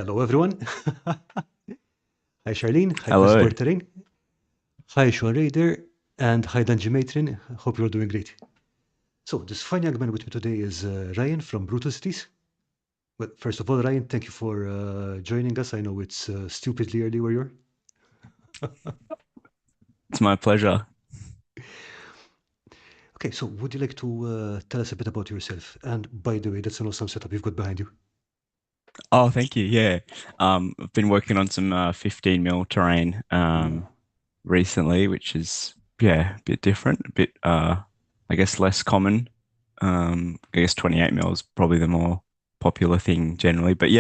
Hello, everyone. Hi, Charlene. Hi, Chris Hello. Portering. Hi, Sean Raider. And hi, Danji Matron. Hope you're doing great. So, this fine young man with me today is Ryan from Brutal Cities. Well, first of all, Ryan, thank you for joining us. I know it's stupidly early where you're. It's my pleasure. Okay, so would you like to tell us a bit about yourself? And by the way, that's an awesome setup you've got behind you. Oh, thank you. Yeah. I've been working on some 15 mil terrain Ooh. recently, which is a bit different, a bit I guess less common. I guess 28 mil is probably the more popular thing generally. But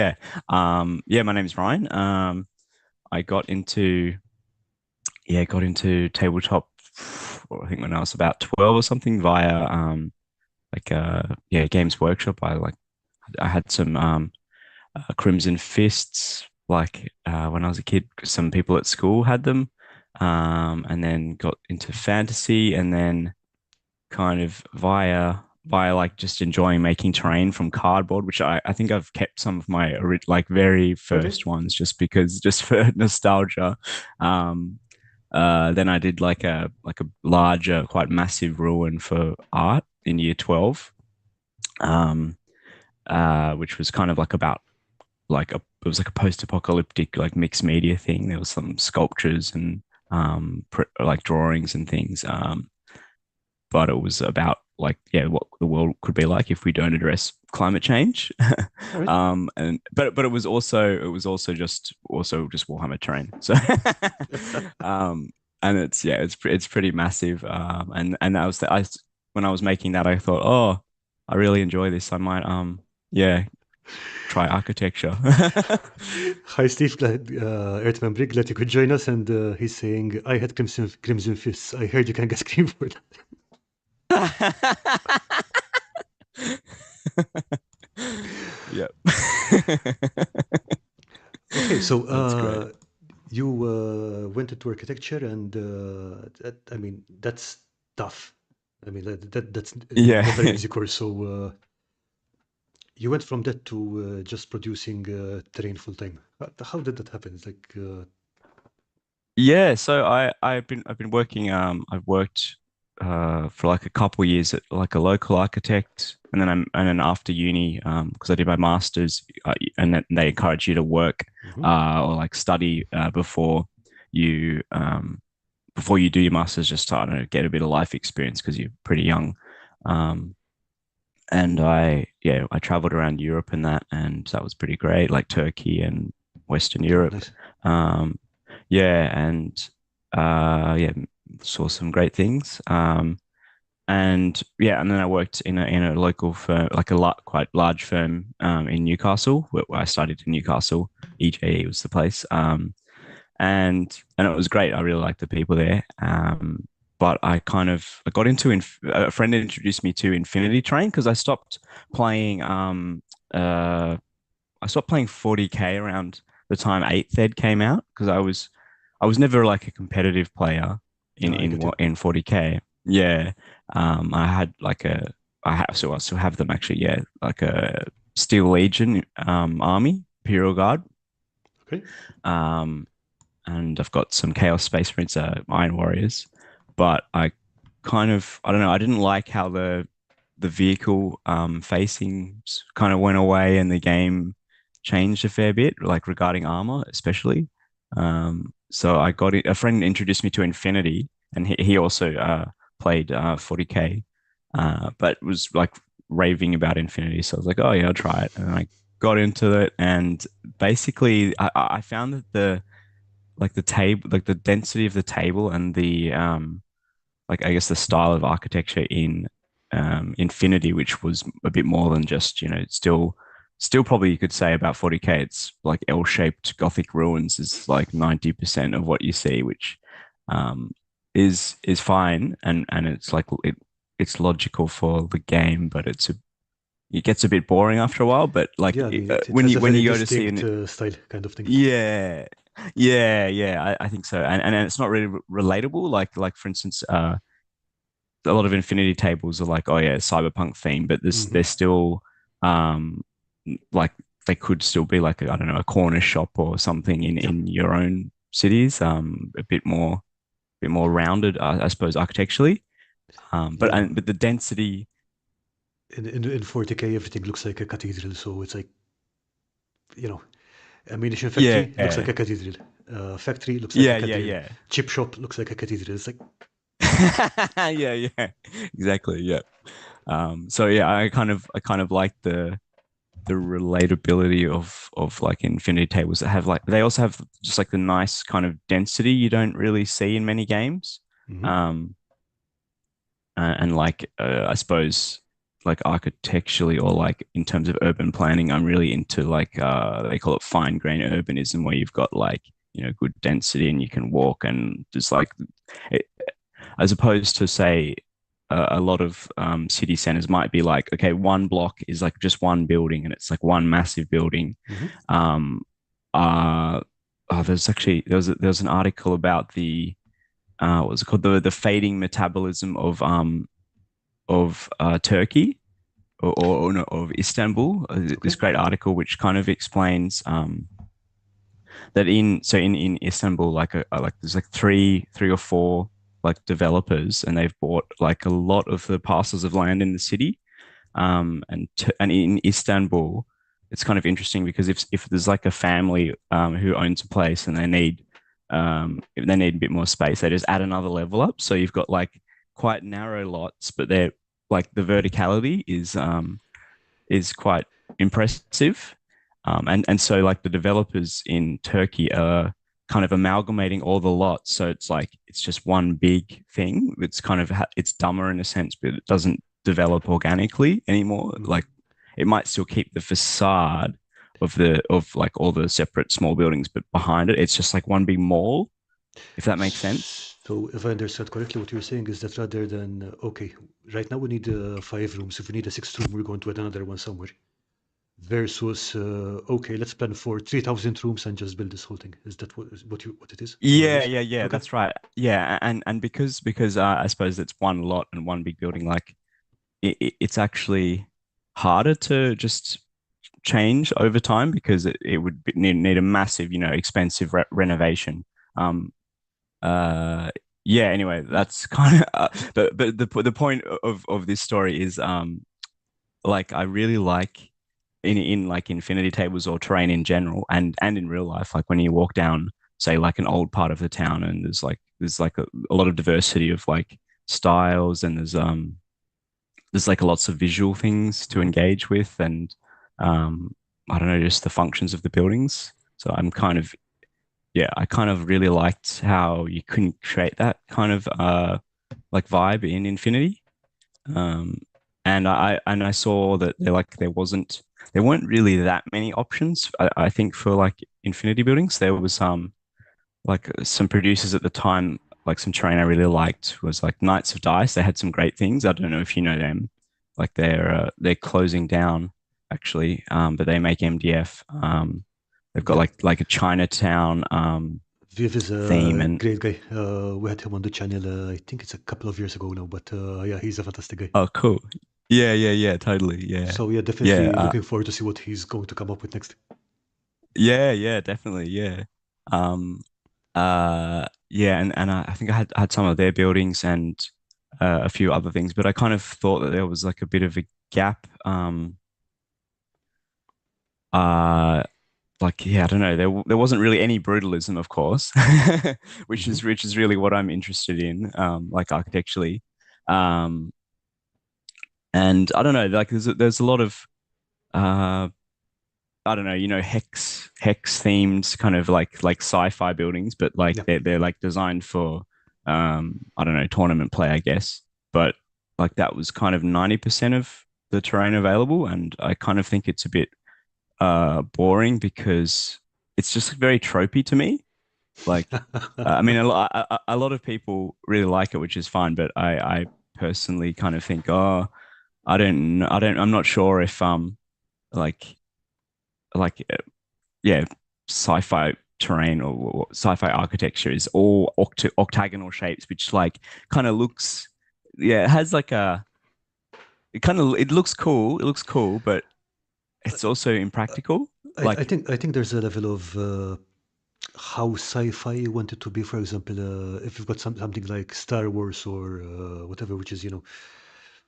my name's Ryan. I got into tabletop I think when I was about 12 or something via Games Workshop. I had some Crimson Fists, when I was a kid. Some people at school had them, and then got into fantasy, and then kind of via like just enjoying making terrain from cardboard, which I think I've kept some of my like very Okay. first ones just for nostalgia. Um, then I did like a larger, quite massive ruin for art in year 12, um, which was kind of like about it was like a post-apocalyptic like mixed media thing. There was some sculptures and like drawings and things, but it was about what the world could be like if we don't address climate change. All right. And but it was also just Warhammer terrain. So and it's pretty massive. And that was when I was making that, I thought, oh, I really enjoy this. I might yeah try architecture. Hi, Steve. Earthman Brick, glad you could join us. And he's saying, I had Crimson Fists. I heard you can get scream for that. Yep. Okay, so That's great. you went into architecture, and I mean, that's tough. I mean, that's never an Yeah. easy course. So you went from that to just producing terrain full time. How did that happen? It's like, Yeah, so I've been working I've worked for like a couple of years at like a local architect, and then after uni, because I did my masters, and then they encourage you to work mhm. or like study you before you do your masters, just to, I don't know, get a bit of life experience because you're pretty young. um and I traveled around Europe and that was pretty great, like Turkey and Western Oh, Europe. nice. Um, and yeah, saw some great things. And then I worked in a local firm, like quite large firm in Newcastle, where I studied in Newcastle. EJE was the place. And it was great. I really liked the people there. But I got into a friend introduced me to Infinity Train because playing uh I stopped playing 40K around the time 8th ed came out because I was never like a competitive player in No, I in get you. what in 40K. Yeah. I had like a I still have them actually, yeah, like a Steel Legion army, Imperial Guard. Okay. Um and I've got some Chaos Space Marines, Iron Warriors, but I don't know, I didn't like how the vehicle facings kind of went away and the game changed a fair bit, like regarding armor, especially. So a friend introduced me to Infinity, and he also played 40K, but was like raving about Infinity. So I was like, oh yeah, I'll try it, and I got into it, and basically I found that the table, like the density of the table and the like I guess the style of architecture in Infinity, which was a bit more than just, still probably you could say about 40K. It's like L-shaped Gothic ruins is like 90% of what you see, which um, is fine, and it's like it's logical for the game, but it gets a bit boring after a while. But like Yeah, I mean, it when has you a when very you go to see distinct an style kind of thing. yeah. Yeah, I think so. And it's not really relatable. Like for instance, a lot of Infinity tables are like, oh yeah, cyberpunk theme, but Hmm. there's still um like they could still be like I don't know, a corner shop or something Yeah. in your own cities, a bit more rounded, I suppose, architecturally. But Yeah. but the density, In 40K, everything looks like a cathedral. So it's like, you know, ammunition yeah, factory looks like a cathedral. Factory looks like a yeah, yeah, cathedral. yeah, Chip shop looks like a cathedral. It's like, yeah, yeah, exactly, yeah. So yeah, I kind of like the relatability of like infinity tables that have like they also have just like the nice kind of density you don't really see in many games. mhm, Um, and like I suppose like architecturally or like in terms of urban planning, I'm really into like they call it fine grain urbanism, where you've got like good density and you can walk and just like it, as opposed to say a lot of city centers might be like okay, one block is like just one building and it's like one massive building. mhm, um uh there's actually there was an article about the what was it called, the fading metabolism of Turkey, or no, of Istanbul. okay. This great article which kind of explains that in Istanbul, like there's like three or four like developers, and they've bought like a lot of the parcels of land in the city. And in Istanbul, it's kind of interesting because if there's like a family who owns a place and if they need a bit more space, they just add another level up. So you've got like quite narrow lots, but they're like the verticality is quite impressive. And so like the developers in Turkey are kind of amalgamating all the lots, so it's like it's just one big thing. It's kind of it's dumber in a sense, but it doesn't develop organically anymore. Mhm. Like it might still keep the facade of like all the separate small buildings, but behind it, it's just like one big mall. If that makes sense. So if I understand correctly, what you're saying is that rather than, okay, right now we need 5 rooms. If we need a sixth room, we're going to add another one somewhere. Versus, okay, let's plan for 3,000 rooms and just build this whole thing. Is that what it is, more or Yeah, less? yeah, yeah, Okay. that's right. Yeah, and because I suppose it's one lot and one big building, like it's actually harder to just change over time because it would need a massive, expensive renovation. Um, uh, yeah. Anyway, that's kind of. But the point of this story is like I really like in like infinity tables or terrain in general, and in real life, like when you walk down, say like an old part of the town, and there's like a lot of diversity of like styles, and there's like lots of visual things to Mhm. engage with, and I don't know, just the functions of the buildings. So I kind of really liked how you couldn't create that kind of like vibe in Infinity. Um, and I saw that there weren't really that many options. I think for like Infinity buildings, there was like some producers at the time, like some terrain I really liked was like Knights of Dice. They had some great things. I don't know if you know them. Like they're closing down actually, but they make MDF. They've got Yeah. like a Chinatown Viv is theme, a and great guy. We had him on the channel, I think it's a couple of years ago now, but yeah, he's a fantastic guy. oh cool, yeah, yeah, yeah, totally, yeah, So yeah, yeah. definitely looking forward to see what he's going to come up with next. Yeah, yeah, definitely, yeah. Um, yeah, and I think I had some of their buildings and a few other things, but I kind of thought that there was like a bit of a gap. Uh, like yeah, I don't know. There wasn't really any brutalism, of course, Hmm. which is really what I'm interested in, like architecturally. Um, and I don't know, like there's a lot of uh I don't know, hex themed kind of like sci-fi buildings, but like Yeah. they're like designed for I don't know, tournament play, I guess. But like that was kind of 90% of the terrain available, and I kind of think it's a bit boring, because it's just very tropey to me. Like I mean a lot of people really like it, which is fine, but I personally kind of think, oh, I'm not sure if like like yeah, sci-fi terrain or sci-fi architecture is all octagonal shapes, which like kind of looks, yeah, it has like it looks cool. It looks cool, but it's also impractical. Like, I think there's a level of how sci-fi you want it to be. For example, if you've got something like Star Wars or whatever, which is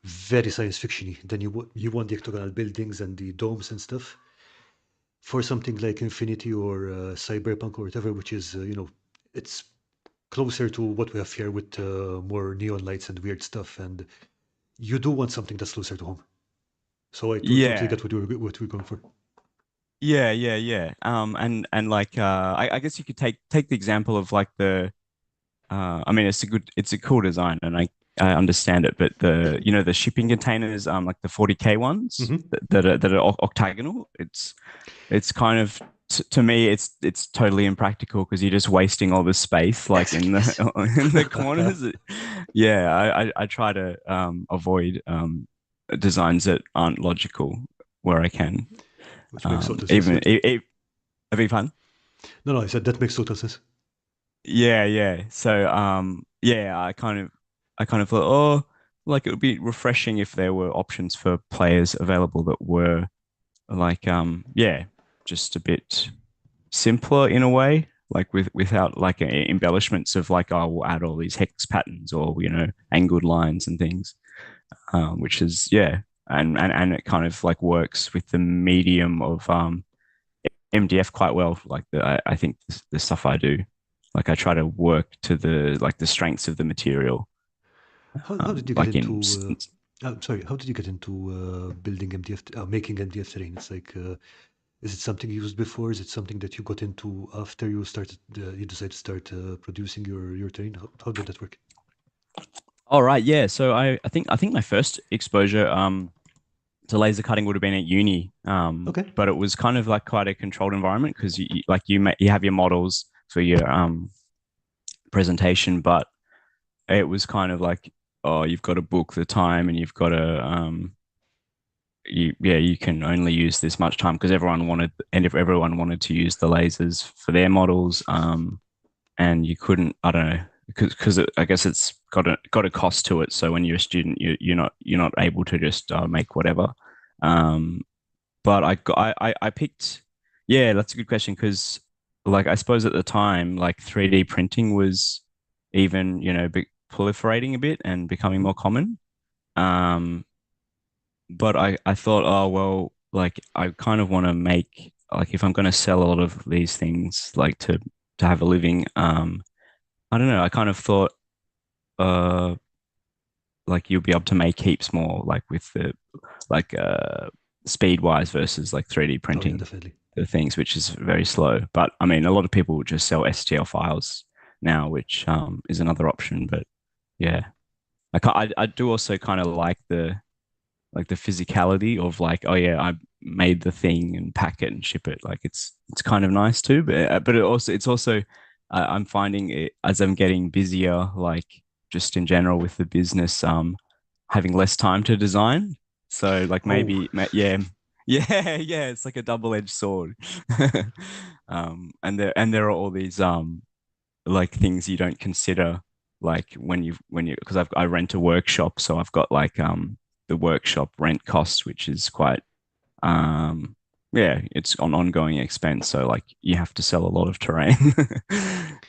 very science fictiony, then you want the octagonal buildings and the domes and stuff. For something like Infinity or Cyberpunk or whatever, which is it's closer to what we have here with more neon lights and weird stuff, and you do want something that's closer to home. So I totally yeah, get what we're going for. yeah. And like, I guess you could take the example of like I mean, it's a cool design, and I understand it, but the shipping containers, like the 40K ones Hmm. that are octagonal, it's kind of to me it's totally impractical because you're just wasting all the space like in Exactly. the Yes. in the corners. Yeah, I try to avoid designs that aren't logical where I can. Which makes total sense. Even Yep. a big fun. No, no, I said that makes total sense. Yeah. So yeah, I kind of thought, oh, like it would be refreshing if there were options for players available that were like yeah, just a bit simpler in a way, like without like embellishments of like, oh, we'll add all these hex patterns or angled lines and things, which is yeah, and it kind of like works with the medium of MDF quite well. Like I think the stuff I do, like I try to work to the strengths of the material, How did you get like into? I'm sorry. How did you get into building MDF, making MDF terrain? It's like, is it something you used before? Is it something that you got into after you started? You decided to start producing your terrain. How did that work? all right, yeah. So I think my first exposure to laser cutting would have been at uni. Okay. But it was kind of like quite a controlled environment because like you have your models for your presentation, but it was kind of like, oh, you've got to book the time and you've got to you can only use this much time because if everyone wanted to use the lasers for their models, and you couldn't, I don't know, because I guess it's got a cost to it. So when you're a student, you're not able to just make whatever. Um, but I picked, yeah, that's a good question because like I suppose at the time like 3D printing was even proliferating a bit and becoming Hmm. more common. Um, but I thought, oh well, like I kind of want to make, like, if I'm going to sell a lot of these things like to have a living, I don't know, I kind of thought uh like you'll be able to make heaps more like with the like speed wise versus like 3D Oh yeah, printing definitely. the things, which is very slow. But I mean, a lot of people just sell STL files now, which is another option. But yeah, I do also kind of like the physicality of like, oh yeah, I made the thing and pack it and ship it. Like it's kind of nice too. But it's also I'm finding it as I'm getting busier, like just in general with the business, having less time to design. So like Oh, yeah. Yeah, it's like a double-edged sword. And there are all these like things you don't consider, like when you because I rent a workshop, so I've got like the workshop rent cost, which is quite um yeah, it's an ongoing expense, so like you have to sell a lot of terrain.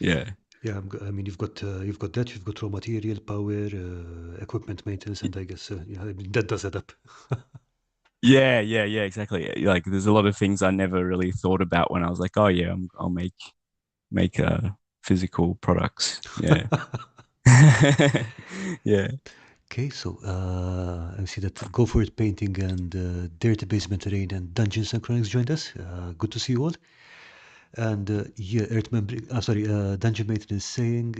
Yeah. yeah. I mean, you've got that. You've got raw material, power, equipment maintenance, and I guess yeah, I mean that does add up. Yeah, exactly. Like there's a lot of things I never really thought about when I was like, oh yeah, I'll make physical products. Yeah. Yeah. Okay, so I see that Go For It Painting and Dirty Basement Terrain and Dungeon Synchronics joined us. Good to see you all. And yeah, Earth Membering, sorry, Dungeon Maiden is saying,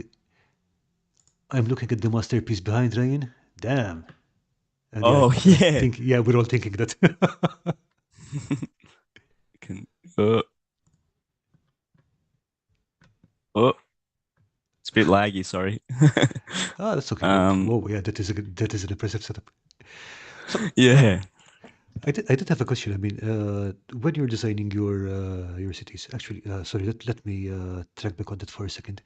I'm looking at the masterpiece behind Ryan. Damn. And yeah, Oh I yeah. think, yeah, we're all thinking that. Can uh, oh, it's a bit laggy, sorry. Ah, that's okay. um Whoa, yeah, that is an impressive setup. So, yeah. I did have a question. I mean, when you're designing your cities, actually, sorry, let me track back on that for a second.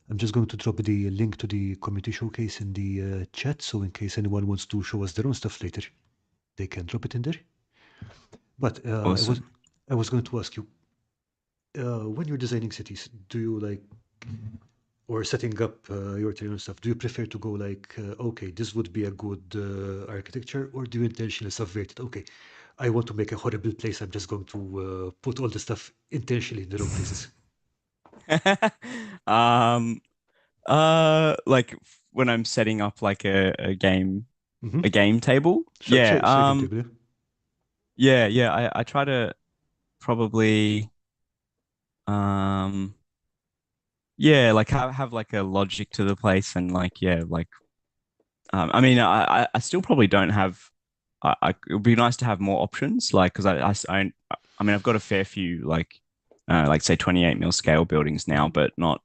I'm just going to drop the link to the community showcase in the chat, so in case anyone wants to show us their own stuff later, they can drop it in there. But I was Awesome. I was going to ask you, when you're designing cities, do you like, or setting up your terrain and stuff, do you prefer to go like, okay, this would be a good architecture, or do you intentionally subvert it? Okay, I want to make a horrible place. I'm just going to put all the stuff intentionally in the wrong places. Um, like when I'm setting up like Hmm. a game table. So, Yeah, so you can take it. yeah. I try to probably um yeah, like have like a logic to the place and like yeah, like I mean I still probably don't have it would be nice to have more options like because I mean I've got a fair few like say 28 mil scale buildings now, but not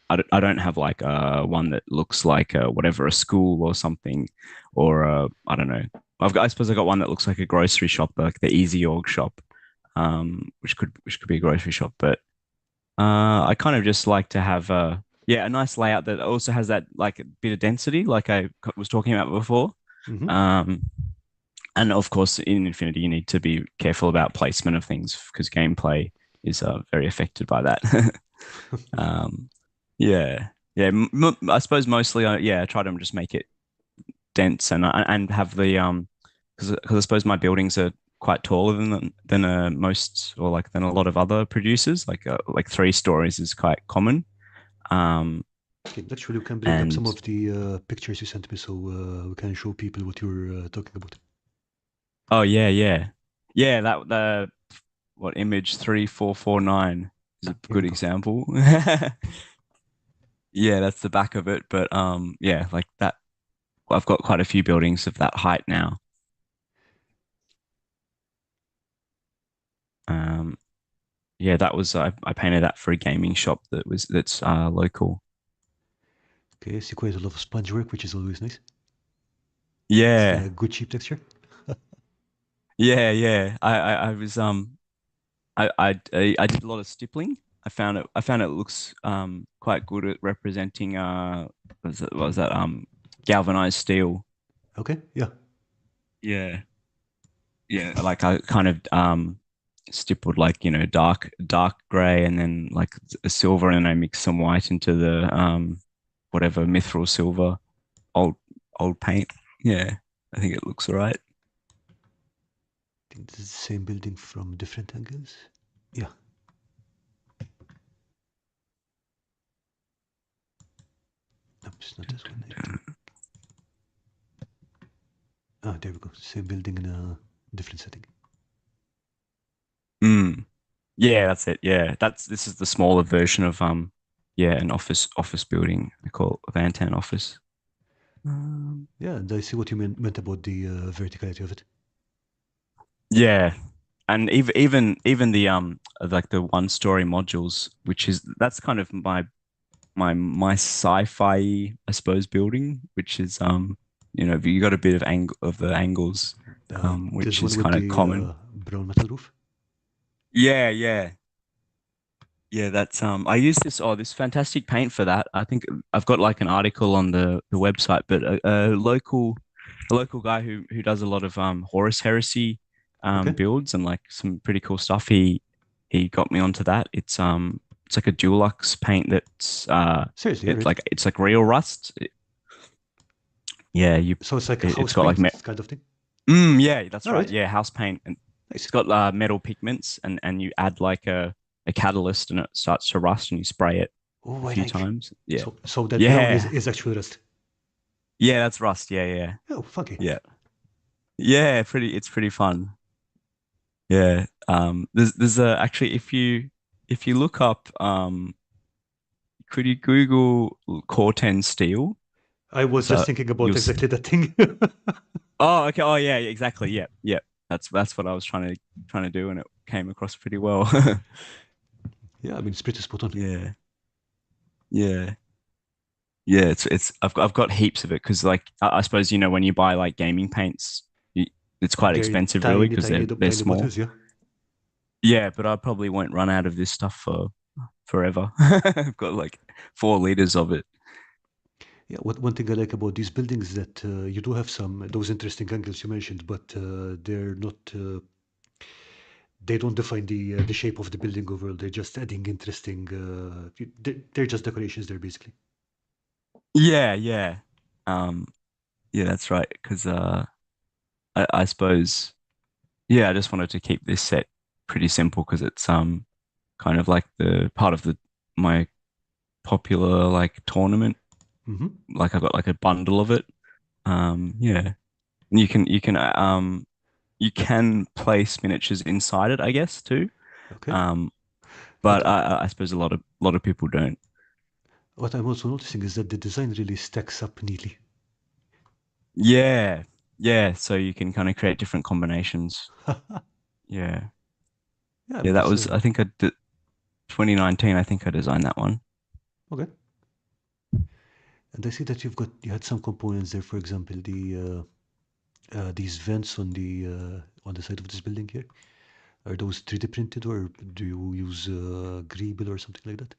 I don't have like one that looks like whatever a school or something or I don't know. I suppose I got one that looks like a grocery shop, like the Easy Org shop, which could be a grocery shop, but I kind of just like to have a nice layout that also has that like bit of density, like I was talking about before. Hmm. Um, and of course, in Infinity, you need to be careful about placement of things because gameplay is very affected by that. um, yeah, yeah. I suppose mostly, yeah, I try to just make it dense and have the because I suppose my buildings are quite taller than most or like than a lot of other producers. Like 3 stories is quite common. Um, Okay, actually, you can bring up some and of the pictures you sent me so we can show people what you're talking about. oh yeah. That the what image 3449 is a Here we good go. example. Yeah, that's the back of it. But yeah, like that. I've got quite a few buildings of that height now. Um, yeah, that was I painted that for a gaming shop that's local. Okay, I see quite a lot of sponge work, which is always nice. It's like a Yeah, good cheap texture. yeah. I was I did a lot of stippling. I found it looks quite good at representing what was that galvanized steel. Okay, yeah. Yeah. Yeah, like I kind of stippled like dark gray and then like a silver and then I mixed some white into the whatever mithril silver old old paint. Yeah, I think it looks all right. I think this is the same building from different angles. Yeah, no, it's not this one, I think. Ah, there we go. Same building in a different setting. Mm. Yeah, that's it. Yeah, that's this is the smaller version of yeah, an office building. I call it a Van Tan office. Um, Yeah, and I see what you meant about the verticality of it. yeah, and even the like the 1 story modules, which is that's kind of my sci-fi I suppose building, which is you got a bit of angle of the angles, This which one is with kind of the common. brown metal roof. Yeah. Yeah, that's I use this fantastic paint for that. I think I've got like an article on the website, but a local guy who does a lot of Horus Heresy Okay, builds and like some pretty cool stuff. He got me onto that. It's like a Dulux paint that's seriously, all right. it's like real rust. Yeah, So it's like a it's house got like paint kind of thing. yeah, that's All right. right, Yeah, house paint and nice. it's got metal pigments and you add like a catalyst and it starts to rust and you spray it Oh, a I few like. times. Yeah. So that brown Yeah. is actually rust. Yeah, that's rust. Yeah. Oh, funky. Yeah. Yeah, it's pretty fun. Yeah. There's a actually if you look up could you Google Corten steel? I was just So thinking about you'll exactly that thing. oh okay. Oh yeah, exactly. Yeah. That's what I was trying to do and it came across pretty well. Yeah, I mean, it's pretty spot on. Yeah. Yeah. Yeah, it's I've got heaps of it because like I suppose when you buy like gaming paints, it's quite They're expensive really tiny, because tiny, they're tiny small. bottles, yeah. Yeah, but I probably won't run out of this stuff for forever. I've got like 4 liters of it. Yeah, one thing I like about these buildings is that you do have some those interesting angles you mentioned, but They don't define the shape of the building overall. They're just adding interesting. They're just decorations. There basically. Yeah, yeah. Um, yeah, that's right. Because I suppose, yeah, I just wanted to keep this set pretty simple because it's kind of like the part of the my popular like tournament. Hmm. Like I got like a bundle of it. Yeah, and you can place miniatures inside it, I guess, too. Okay. Um, What but I suppose a lot of people don't. what I'm also noticing is that the design really stacks up neatly. Yeah, yeah. So you can kind of create different combinations. Yeah, Yeah, I yeah. mean That that's was I think I did 2019. I think I designed that one. okay. And I see that you had some components there. For example, these vents on the side of this building here. Are those 3D printed or do you use Greeble or something like that?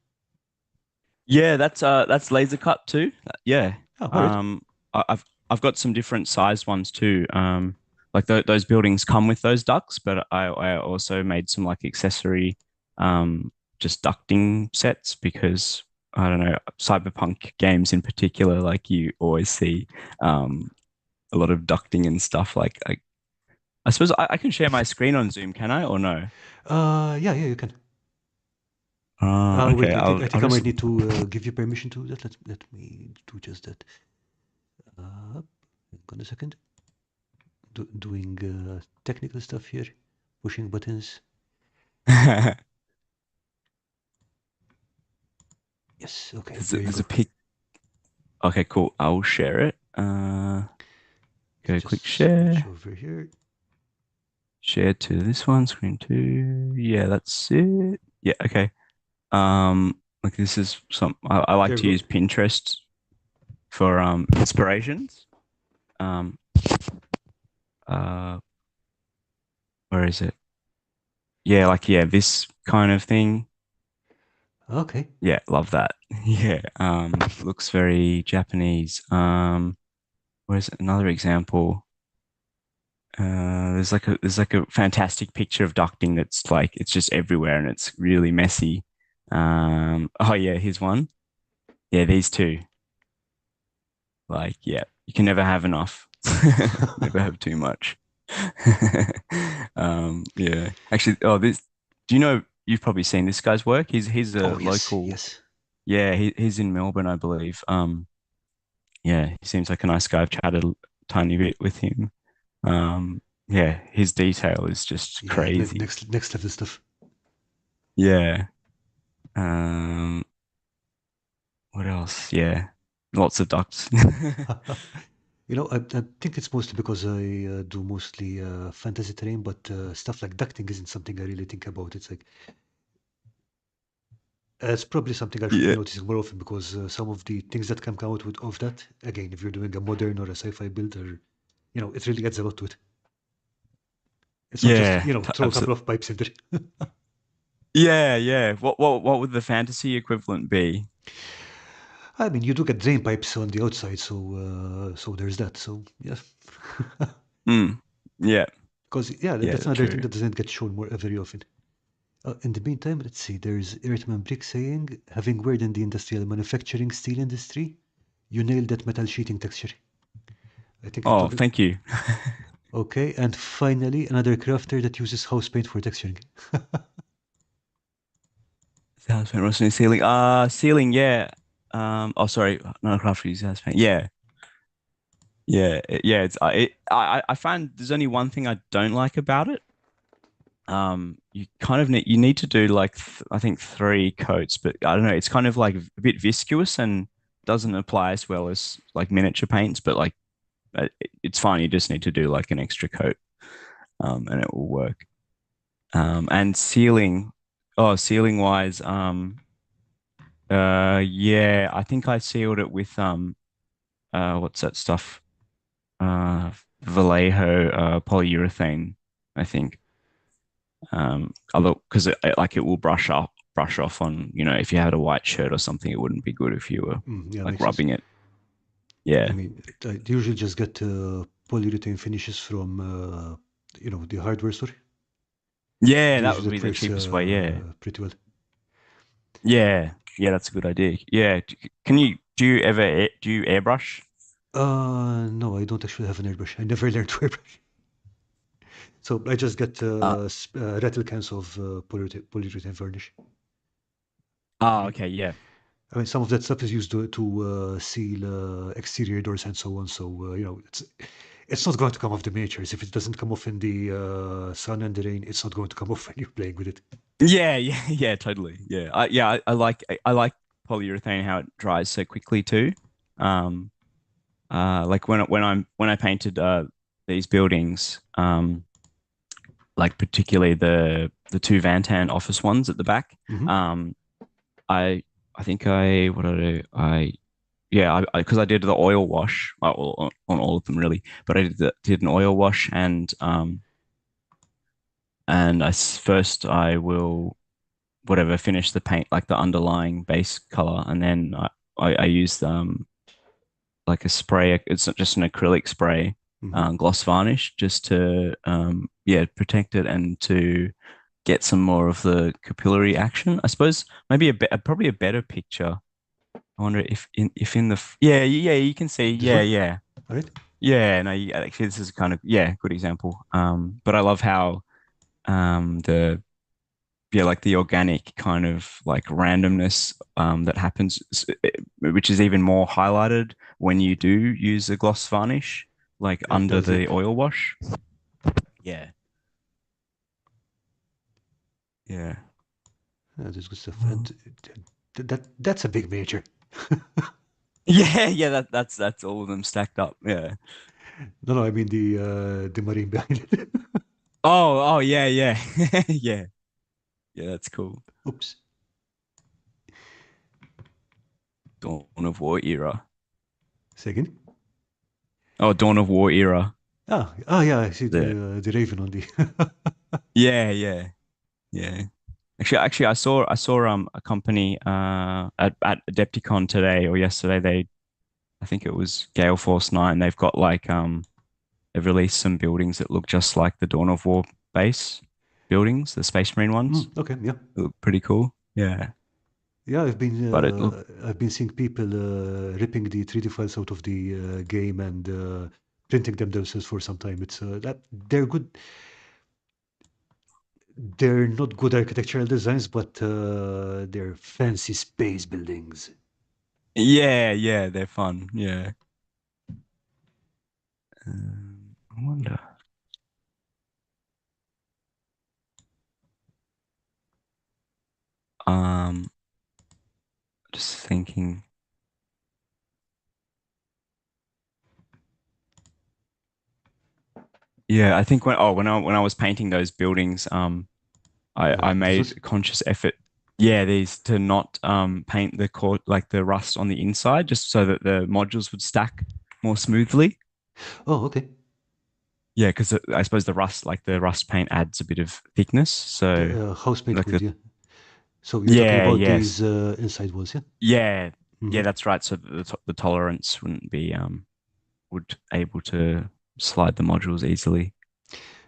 Yeah, that's laser cut too. Yeah. Oh, all right. Um, I've got some different sized ones too. Like those buildings come with those ducts, but I also made some like accessory, just ducting sets because I don't know, cyberpunk games in particular, like you always see, a lot of ducting and stuff. Like I suppose I can share my screen on Zoom, can I, or no? Yeah, yeah, you can. Okay, Wait, I I'll think I might just need to give you permission to that. Let me do just that. Hang on a second. Doing technical stuff here, pushing buttons. Yes, okay, there you there's a go. pic. Okay, cool. I'll share it. Go click Just switch share. over here. Share to this one, screen two. Yeah, that's it. Yeah, okay. Like this is I like There we to go. use Pinterest for inspirations. Um, uh, where is it? Yeah, like yeah, this kind of thing. Okay. Yeah, love that. Yeah, looks very Japanese. Where's another example? There's like a fantastic picture of ducting that's like it's just everywhere and it's really messy. Oh yeah, here's one. Yeah, these two. Like, yeah, you can never have enough. Never have too much. Yeah. Actually, oh, this. Do you know? You've probably seen this guy's work. He's a Oh yes, local. yes. Yeah, he's in Melbourne, I believe. Yeah, he seems like a nice guy. I've chatted a tiny bit with him. Yeah, his detail is just Yeah, crazy. next level stuff. Yeah. Um, what else? Yeah, lots of ducks. I think it's mostly because I do mostly fantasy terrain, but stuff like ducting isn't something I really think about. It's like it's probably something I should be Yeah. noticing more often because some of the things that can come out of that, again, if you're doing a modern or a sci-fi build, or it really adds a lot to it. It's not just Yeah, throw a couple absolutely. of pipes in there. Yeah, yeah. What would the fantasy equivalent be? I mean, you do get drain pipes on the outside, so there's that. So yeah, Mm. Yeah, because yeah, yeah, that's another thing true. that doesn't get shown more very often. In the meantime, let's see. There's Earthman Brick saying, having worked in the industrial manufacturing steel industry, you nailed that metal sheeting texture. I think it Oh, probably thank you. okay. And finally, another crafter that uses house paint for texturing. House paint, rustling ceiling. Ceiling. Yeah. Oh, sorry. No, craft use house paint. Yeah, yeah, yeah. I find there's only one thing I don't like about it. You kind of need to do like I think 3 coats, but I don't know. It's kind of like a bit viscous and doesn't apply as well as like miniature paints. But like it's fine. You just need to do like an extra coat, and it will work. And sealing, oh, sealing wise, yeah, I think I sealed it with what's that stuff? Vallejo polyurethane, I think. Although because like it will brush off on if you had a white shirt or something, it wouldn't be good if you were Yeah, like makes sense. rubbing it. I Yeah. mean, I usually just get polyurethane finishes from the hardware store. Yeah, that would Usually be it the works cheapest way. Yeah. pretty well. Yeah. Yeah, that's a good idea. Yeah. Can you do you airbrush? No, I don't actually have an airbrush. I never learned to airbrush. So I just get Uh, rattle cans of polyurethane varnish. I mean, okay, yeah. some of that stuff is used to seal exterior doors and so on. So it's not going to come off the miniatures. If it doesn't come off in the sun and the rain, it's not going to come off when you're playing with it. Yeah, yeah, yeah, totally. Yeah. I like polyurethane how it dries so quickly too. Um like when I painted these buildings, like particularly the two Vantan office ones at the back. Hmm. Um I I think I what did I do? I yeah, I because I did the oil wash on all of them really, but I did an oil wash and first I will whatever finish the paint like the underlying base color, and then I used like a spray. It's not just an acrylic spray, Hmm. gloss varnish, just to yeah protect it and to get some more of the capillary action. I suppose maybe probably a better picture. I wonder if in the yeah yeah you can see This yeah one, yeah all right? yeah no actually this is kind of yeah good example. But I love how the yeah, like the organic kind of like randomness that happens, which is even more highlighted when you do use a gloss varnish, like It under does, yeah. the oil wash. Yeah, yeah, That's good stuff. And that's a big major. yeah, yeah. That's all of them stacked up. Yeah. No, no, I mean the marine behind it. Oh, yeah, yeah, yeah, yeah. That's cool. Oops. Dawn of War era. Second. Oh, Dawn of War era. Yeah, I see The the raven on the. yeah, yeah, yeah. Actually, I saw a company at Adepticon today or yesterday. I think it was Gale Force 9. They've got like they've released some buildings that look just like the Dawn of War base buildings, the Space Marine ones. Okay, yeah, They look pretty cool. Yeah. yeah. But it look I've been seeing people ripping the 3D files out of the game and printing them themselves for some time. It's that they're good. They're not good architectural designs, but they're fancy space buildings. yeah, yeah, they're fun. Yeah. I wonder. Um just thinking. Yeah, I think when I was painting those buildings, I This made was. a conscious effort, yeah, these to not paint the core like the rust on the inside, just so that the modules would stack more smoothly. Oh, okay. Yeah, because I suppose the rust paint adds a bit of thickness. So The house paint like would, the yeah. So you're talking yeah, about yes, these inside walls, yeah? yeah, Hmm. yeah, that's right. So the tolerance wouldn't be would able to slide the modules easily.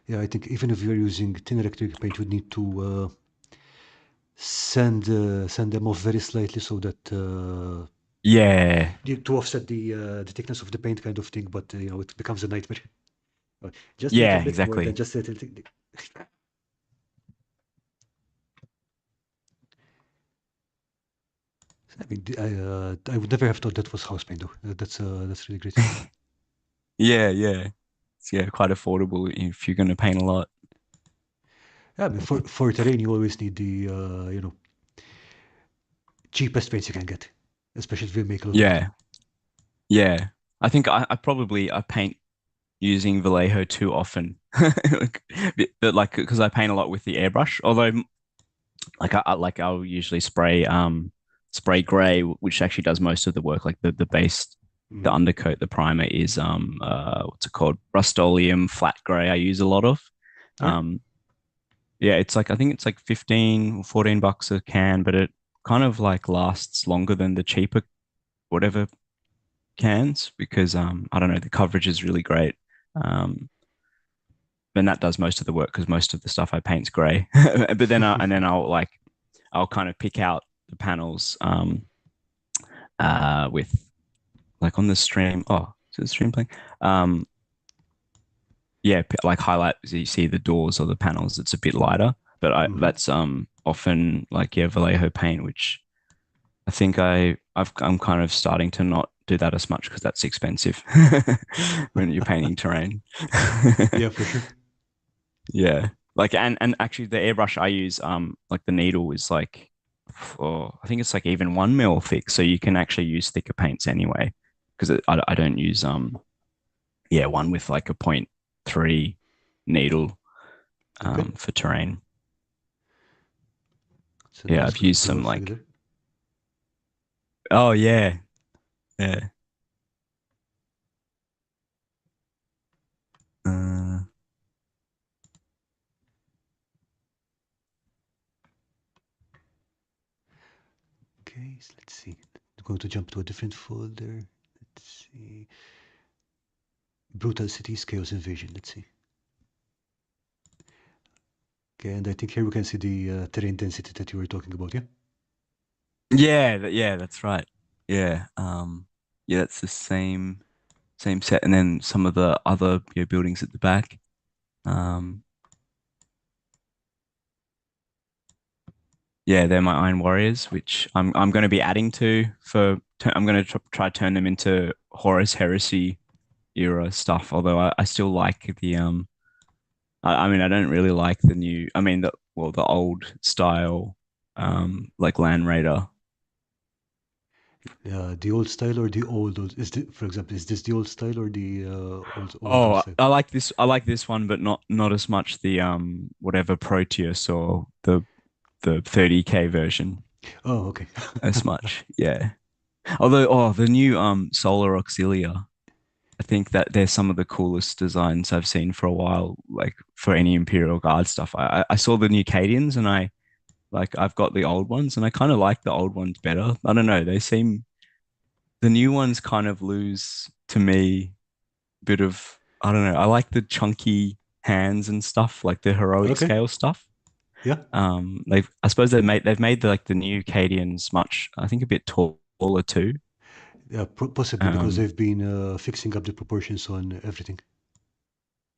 Yeah, I think even if you're using thin acrylic paint, you need to sand them off very slightly so that Yeah, to offset the thickness of the paint kind of thing. But it becomes a nightmare. Just a little yeah, bit more than exactly. just a little. I mean, I would never have thought that was house paint though. That's really great. Yeah, yeah. It's yeah, quite affordable if you're going to paint a lot. Yeah, I mean, for terrain, you always need the cheapest paints you can get, especially if you make a lot of it. Yeah, yeah. I think I probably I paint using Vallejo too often. But like because I paint a lot with the airbrush. Although like I'll usually spray gray, which actually does most of the work. Like the base, the Hmm. undercoat, the primer is what's it called? Rust-Oleum flat gray. I use a lot of. All right. Um, yeah, it's like I think it's like 15 or 14 bucks a can, but it kind of like lasts longer than the cheaper whatever cans because I don't know, the coverage is really great. Um then that does most of the work because most of the stuff I paint's gray. But then I'll like I'll kind of pick out the panels with like on the stream. Oh, is the stream playing? Um yeah, like highlight so you see the doors or the panels. It's a bit lighter, but I Hmm. that's often like yeah Vallejo paint, which I think I'm kind of starting to not do that as much because that's expensive when you're painting terrain. Yeah, for sure. Yeah. Like and actually the airbrush I use, like the needle is like I think it's like even 1 mil thick. So you can actually use thicker paints anyway. Because I don't use yeah, one with like a point 0.3 needle Okay. for terrain. It's a Yeah, nice I've used glove some thing like there. oh yeah. Yeah. Uh, Okay, so let's see. I'm going to jump to a different folder. Let's see. Brutal Cities, Chaos Invasion. Let's see. Okay, and I think here we can see the terrain density that you were talking about, yeah? yeah, yeah, that's right. Yeah. Yeah, it's the same set and then some of the other buildings at the back. Um yeah, they're my Iron Warriors, which I'm going to be adding to for. I'm going to try turn them into Horus Heresy era stuff. Although I still like the I mean, I don't really like the new. I mean, the old style, like Land Raider. The old style or the is this, for example, is this the old style or the old Oh, style? I like this. I like this one, but not as much the whatever Proteus or the 30K version Oh, okay. as much. Yeah. Although, oh, the new Solar Auxilia. I think that they're some of the coolest designs I've seen for a while, like for any Imperial Guard stuff. I saw the new Cadians and I've got the old ones and I kind of like the old ones better. I don't know. The new ones kind of lose to me a bit of, I don't know. I like the chunky hands and stuff, like the heroic Okay. scale stuff. Yeah. I suppose they've made like the new Cadians much, I think a bit taller too. Yeah, possibly because Um, they've been fixing up the proportions on everything.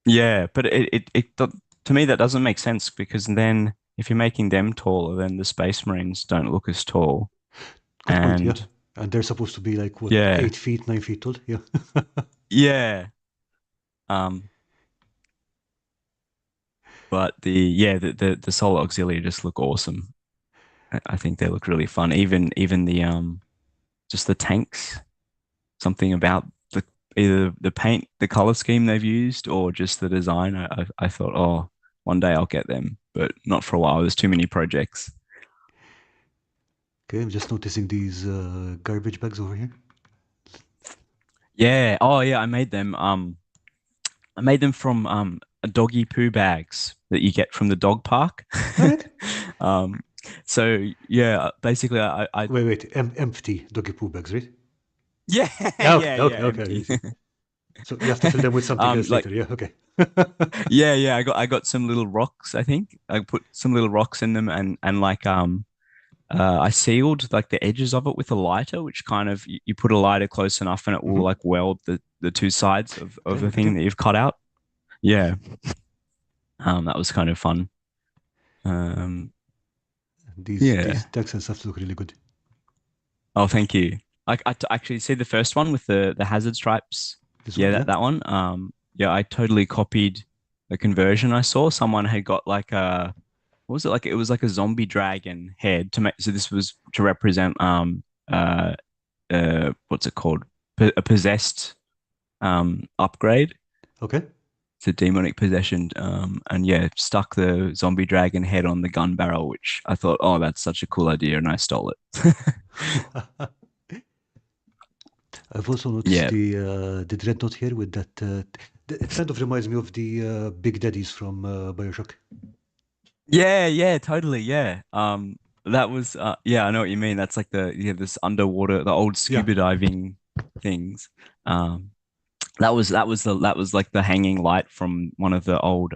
Yeah, but to me that doesn't make sense because then if you're making them taller, then the Space Marines don't look as tall. Good point. Yeah. And And they're supposed to be like what, yeah, 8 feet, 9 feet tall? Yeah. yeah. Um, but the Solar Auxiliary just look awesome. I think they look really fun. Even the just the tanks, something about the either the paint, the color scheme they've used, or just the design. I thought, oh, one day I'll get them, but not for a while. There's too many projects. Okay, I'm just noticing these garbage bags over here. Yeah. Oh, yeah. I made them from doggy poo bags that you get from the dog park. All right. um, so yeah, basically, I Wait. Empty doggy poo bags, right? yeah, Yeah. yeah, Okay. yeah, Okay. I empty. see. So you have to fill them with something else Like later. Yeah. Okay. yeah, yeah. I got some little rocks. I think I put some little rocks in them, and like I sealed like the edges of it with a lighter, which kind of you put a lighter close enough, and it will Hmm. like weld the two sides of Okay. the Okay. thing that you've cut out. Yeah, that was kind of fun. Um, These yeah. tanks and stuff look really good. Oh, thank you. Actually see the first one with the hazard stripes. This Yeah, one, yeah. that one. Yeah, I totally copied the conversion I saw. Someone had got like a what was it like? It was like a zombie dragon head to make. So this was to represent what's it called? A possessed upgrade. Okay. It's a demonic possession. And yeah, stuck the zombie dragon head on the gun barrel, which I thought, oh, that's such a cool idea, and I stole it. I've also noticed Yeah, the dreadnought here with that. It kind of reminds me of the big daddies from Bioshock. yeah, yeah, totally, yeah. That was yeah, I know what you mean. That's like this underwater, the old Yeah. scuba diving things. Um, That was like the hanging light from one of the old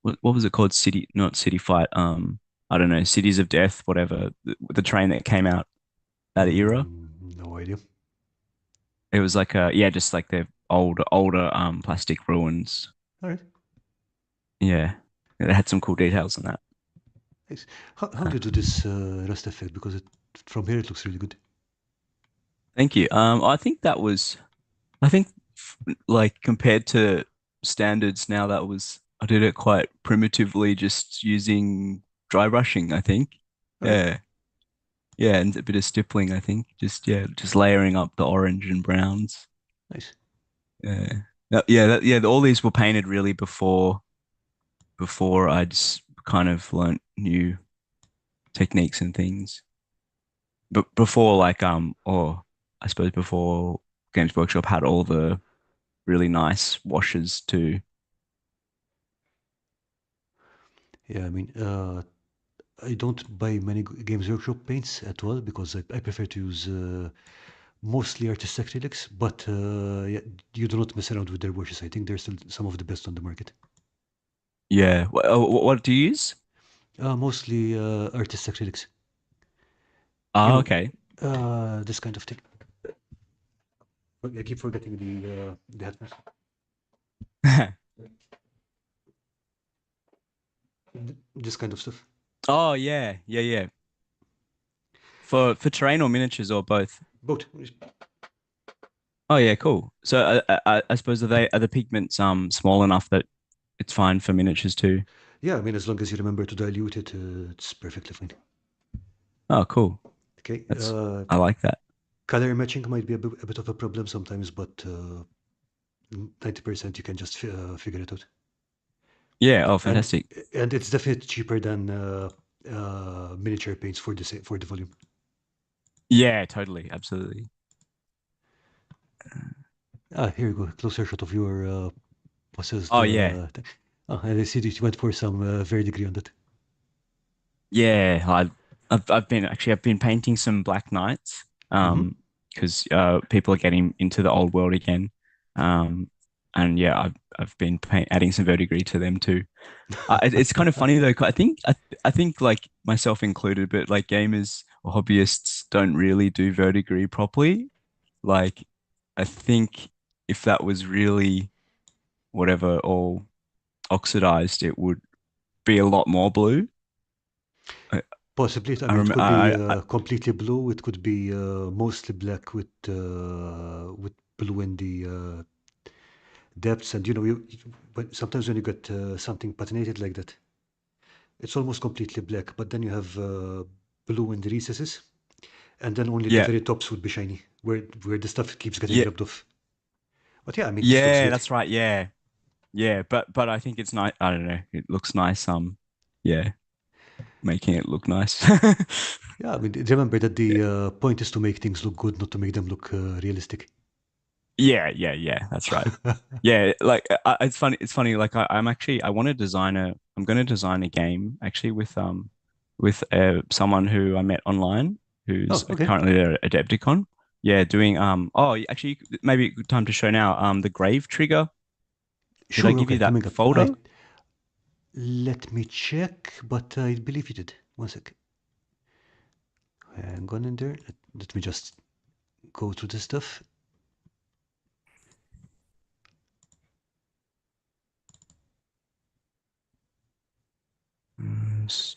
what was it called? City, not City Fight. I don't know, Cities of Death, whatever. The train that came out that era. No idea. It was like a yeah, just like the older plastic ruins. All right. Yeah, it had some cool details on that. Nice. How do you do this rust effect? Because from here it looks really good. Thank you. I think that was I think like compared to standards now that was I did it quite primitively just using dry brushing, I think. All right. Yeah. Yeah, and a bit of stippling, I think. Just yeah, just layering up the orange and browns. Nice. Yeah. Yeah, all these were painted really before I just kind of learnt new techniques and things. But before like or I suppose before Games Workshop had all the really nice washes too. Yeah, I mean, I don't buy many Games Workshop paints at all because I prefer to use mostly artist acrylics, but yeah, you do not mess around with their washes. I think they're still some of the best on the market. Yeah. What do you use? Mostly artist acrylics. You Oh, know, okay. this kind of thing. I keep forgetting the hat mask. This kind of stuff. Oh yeah, yeah, yeah. For terrain or miniatures or both. Both. Oh yeah, cool. So I suppose are the pigments small enough that it's fine for miniatures too. Yeah, I mean, as long as you remember to dilute it, it's perfectly fine. Oh, cool. Okay. That's I like that. Color matching might be a bit of a problem sometimes, but 90% you can just figure it out. Yeah. Oh, And fantastic. and it's definitely cheaper than miniature paints for the volume. Yeah, totally, absolutely. Ah, here you go. Closer shot of your possessed. Oh yeah, And I see that you went for some verdigris on that. yeah. I've been painting some Black Knights Mm-hmm. because people are getting into the old world again, and yeah, I've been adding some verdigris to them too. It's kind of funny though. 'Cause I think like myself included, but like gamers or hobbyists don't really do verdigris properly. Like I think if that was really whatever all oxidized, it would be a lot more blue. I, Possibly. I I mean, it remember. could be completely blue. It could be mostly black with blue in the depths. And but sometimes when you get something patinated like that, it's almost completely black. But then you have blue in the recesses, and then only the Yeah, very tops would be shiny, where the stuff keeps getting yeah, rubbed off. But yeah, I mean, this looks yeah. good. That's right. Yeah, yeah. But I think it's nice. I don't know. It looks nice. Yeah, making it look nice. Yeah, I mean, remember that Yeah. the point is to make things look good, not to make them look realistic. Yeah. That's right. Yeah, like it's funny. It's funny. Like I'm actually I want to design a. I'm going to design a game actually with someone who I met online who's Oh, okay. currently at Adepticon. Yeah, doing oh actually maybe a good time to show now. The Grave Trigger. Did I Sure, give okay, you that coming up. folder? Let me check, but I believe you did. One sec. Hang on in there. Let me just go through the stuff.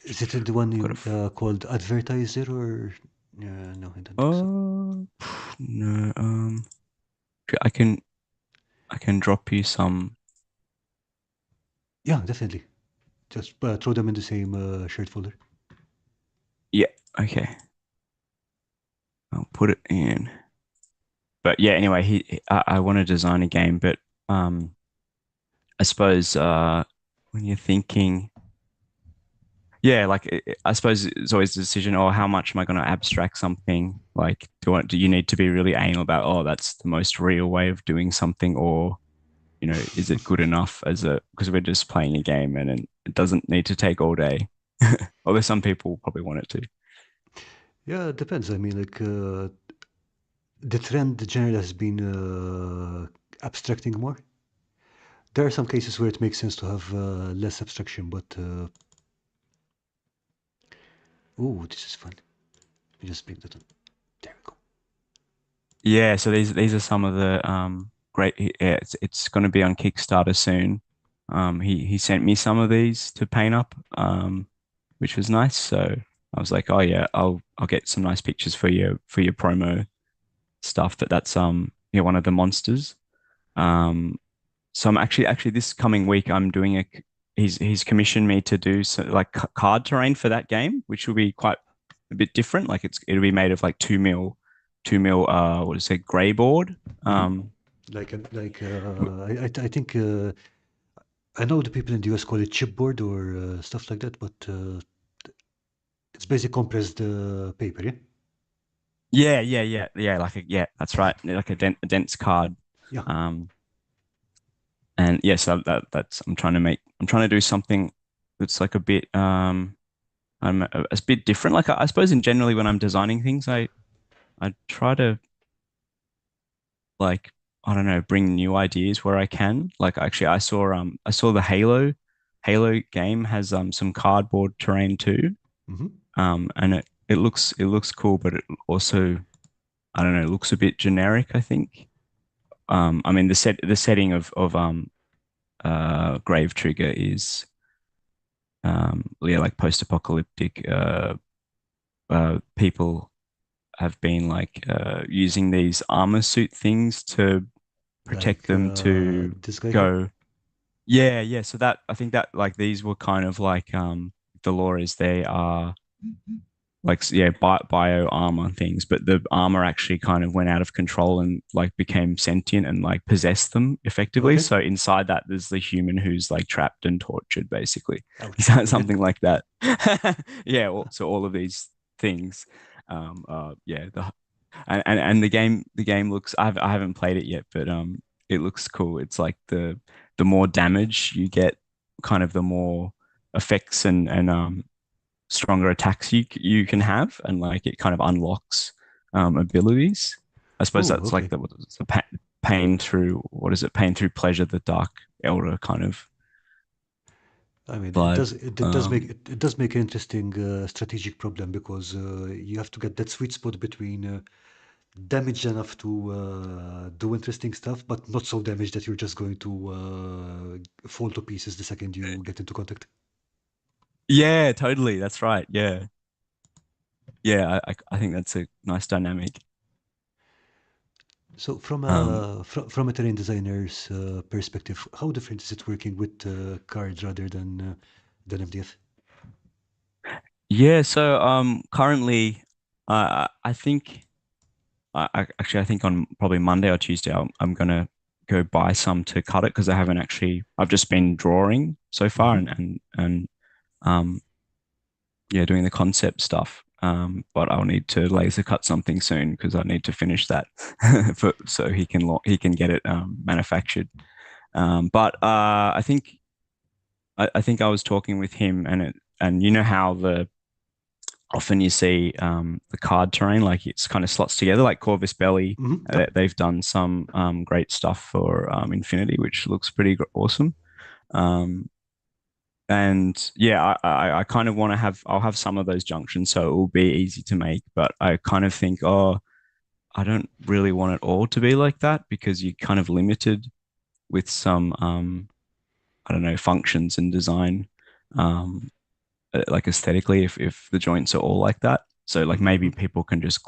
Is it in the one I've got a. you called Advertiser or? No, I don't think so. Oh no. I can I can drop you some. Yeah, definitely. Just throw them in the same shared folder. Yeah. Okay. I'll put it in. But yeah. Anyway, I want to design a game, but um. I suppose when you're thinking, yeah, like I suppose it's always a decision, oh, how much am I going to abstract something? Like, do you need to be really anal about, oh, that's the most real way of doing something, or is it good enough as a because we're just playing a game and it doesn't need to take all day. Although some people probably want it to. Yeah, it depends. I mean, like the trend generally has been abstracting more. There are some cases where it makes sense to have less abstraction, but oh, this is fun. Let me just bring that on. There we go. Yeah, so these are some of the great. Yeah, it's going to be on Kickstarter soon. He sent me some of these to paint up, which was nice. So I was like, oh yeah, I'll get some nice pictures for your promo stuff. But that's yeah, one of the monsters. Um, so I'm actually this coming week I'm doing a. He's commissioned me to do so, like card terrain for that game, which will be quite a bit different. Like it'll be made of like 2 mil what is it, gray board. Hmm. Um I think I know the people in the US call it chipboard or stuff like that, but it's basically compressed paper, yeah? yeah, like a, yeah, that's right. Like a dense card. Yeah. Um and yes, that's I'm trying to do something that's like a bit I'm a bit different. Like I suppose in generally when I'm designing things, I try to like I don't know, bring new ideas where I can. Like actually I saw the Halo game has some cardboard terrain too. Hmm. And it looks cool, but it also I don't know, it looks a bit generic, I think. I mean the setting of Grave Trigger is yeah, like post-apocalyptic people have been like using these armor suit things to protect Like them to this guy here. go. Yeah, yeah. So that I think that like these were kind of like the lore is they are like yeah bio armor things, but the armor actually kind of went out of control and like became sentient and like possessed them effectively. Okay. So inside that there's the human who's like trapped and tortured basically. Ouch. Okay. Something like that. Yeah, so all of these things yeah, and the game looks I haven't played it yet, but it looks cool. It's like the more damage you get, kind of the more effects and stronger attacks you can have, and like it kind of unlocks abilities. I suppose Oh, that's like okay. the pain through what is it? Pain through pleasure, the Dark Elder kind of I mean, vibe. it does make it does make an interesting strategic problem because you have to get that sweet spot between damaged enough to do interesting stuff, but not so damaged that you're just going to fall to pieces the second you get into contact. Yeah, totally. That's right. Yeah, yeah. I think that's a nice dynamic. So, Um, from a terrain designer's perspective, how different is it working with cards rather than MDF? yeah. So currently, I think actually I think on probably Monday or Tuesday I'm gonna go buy some to cut it because I haven't actually. I've just been drawing so far Hmm. and um yeah, doing the concept stuff. But I'll need to laser cut something soon because I need to finish that for so he can get it manufactured. But I think I was talking with him and you know how the often you see the card terrain like it's kind of slots together like Corvus Belly. Hmm. Yep. They've done some great stuff for Infinity, which looks pretty awesome. Um, and yeah, I kind of want to have I'll have some of those junctions so it will be easy to make. But I kind of think, oh, I don't really want it all to be like that because you're kind of limited with some I don't know functions and design. Um, like aesthetically if the joints are all like that. So like maybe Hmm. people can just,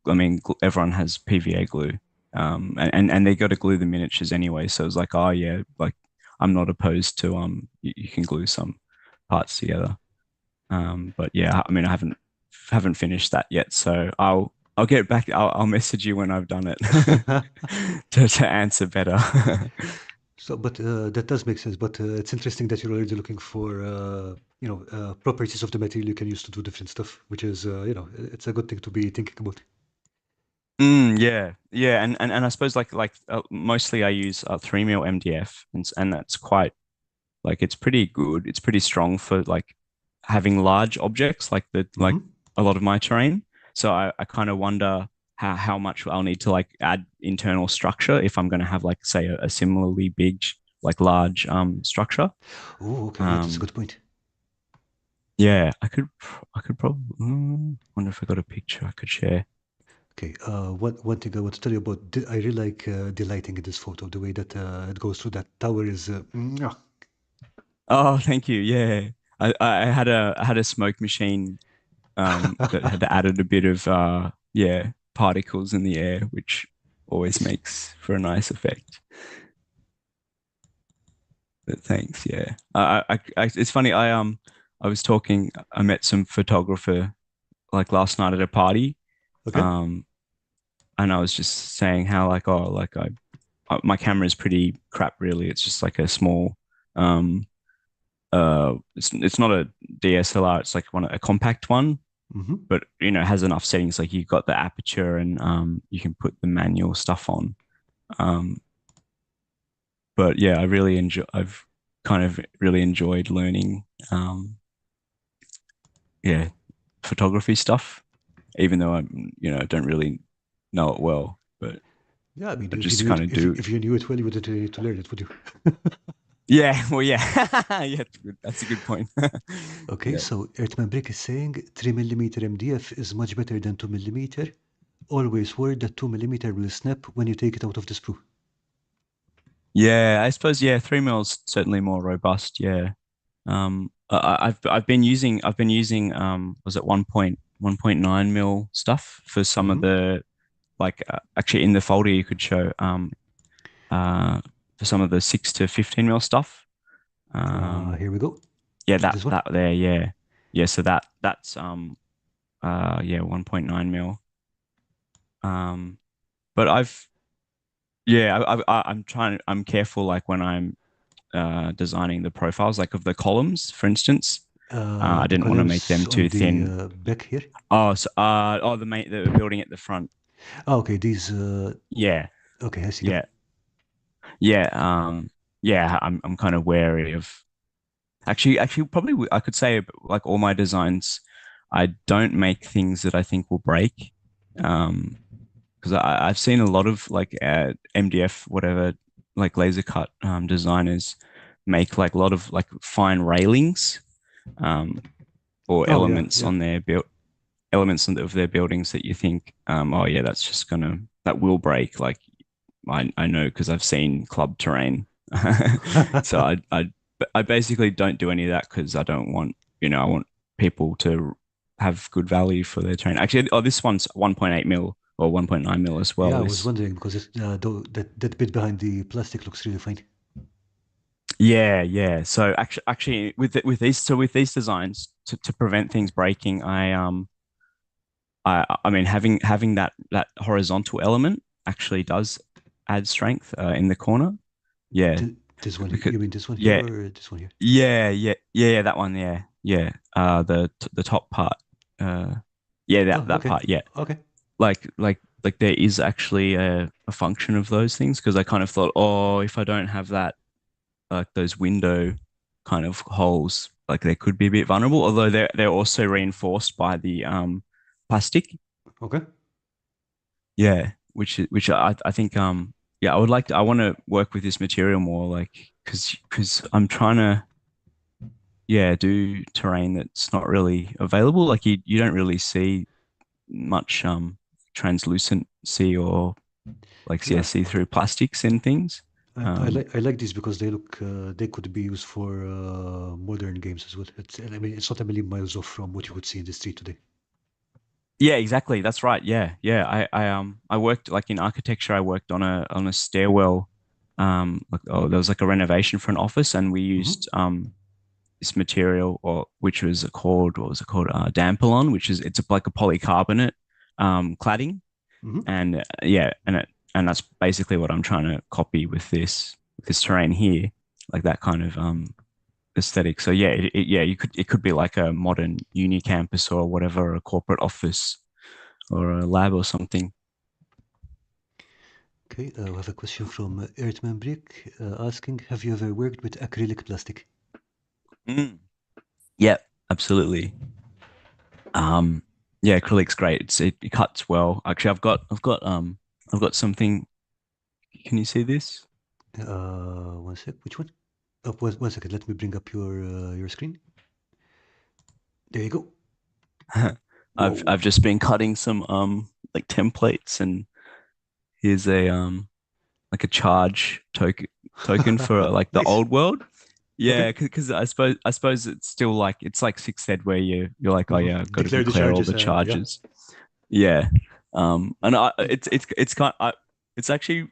I mean, everyone has PVA glue, and they got to glue the miniatures anyway. So it's like, oh yeah, like I'm not opposed to you can glue some parts together. But yeah, I mean, I haven't finished that yet, so I'll get back. I'll message you when I've done it to answer better. So, but that does make sense. But it's interesting that you're already looking for, properties of the material you can use to do different stuff, which is, it's a good thing to be thinking about. Yeah, yeah, and I suppose mostly I use 3 mil MDF, and that's quite like it's pretty good. It's pretty strong for like having large objects like Hmm. a lot of my terrain. So I kind of wonder how much I'll need to like add internal structure if I'm going to have like say a similarly big like large structure. Oh, okay, yeah, that's a Um, good point. yeah, I could probably wonder if I got a picture I could share. Okay, one thing I want to tell you about, I really like the lighting in this photo. The way that it goes through that tower is, mwah. Oh, thank you. Yeah, I had a smoke machine that had added a bit of yeah particles in the air, which always Nice. makes for a nice effect. But thanks. Yeah. It's funny. I was talking. I met some photographer like last night at a party. Okay. Um, and I was just saying how like oh like my camera is pretty crap really. It's just like a small um it's not a DSLR. It's like a compact one, Mm-hmm. but you know it has enough settings. Like you've got the aperture and you can put the manual stuff on. Um, but yeah, I really enjoy. I've kind of really enjoyed learning yeah photography stuff, even though I'm don't really know it well, but Yeah, I mean, I if you just knew kind it, of do. if you knew it well, you wouldn't need to learn it, would you? Yeah, well, yeah, yeah, that's a good point. Okay, Yeah, so Earthman Brick is saying 3 millimeter MDF is much better than 2 millimeter. Always worry that 2 millimeter will snap when you take it out of the sprue. yeah, I suppose yeah, 3 mils certainly more robust. Yeah, I've been using was it 1.9 mil stuff for some of Mm-hmm. the like actually in the folder you could show uh for some of the 6 to 15 mil stuff. Um, Here we go. yeah, This one. that there, yeah, yeah. So that's yeah 1.9 mil. Um, but yeah I'm trying I'm careful like when I'm designing the profiles like of the columns for instance. I The didn't want to make them columns on too the thin. back here. Oh, so, oh, the building at the front. Okay, these. Yeah, Okay, I see them. yeah, yeah. Yeah. I'm kind of wary of. Actually, probably I could say like all my designs, I don't make things that I think will break. Um, because I've seen a lot of like MDF whatever like laser cut designers make like a lot of like fine railings um or Oh yeah, elements yeah. on their build elements of their buildings that you think oh yeah that's just gonna that will break like I know because I've seen club terrain. So I basically don't do any of that because I don't want I want people to have good value for their terrain. Actually, oh this one's 1.8 mil or 1.9 mil as well. Yeah, I was This wondering because that bit behind the plastic looks really fine. yeah yeah. So actually with these with these designs to prevent things breaking, I mean having that horizontal element actually does add strength in the corner. Yeah, This one, because you mean this one here yeah or this one here? yeah that one yeah yeah the top part yeah Oh, that okay, part yeah okay. like there is actually a function of those things because I kind of thought oh if I don't have that like those window kind of holes like they could be a bit vulnerable although they're also reinforced by the plastic. Okay. Yeah, which I think yeah, I want to work with this material more like because I'm trying to yeah, do terrain that's not really available. Like you don't really see much translucency or like Yeah, see through plastics and things. and Um I like these because they look they could be used for modern games as well. I mean, it's not a million miles off from what you would see in the street today. yeah, exactly. That's right. Yeah. Yeah. I worked like in architecture, I worked on a stairwell. Like oh there was like a renovation for an office and we Mm-hmm. used this material or which was called what was it called Dampalon, which is it's like a polycarbonate cladding, Mm-hmm. and yeah, and that's basically what I'm trying to copy with this terrain here, like that kind of aesthetic. So yeah, yeah, it could be like a modern uni campus or whatever, a corporate office or a lab or something. Okay, we have a question from Earthman Brick asking, have you ever worked with acrylic plastic? Mm. Yeah, absolutely. Yeah, acrylic's great. It cuts well. Actually, I've got something. Can you see this? One sec. Which one? Oh, one second. Let me bring up your screen. There you go. Whoa. I've just been cutting some like templates, and here's a like a charge token for like the Nice. old world. Okay. Yeah, because I suppose it's still like it's like Six Ed where you're like, oh Hmm. yeah, I've got to Declare the declare all charges the and yeah. charges. Yeah. And it's kind it's actually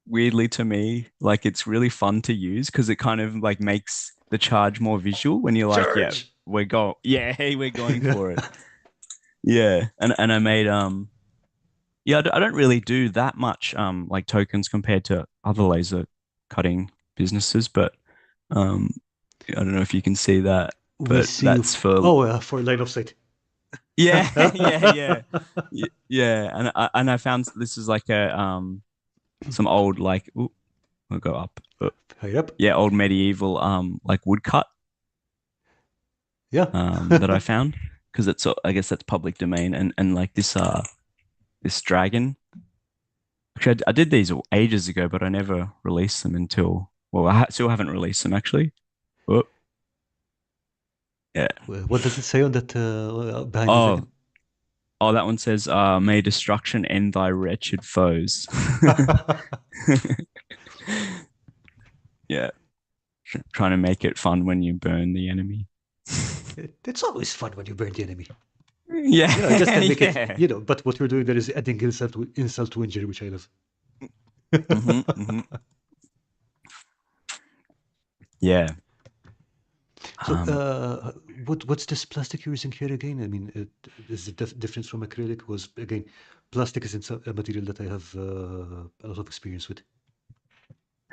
weirdly to me like it's really fun to use because it kind of like makes the charge more visual when you're like, yeah, Charge. yeah, hey, we're going for it. Yeah. And I made yeah, I don't really do that much like tokens compared to other laser cutting businesses, but um I don't know if you can see that, We but see you. that's for Oh, for line of sight. yeah, yeah. Yeah, and I found this is like a some old like ooh, I'll go up. High up. Yeah, old medieval like woodcut Yeah. that I found because it's I guess that's public domain and like this dragon. Actually, I did these ages ago, but I never released them until well, still haven't released them actually. Oh, yeah. What does it say on that behind the Oh, dragon? oh, that one says, "May destruction end thy wretched foes." Yeah, trying to make it fun when you burn the enemy. It's always fun when you burn the enemy. You know, I just Yeah, can make it, yeah. but what you're doing there is adding insult to injury, which I love. Hmm. Yeah. So, Um, what's this plastic you're using here again? I mean, is the difference from acrylic? Was again, plastic isn't a material that I have a lot of experience with.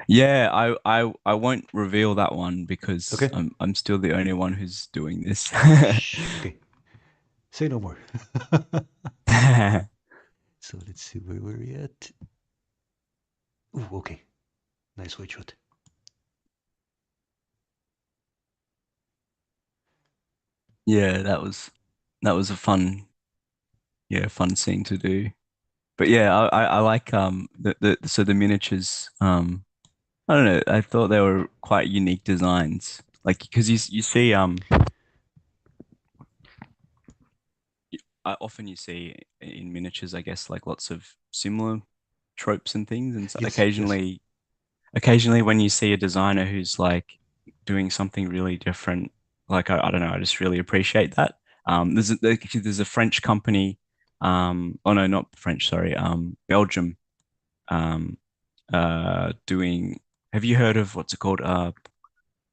yeah, I won't reveal that one because Okay. I'm still the only one who's doing this. Shh. Okay. Say no more. So let's see where we're at. Ooh, okay. Nice white shot. Yeah, that was a fun yeah, fun scene to do. But yeah, I like the so the miniatures I don't know, I thought they were quite unique designs. Like because you see often you see in miniatures, I guess, like lots of similar tropes and things, and so Yes. Yes. occasionally when you see a designer who's like doing something really different, like I don't know, I just really appreciate that. There's a French company, oh no, not French, sorry, Belgium, um, doing. Have you heard of what's it called?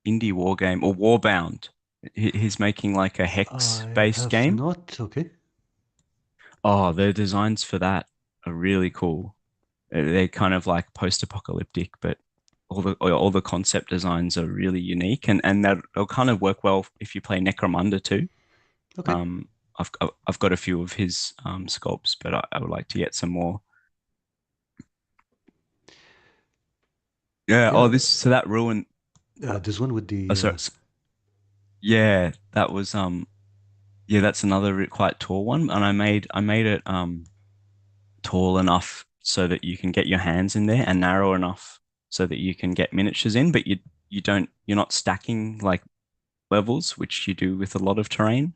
Indie war game or Warbound. He's making like a hex I based have game. not. Okay. Oh, the designs for that are really cool. They're kind of like post-apocalyptic, but all the concept designs are really unique, and they'll kind of work well if you play Necromunda too. Okay. Um, I've got a few of his sculpts, but I would like to get some more. Yeah. Oh, Yeah. this so that ruin. This one with Oh, the. sorry. Yeah, that was yeah, that's another quite tall one, and I made it tall enough so that you can get your hands in there, and narrow enough so that you can get miniatures in, but you're not stacking like levels, which you do with a lot of terrain.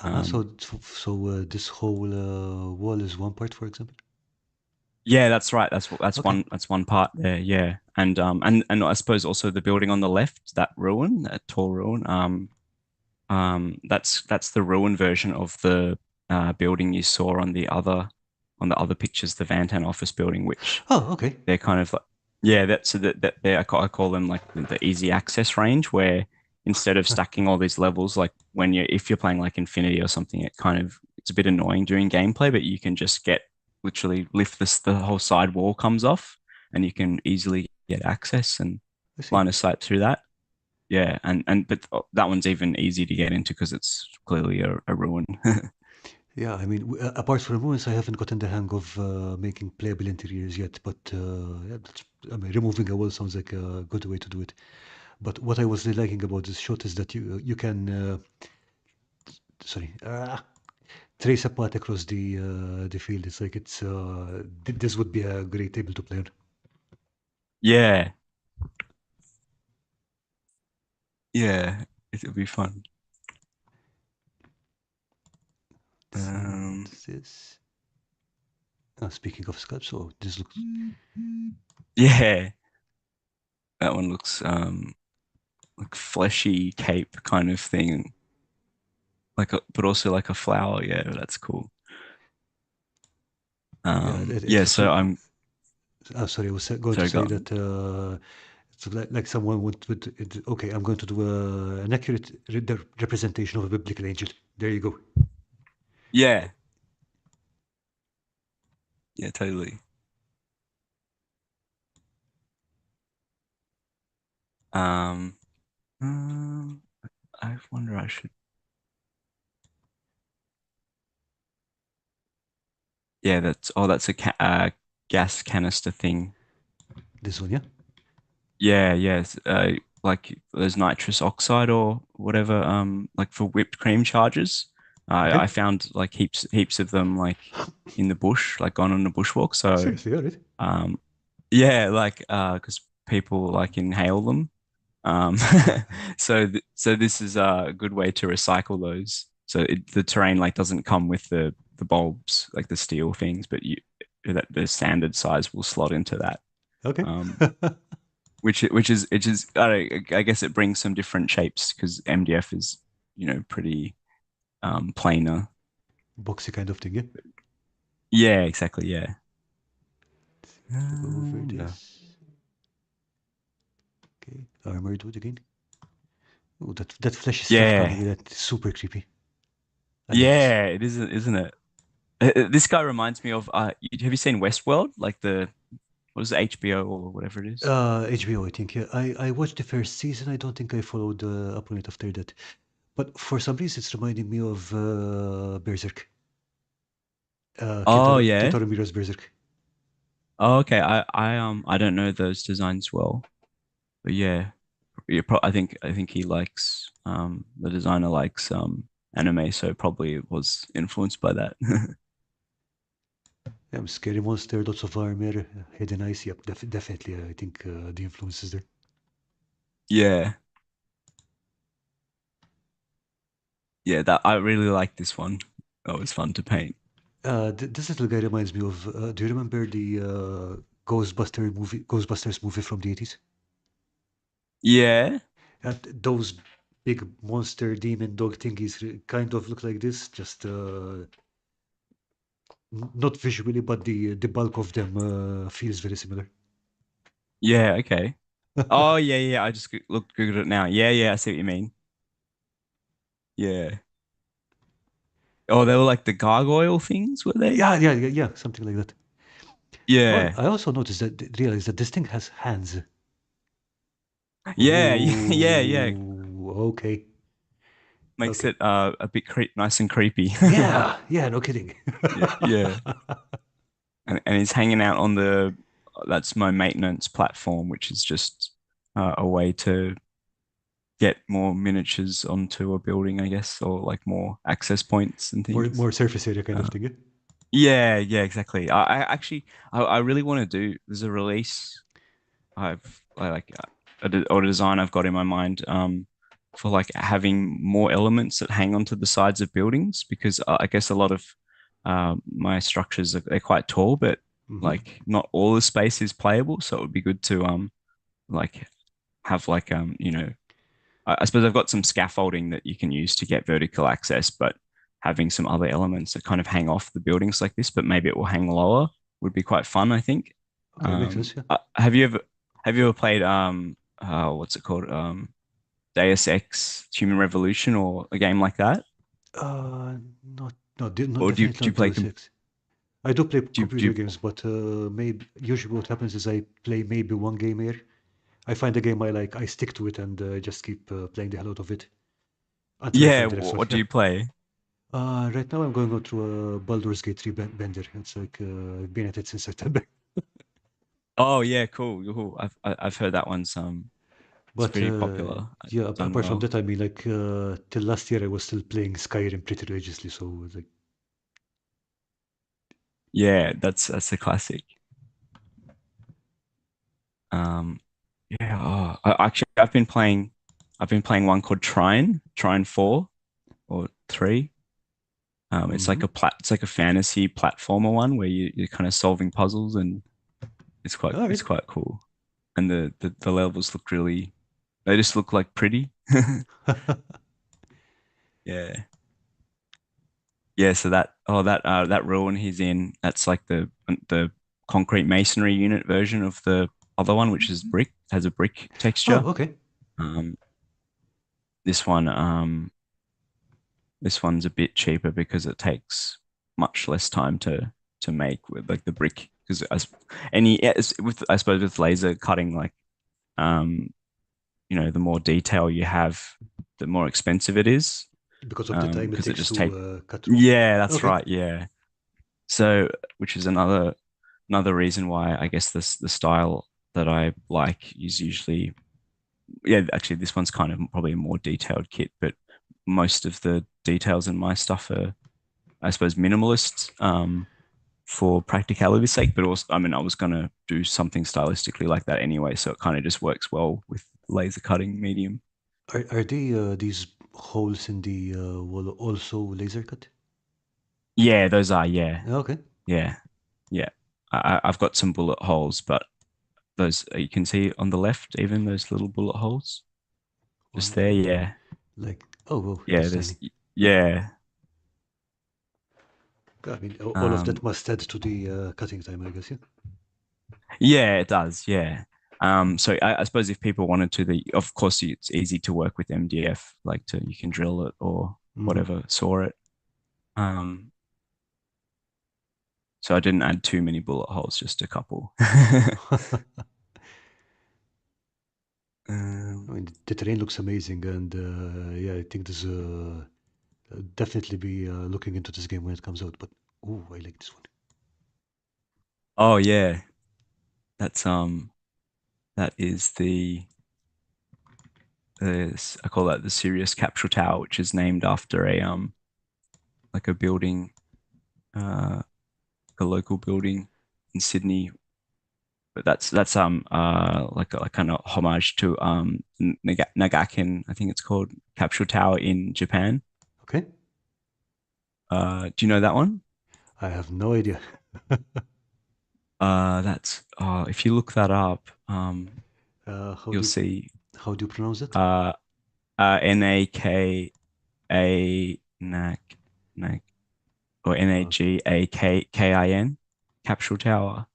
Um, This whole wall is one part, for example. yeah, that's right. Okay. that's one part there. Yeah, and I suppose also the building on the left, that ruin, that tall ruin. That's the ruin version of the building you saw on the other pictures, the Vantan office building, which Oh, okay. they're kind of like yeah, that's so that they I call them like the easy access range, where instead of stacking all these levels, like when you if you're playing like Infinity or something, it's a bit annoying during gameplay, but you can just get literally lift this the whole side wall comes off, and you can easily get access and I see. line of sight through that. Yeah, and but that one's even easy to get into because it's clearly a ruin. Yeah, I mean, apart from ruins, I haven't gotten the hang of making playable interiors yet. But yeah, I mean, removing a wall sounds like a good way to do it. But what I was really liking about this shot is that you can sorry, trace a path across the field. It's like this would be a great table to play on. Yeah, yeah, it'll be fun. And Um, this. Speaking of sculpts, oh, this looks. yeah, that one looks like fleshy cape kind of thing, but also like a flower. Yeah, that's cool. Yeah, Yeah, it looks. so I'm Sorry, I was going to sorry, say gone. that it's like someone would okay, I'm going to do an accurate representation of a biblical angel. There you go. Yeah, yeah, totally. Um, um, I wonder I should. Yeah, that's a gas canister thing. This one, yeah. Yeah, yes. Like there's nitrous oxide or whatever, like for whipped cream charges. I Okay. found like heaps of them like in the bush, like gone on a bushwalk. So Seriously, all right. um yeah, like because people like inhale them. Um so this is a good way to recycle those. So the terrain like doesn't come with the bulbs, like the steel things, but you that the standard size will slot into that. Okay. Um which is I guess it brings some different shapes because MDF is pretty plainer. Boxy kind of thing, yeah. Yeah, exactly. Yeah. Over Yeah. this. Okay. Armored wood again. Oh, that fleshy stuff coming Yeah. in, that's super creepy. I like this. Yeah. It isn't it? This guy reminds me of. Have you seen Westworld? Like the what is it, HBO or whatever it is? HBO, I think. Yeah, I watched the first season. I don't think I followed up on it after that. But for some reason, it's reminding me of Berserk. Oh yeah. Kentaro Miura's Berserk. Oh, okay. I don't know those designs well, but yeah. I think he likes the designer likes anime, so probably was influenced by that. Yeah, scary monster, lots of armor, hidden eyes. Yep, definitely. I think the influence is there. Yeah. Yeah, that I really like this one. That was fun to paint. This little guy reminds me of. Do you remember the Ghostbusters movie from the 80s? Yeah. Those big monster demon dog thingies kind of look like this, just not visually, but the bulk of them feels very similar. Yeah, okay. Oh yeah, yeah. I just googled it now. Yeah, yeah, I see what you mean. Yeah. Oh, they were like the gargoyle things, were they? Yeah, something like that. Oh, Yeah. I also noticed realized that this thing has hands. Yeah, yeah, yeah, yeah. Ooh, okay, Makes okay. it a bit nice and creepy. Yeah, no kidding. Yeah, yeah. And he's hanging out on the that's my maintenance platform, which is just a way to get more miniatures onto a building, I guess, or like more access points and things. More surface area kind of Uh, thing. Yeah? yeah, yeah, exactly. I actually, I really want to do. There's a release I like or a design I've got in my mind for like having more elements that hang onto the sides of buildings because I guess a lot of my structures they're quite tall, but Hmm. like not all the space is playable. So it would be good to like have like I suppose I've got some scaffolding that you can use to get vertical access, but having some other elements that kind of hang off the buildings like this, but maybe it will hang lower would be quite fun, I think. Okay, makes sense. Yeah. Have you ever played what's it called? Deus Ex Human Revolution or a game like that? Not no, not Or definitely do you not play Deus Ex. I do play do computer you games, but maybe usually what happens is I play maybe one game a year. I find a game I like, I stick to it, and just keep playing the hell out of it until I yeah, find the next one. what do Yeah. you play? Right now I'm going on through a Baldur's Gate 3 bender. It's like I've been at it since September. Oh yeah, cool, cool. I've heard that one's it's But pretty popular, yeah, done apart from well. that, I mean, like till last year I was still playing Skyrim pretty religiously. So like, Yeah, that's a classic. Um, yeah. Oh, actually, I've been playing one called Trine 4 or 3. Hmm. It's like a fantasy platformer one where you're kind of solving puzzles and All it's right. quite cool. And the levels look really they just look like pretty. Yeah. Yeah, so that ruin he's in, that's like the concrete masonry unit version of the other one, which is brick, has a brick Oh, texture. okay. Um, this one this one's a bit cheaper because it takes much less time to make with like the brick because as any yeah, with I suppose with laser cutting like um the more detail you have, the more expensive it is Because of the time it because it takes just to take cut through. yeah, that's Okay. right, yeah. So, which is another reason why I guess this the style that I like is usually yeah, actually this one's kind of probably a more detailed kit, but most of the details in my stuff are I suppose minimalist for practicality's sake, but also I mean I was gonna do something stylistically like that anyway, so it kind of just works well with laser cutting medium. Are they these holes in the wall also laser cut? Yeah, those are yeah, Okay. yeah, yeah. I've got some bullet holes, but those you can see on the left, even those little bullet holes just One, there. two. Yeah, Like, oh, whoa, yeah. that's tiny. Yeah, I mean, all of that um, must add to the cutting time, I guess, yeah? yeah. It does. Yeah. So I suppose if people wanted to, of course it's easy to work with MDF, like to you can drill it or Hmm. whatever, saw it. Um, so I didn't add too many bullet holes, just a couple. I um, mean, the terrain looks amazing, and yeah, I think there's definitely be looking into this game when it comes out. But oh, I like this one. oh yeah, that's that is the I call that the Sirius Capsule Tower, which is named after a like a building, uh, a local building in Sydney. But that's like a kind of homage to Nagakin, I think it's called Capsule Tower in Japan. Okay, Do you know that one? I have no idea. That's if you look that up, How you'll do you see how do you pronounce it? uh, Naka Nak or Uh, Nagakin Capsule Tower.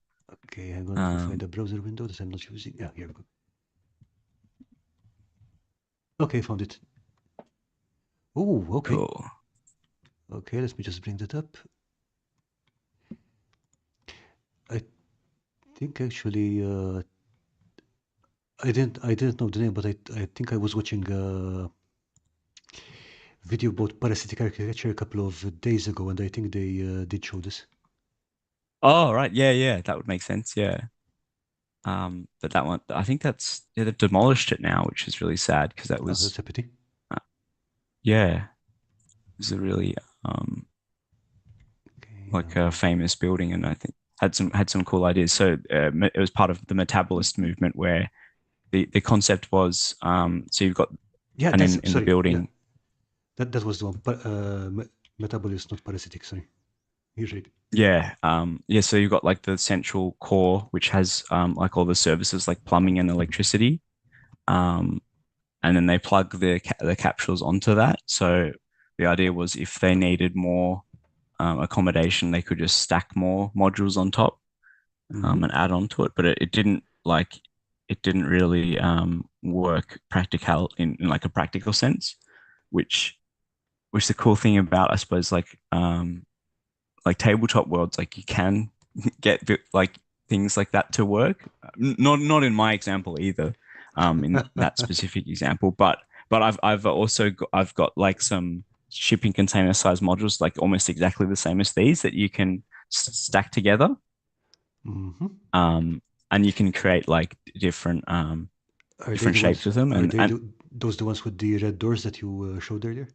okay, hang on. Let me find Um, a browser window that I'm not using. Yeah, here we go. Okay, found it. Oh, okay. cool. Okay, let me just bring that up. I think actually I didn't know the name, but I think I was watching a video about parasitic architecture a couple of days ago, and I think they did show this. Oh, right. Yeah, yeah, that would make sense. Yeah. But that one, I think yeah, they've demolished it now, which is really sad because that Oh, that's was, a pity. uh, yeah, it was a really Okay, like a famous building, and I think had some cool ideas. So it was part of the metabolist movement where the concept was so you've got yeah, and that's in the sorry. Yeah, building, that was the one. Metabolism, not parasitic. Sorry, you're right. yeah, yeah. So you've got like the central core, which has like all the services like plumbing and electricity. Um, and then they plug the capsules onto that. So the idea was if they needed more accommodation, they could just stack more modules on top Mm-hmm. and add on to it. But it didn't really work practical in like a practical sense, which the cool thing about I suppose like tabletop worlds, like you can get like things like that to work. Not in my example either, in that specific example, but I've also I've got like some shipping container size modules, like almost exactly the same as these that you can stack together, Mm-hmm. um, and you can create like Are they different the shapes ones? with them, Are they and those the ones with the red doors that you showed earlier?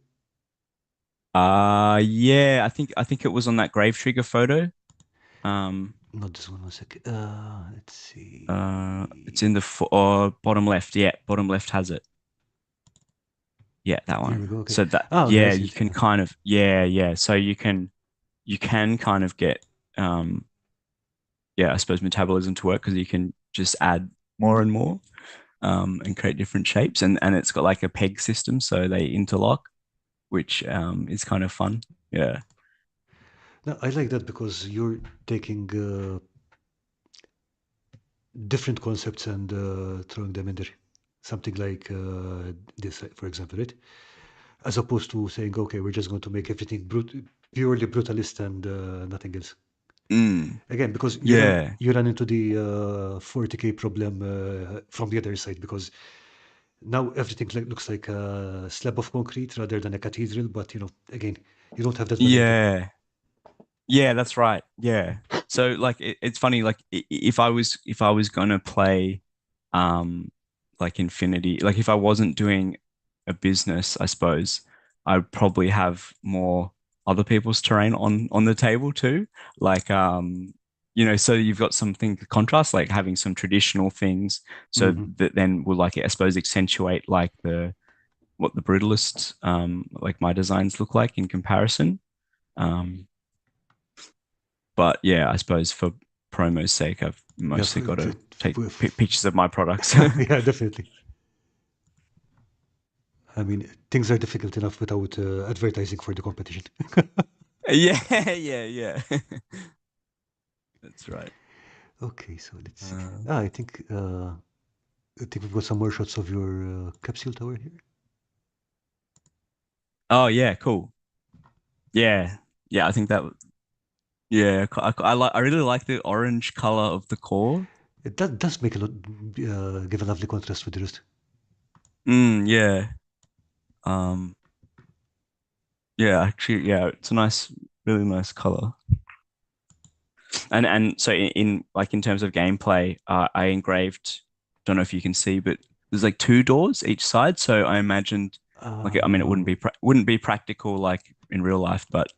yeah, I think it was on that grave trigger photo. Um, Not this one. One second. Let's it's in see. the bottom left. Yeah, bottom left has it. Yeah, that Here one. we go. Okay. So that Ah, okay. I yeah, see you it. can kind of yeah. So you can kind of get yeah, I suppose metabolism to work because you can just add more and more and create different shapes and it's got like a peg system so they interlock, which is kind of fun. Yeah. No, I like that because you're taking different concepts and throwing them in there. Something like this, for example, right? As opposed to saying, okay, we're just going to make everything purely brutalist and nothing else. Mm, Again, because yeah. you run into the 40K problem from the other side because now everything looks like a slab of concrete rather than a cathedral. But again, you don't have that variety. Yeah. Yeah, that's right. Yeah. So like it's funny like if I was gonna play um like Infinity, like if I wasn't doing a business, I suppose I'd probably have more other people's terrain on the table too. Like so you've got something to contrast, like having some traditional things so Hmm. that then will like I suppose accentuate like the what the brutalist like my designs look like in comparison. Um but yeah, I suppose for promo's sake, I've Yeah, mostly got to take for- pictures of my products. yeah, definitely. I mean, things are difficult enough without advertising for the competition. Yeah, yeah, yeah. That's right. Okay, so let's see. Uh, I think we've got some more shots of your capsule tower here. oh yeah, cool. Yeah, yeah. I think that. Yeah, I really like the orange color of the core. It does make a lot, give a lovely contrast with the rest. Yeah. Um. Yeah. Actually, yeah. It's a nice, really nice color. And so like in terms of gameplay, I engraved. Don't know if you can see, but there's like two doors each side. So I imagined, like, I mean, it Uh, wouldn't be practical like in real life, but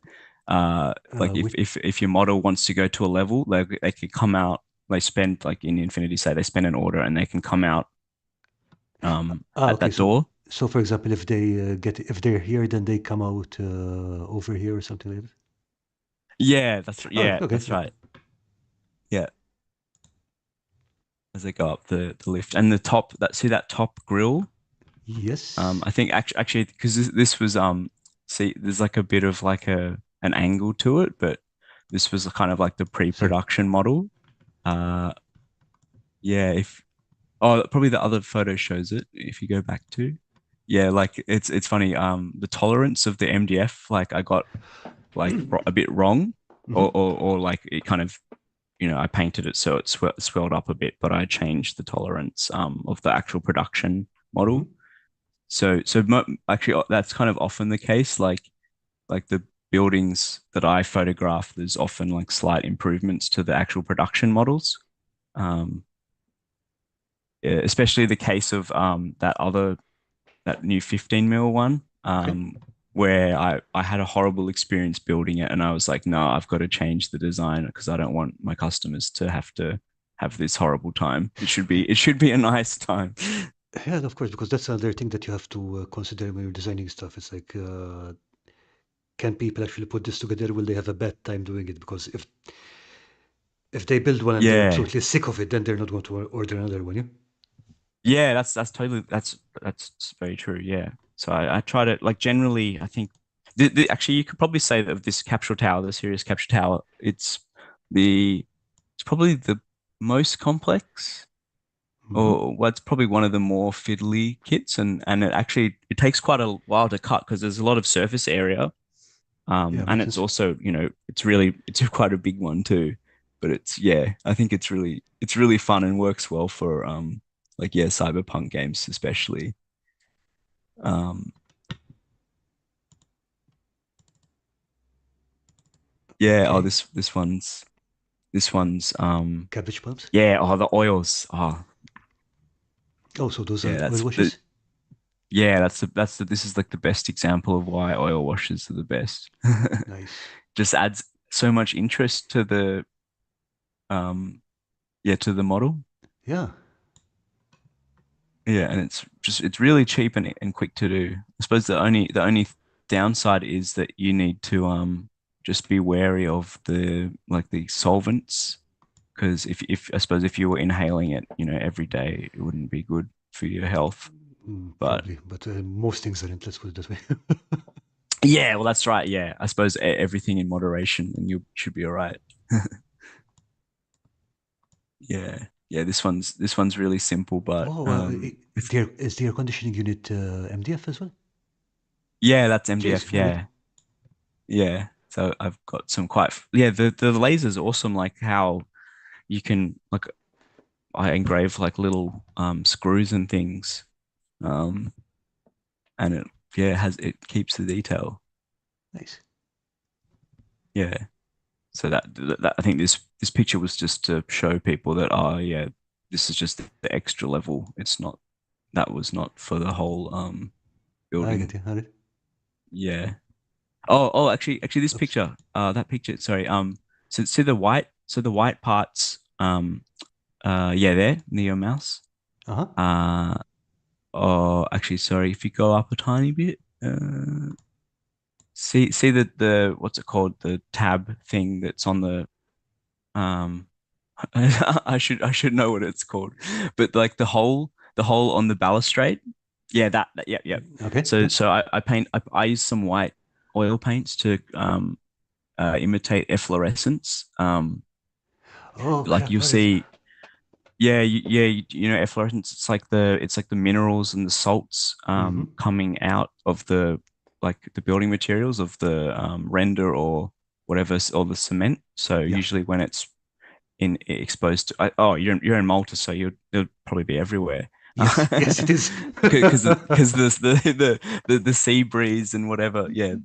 like if with if your model wants to go to a level, they could come out. They spend like in Infinity, say they spend an order and they can come out at okay. that door. So for example, if they're here, then they come out over here or something like that. Yeah, Okay, that's yeah. right. Yeah, as they go up the lift and the top that see that top grill. Yes. I think actually because this was see there's like a bit of like an angle to it, but this was kind of like the So pre-production model. Uh, yeah, if oh probably the other photo shows it if you go back to. Yeah, like it's funny. The tolerance of the MDF, like I got like a bit wrong, mhm, or like it kind of I painted it so it swelled up a bit, but I changed the tolerance of the actual production mhm. model. So actually, that's kind of often the case. Like the buildings that I photograph, there's often like slight improvements to the actual production models. Um, yeah, especially the case of that new 15 mil one, Okay. where I had a horrible experience building it, and I was like, no, I've got to change the design because I don't want my customers to have this horrible time. It should be a nice time. Yeah, of course, because that's another thing that you have to consider when you're designing stuff. It's like, can people actually put this together? Will they have a bad time doing it? Because if they build one and they're Yeah. absolutely sick of it, then they're not going to order another one. Yeah. Yeah, that's totally that's very true. Yeah. So I try to like generally I think actually you could probably say that of this capsule tower, the Sirius capsule tower, the it's probably the most complex Hmm. or well, it's probably one of the more fiddly kits and it takes quite a while to cut because there's a lot of surface area. Yeah, And makes it's sense. also, it's quite a big one too. But I think it's really fun and works well for like yeah, cyberpunk games especially. Um, yeah, oh Okay. this one's Cabbage palms. yeah, oh the oils. Oh, Oh, so those are yeah, oil washes. that's this is like the best example of why oil washes are the best. Nice. Just adds so much interest to the um yeah, to the model. Yeah. Yeah, and it's really cheap and quick to do. I suppose the only downside is that you need to just be wary of the solvents, because if I suppose if you were inhaling it, every day, it wouldn't be good for your health. But Probably, but most things aren't. Let's put it that way. yeah, well, that's right. Yeah, I suppose everything in moderation, and you should be all right. Yeah, yeah. This one's really simple, but Oh, is the air conditioning unit MDF as well? yeah, that's Jeez, MDF. all right. Yeah, yeah. So I've got some quite yeah. The laser's awesome. Like how you can like I engrave like little screws and things, um, and it yeah has it keeps the detail. Nice. Yeah. So I think this picture was just to show people that oh yeah, this is just the extra level. It's not that was not for the whole I get building. you. All right. Yeah. Oh, actually, this Oops. picture, that picture, sorry, so see the white parts, yeah, there near your mouse. Uh huh. Uh, oh, actually, sorry, if you go up a tiny bit, see the what's it called, the tab thing that's on the um, I should know what it's called, but like the hole on the balustrade, yeah, yeah, yeah. Okay. So Yeah. so I use some white oil paints to imitate efflorescence. Oh Like crap! you'll All right. see, yeah, efflorescence. It's like the minerals and the salts Mm-hmm. coming out of the building materials of the render or whatever, or the cement. So Yeah. usually when it's in exposed to, oh, you're in Malta, so you'll probably be everywhere. Yes. Yes, it is. Because the sea breeze and whatever, yeah,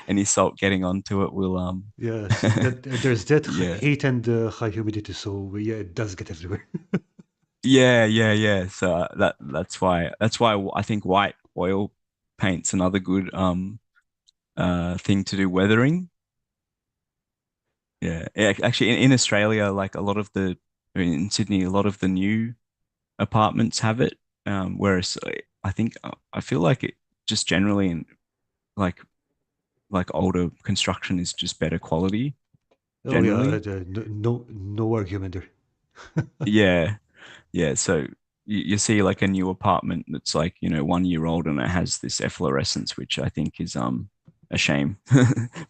any salt getting onto it will Yes. There's that yeah. heat and high humidity, so yeah, it does get everywhere. Yeah, yeah, yeah. So that's why I think white oil paint's another good thing to do weathering. Yeah. Actually, in Australia, like a lot of I mean, in Sydney, a lot of the new apartments have it. Whereas I think I feel like it just generally in like like older construction is just better quality Oh yeah. generally. No argument there. Yeah. Yeah, so you see like a new apartment that's like, 1 year old and it has this efflorescence, which I think is a shame.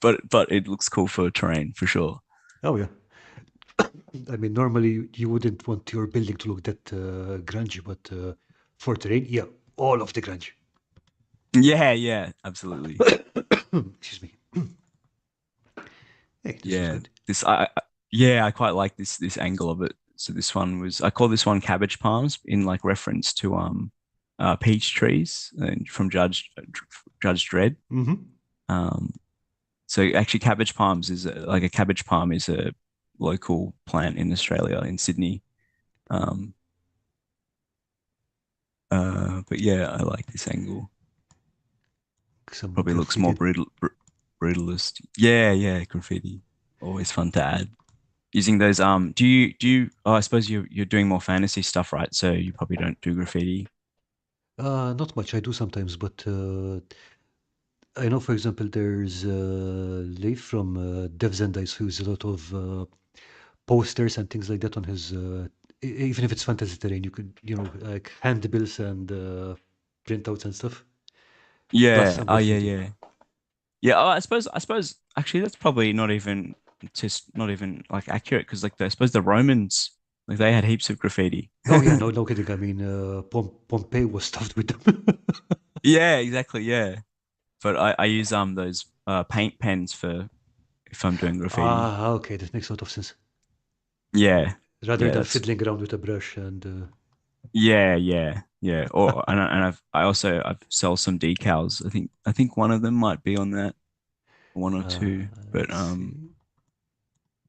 But it looks cool for terrain for sure. Oh yeah. I mean, normally you wouldn't want your building to look that grungy, but for terrain, yeah, all of the grunge. Yeah, yeah, absolutely. Excuse me. Hey, this was Yeah. good. Yeah, I quite like this angle of it. So I call this one cabbage palms in like reference to peach trees from Judge Dredd. Mm-hmm. Um so actually cabbage palms like a cabbage palm is a local plant in Australia in Sydney. Um, but yeah, I like this angle. Some Probably looks more graffiti. brutalist. Yeah, yeah, graffiti. Always fun to add. Using those, do you? Oh, I suppose you're doing more fantasy stuff, right? So you probably don't do graffiti. Not much. I do sometimes, but I know, for example, there's Leif from Devs and Dice who uses a lot of posters and things like that on his. Even if it's fantasy terrain, you could, like handbills and printouts and stuff, plus Yeah. some Oh, yeah, graffiti. yeah, yeah. Oh, I suppose actually that's probably not even like accurate because I suppose the Romans like they had heaps of graffiti. Oh yeah, no, no kidding. I mean, Pompeii was stuffed with them. Yeah, exactly. Yeah. But I use those paint pens for if I'm doing graffiti. Okay, that makes a lot of sense. Yeah, Rather yeah, than that's fiddling around with a brush and yeah, yeah, yeah. Or and I sell some decals. I think one of them might be on that, one or uh, two. But let's see.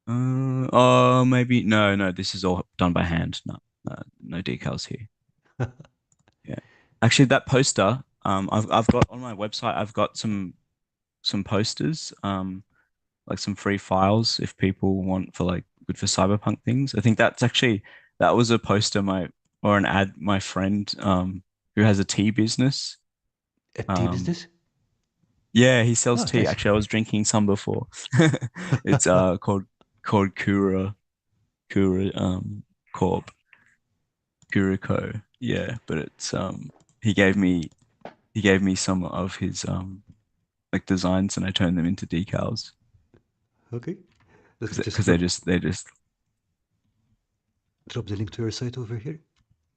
oh, maybe no. This is all done by hand. No, no decals here. Yeah, actually, that poster. I've got on my website. I've got some posters. Like some free files if people want for like good for cyberpunk things. I think that's actually that was a poster my or an ad my friend who has a tea business. A tea Um business? yeah, he sells Oh, tea. nice. Actually, I was drinking some before. It's called Kura Corp Kuriko. Yeah, but it's he gave me he gave me some of his like designs and I turned them into decals Okay. Let me just because they just drop the link to your site over here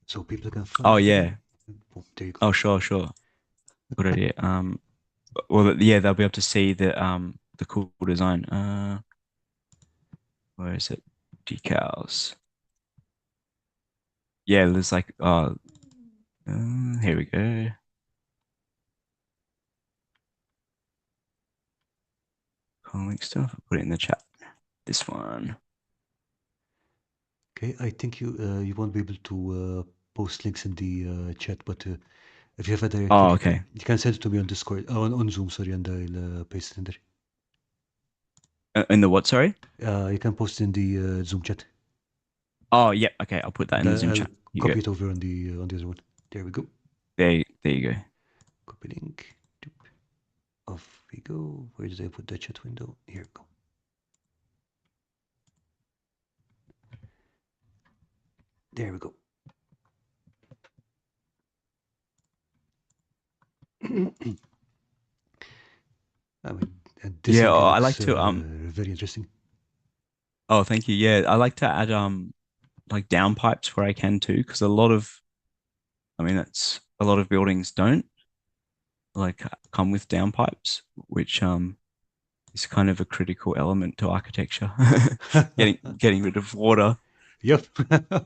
so people can oh find you. yeah. Boom, there you go. Oh sure. Good idea. Well yeah, they'll be able to see the cool design. Where is it? Decals. Yeah, there's like here we go. Calling stuff. I'll put it in the chat. This one. Okay, I think you won't be able to post links in the chat, but if you have a direct Oh, link, okay. you can send it to me on Discord, on Zoom, sorry, and I'll paste it in there. In the what, sorry? You can post it in the Zoom chat. Oh, yeah. Okay, I'll put that And in the Zoom I'll chat. You go. copy it over on the other one. There we go. There you go. Copy link. Doop. Off we go. Where did I put the chat window? Here we go. There we go. I mean, and this Yeah, angle I looks like to very interesting. oh, thank you. Yeah, I like to add like downpipes where I can too, because a lot of I mean that's a lot of buildings don't like come with downpipes, which is kind of a critical element to architecture. Getting rid of water. Yep,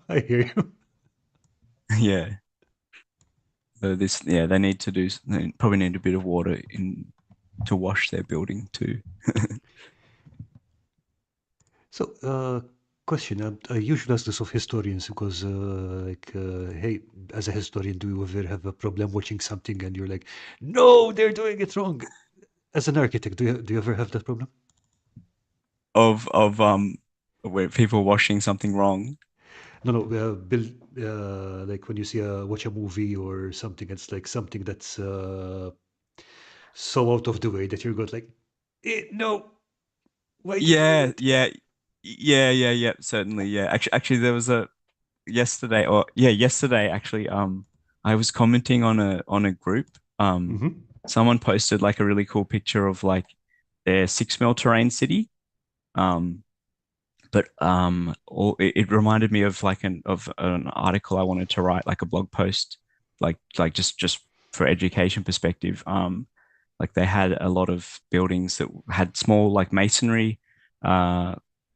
I hear you. Yeah. So this yeah, they need to do they probably need a bit of water in to wash their building too. So, question. I usually ask this of historians because, hey, as a historian, do you ever have a problem watching something and you're like, no, they're doing it wrong? As an architect, do you ever have that problem? Of where people washing something wrong. No, no, Bill, like when you watch a movie or something, it's like something that's so out of the way that you're going like, no, why did you do Yeah, that? yeah. Certainly, yeah. Actually, there was a yesterday, or yeah, yesterday. Actually, I was commenting on a group. Mm-hmm. Someone posted like a really cool picture of like their 6 mil terrain city. Um, but it reminded me of like an article I wanted to write, like a blog post, like just for education perspective. Like they had a lot of buildings that had small like masonry uh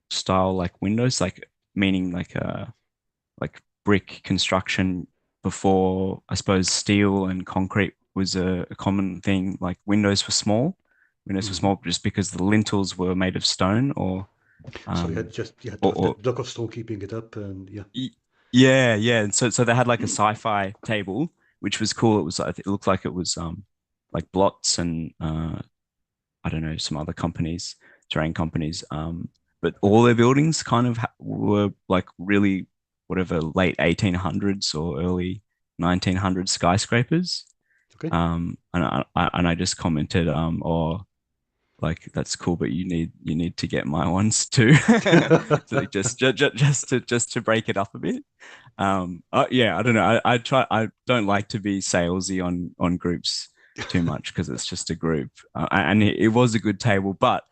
style like windows, like meaning like brick construction before I suppose steel and concrete was a common thing. Like windows were Mm-hmm. small just because the lintels were made of stone So um you had to have or that block of stone keeping it up, and yeah. yeah. And so they had like a sci-fi table, which was cool. It was it looked like it was like Blots and I don't know some other companies, terrain companies. But all their buildings kind of were like really whatever late 1800s or early 1900s skyscrapers. Okay. And I just commented or like that's cool, but you need to get my ones too. So just to break it up a bit. Yeah, I don't know. I don't like to be salesy on groups too much because it's just a group. And it was a good table, but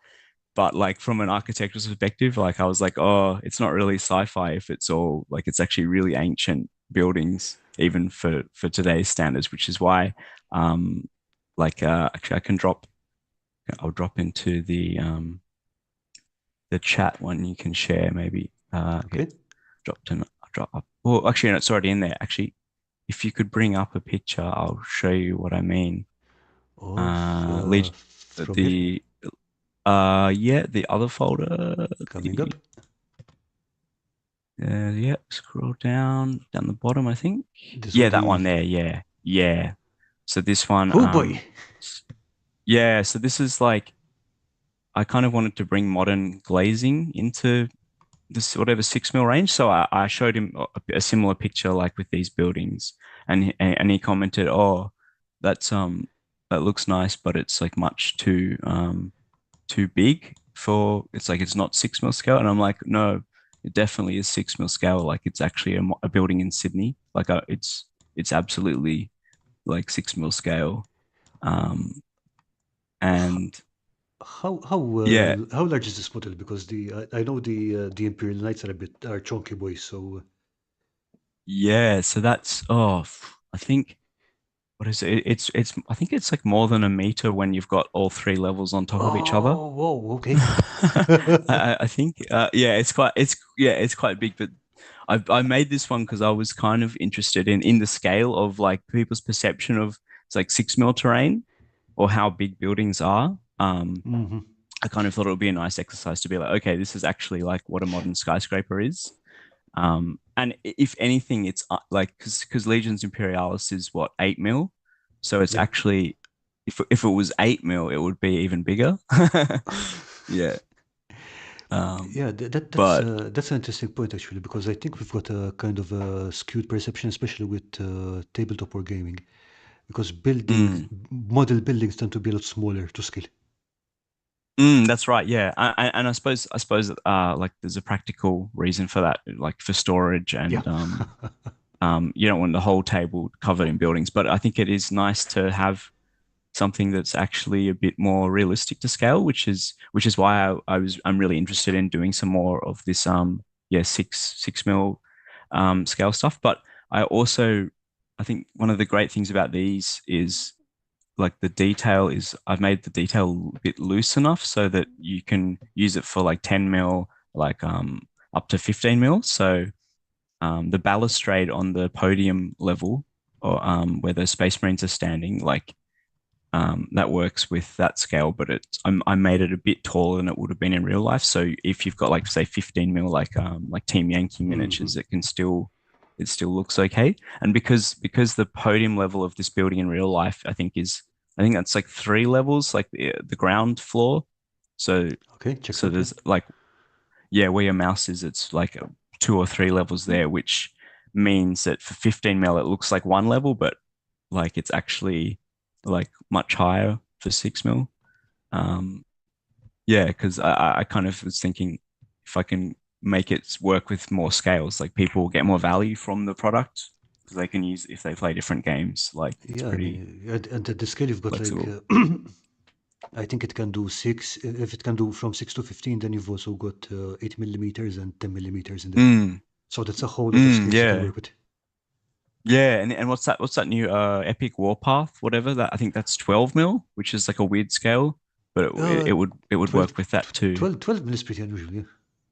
like from an architectural perspective, like I was like, oh, it's not really sci-fi if it's all like it's actually really ancient buildings, even for today's standards, which is why like actually I'll drop into the chat one you can share maybe. Okay, Okay. dropped in drop up. Well, actually, no, it's already in there. Actually, if you could bring up a picture, I'll show you what I mean. Of Lead from here the yeah, the other folder, coming up. the yeah, scroll down the bottom, I think. This Yeah, one, that the one there. Yeah. So this one, oh boy. yeah. So this is like I kind of wanted to bring modern glazing into. this whatever 6 mil range. So I showed him a similar picture like with these buildings, and he commented, "Oh, that's that looks nice, but it's like much too big for it's like it's not 6 mil scale." And I'm like, "No, it definitely is 6 mil scale. Like it's actually a building in Sydney. Like it's absolutely like 6 mil scale." Um, H- and How how yeah, how large is this model? Because I know the Imperial Knights are chunky boys. So yeah. So that's I think what is it? It's I think it's like more than a meter when you've got all three levels on top of each other. oh whoa okay. I think yeah, it's quite big, but I made this one because I was kind of interested in the scale of like people's perception of it's like 6 mil terrain or how big buildings are. Hmm. I kind of thought it would be a nice exercise to be like, okay, this is actually like what a modern skyscraper is. And if anything, it's like because Legions Imperialis is what 8 mil, so it's Yeah. actually if it was 8 mil, it would be even bigger. Yeah. Yeah, But that's an interesting point actually, because I think we've got a kind of a skewed perception, especially with tabletop or gaming, because mm, model buildings tend to be a lot smaller to scale. that's right. Yeah, and I suppose like there's a practical reason for that, like for storage Yeah. and you don't want the whole table covered in buildings. But I think it is nice to have something that's actually a bit more realistic to scale, which is why I'm really interested in doing some more of this yeah 6 mil scale stuff. But I also I think one of the great things about these is like the detail is I've made the detail a bit loose enough so that you can use it for like 10 mil, like up to 15 mil. So the balustrade on the podium level or where the space marines are standing, like that works with that scale, but I made it a bit taller than it would have been in real life. So if you've got like say 15 mil like Team Yankee Hmm. miniatures, it still looks okay. And because the podium level of this building in real life, I think that's like three levels, like the ground floor. So Okay, checks so out. Yeah. there's like yeah, where your mouse is, it's like two or three levels there, which means that for 15 mil it looks like one level, but like it's actually like much higher for 6 mil. Um, yeah, because I kind of was thinking if I can make it work with more scales, like people will get more value from the product because they can use if they play different games. Like it's Yeah, I pretty mean, and at the scale you've got like, flexible. I think it can do six. If it can do from 6 to 15, then you've also got 8 millimeters and 10 millimeters in there. Mm, So that's a whole lot of scales you can yeah. work with. Yeah, and what's that new Epic Warpath, whatever that I think that's 12 mil, which is like a weird scale, but Uh, it would 12, work with that too. 12 mil is pretty unusual, yeah.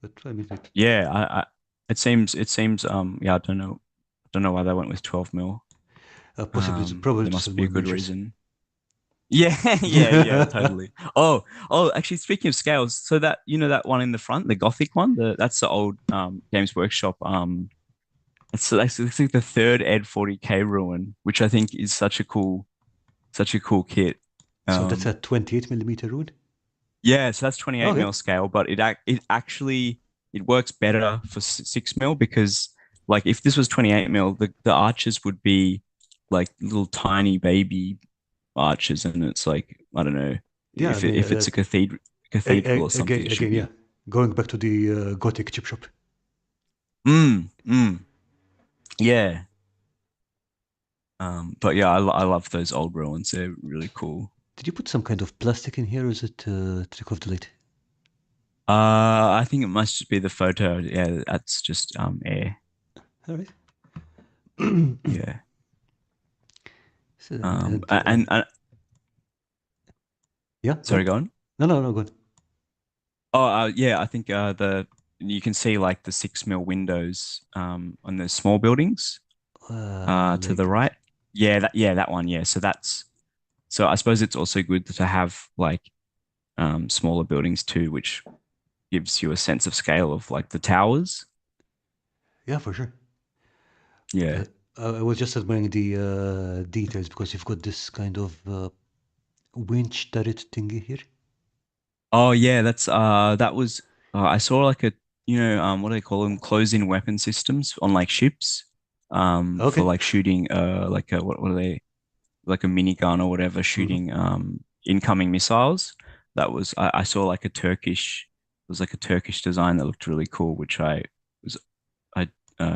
But I mean, Yeah, it seems yeah, I don't know why they went with 12 mil. possibly probably There to sell must be more a good miniatures. reason. Yeah, yeah, totally. Oh, actually, speaking of scales, so that that one in the front, the Gothic one, that's the old Games Workshop. It's like the third Ed 40K ruin, which I think is such a cool kit. So that's a Um, 28 millimeter rune. yeah, so that's 28 Okay. mil scale, but it actually it works better for 6 mil because like if this was 28 mil, the arches would be like little tiny baby arches, and it's like I don't know Yeah, I if mean, if it's a cathedral or something, it should again, yeah. be. Going back to the Gothic chip shop. Yeah. But yeah, I love those old ruins. They're really cool. Did you put some kind of plastic in here, or is it trick of the light? I think it must just be the photo. Yeah, that's just air. All right. Yeah. So, I mean, And yeah, go sorry, on. go on. No, no, no, go on. Oh, yeah, I think the you can see like the 6 mil windows on the small buildings to Like the that. right. Yeah, that one. Yeah, so I suppose it's also good to have like smaller buildings too, which gives you a sense of scale of like the towers. Yeah, for sure. Yeah. Uh, I was just admiring the details because you've got this kind of winch turret thingy here. Oh yeah, that was I saw like a what do they call them? Close-in weapon systems on like ships, for Okay. like shooting, like a what are they? Like a minigun or whatever, Hmm. shooting incoming missiles. I saw like it was like a Turkish design that looked really cool, which was I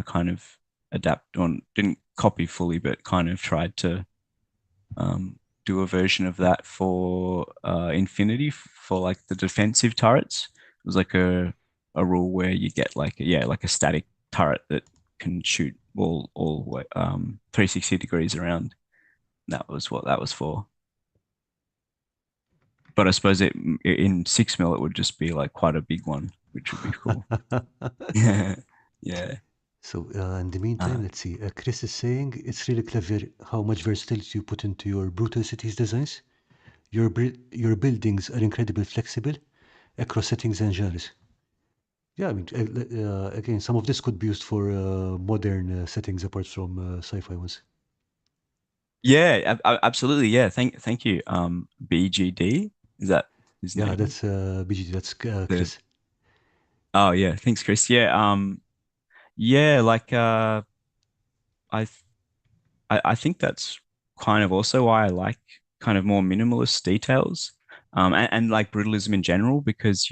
kind of adapt on, didn't copy fully, but kind of tried to do a version of that for Infinity for like the defensive turrets. It was like a rule where you get like yeah, like a static turret that can shoot all 360 degrees around. That was what that was for. But I suppose it in 6 mil it would just be like quite a big one, which would be cool. Yeah, yeah. In the Uh, meantime, let's see. Chris is saying it's really clever how much versatility you put into your brutal cities designs. Your buildings are incredibly flexible across settings and genres. Yeah, I mean, again, some of this could be used for modern settings apart from sci-fi ones. yeah, absolutely. Yeah, thank you. BGD, is that his Yeah, name? that's BGD, that's The Chris. Oh yeah, thanks, Chris. Yeah, yeah, like I th- I think that's kind of also why I like kind of more minimalist details, and like brutalism in general, because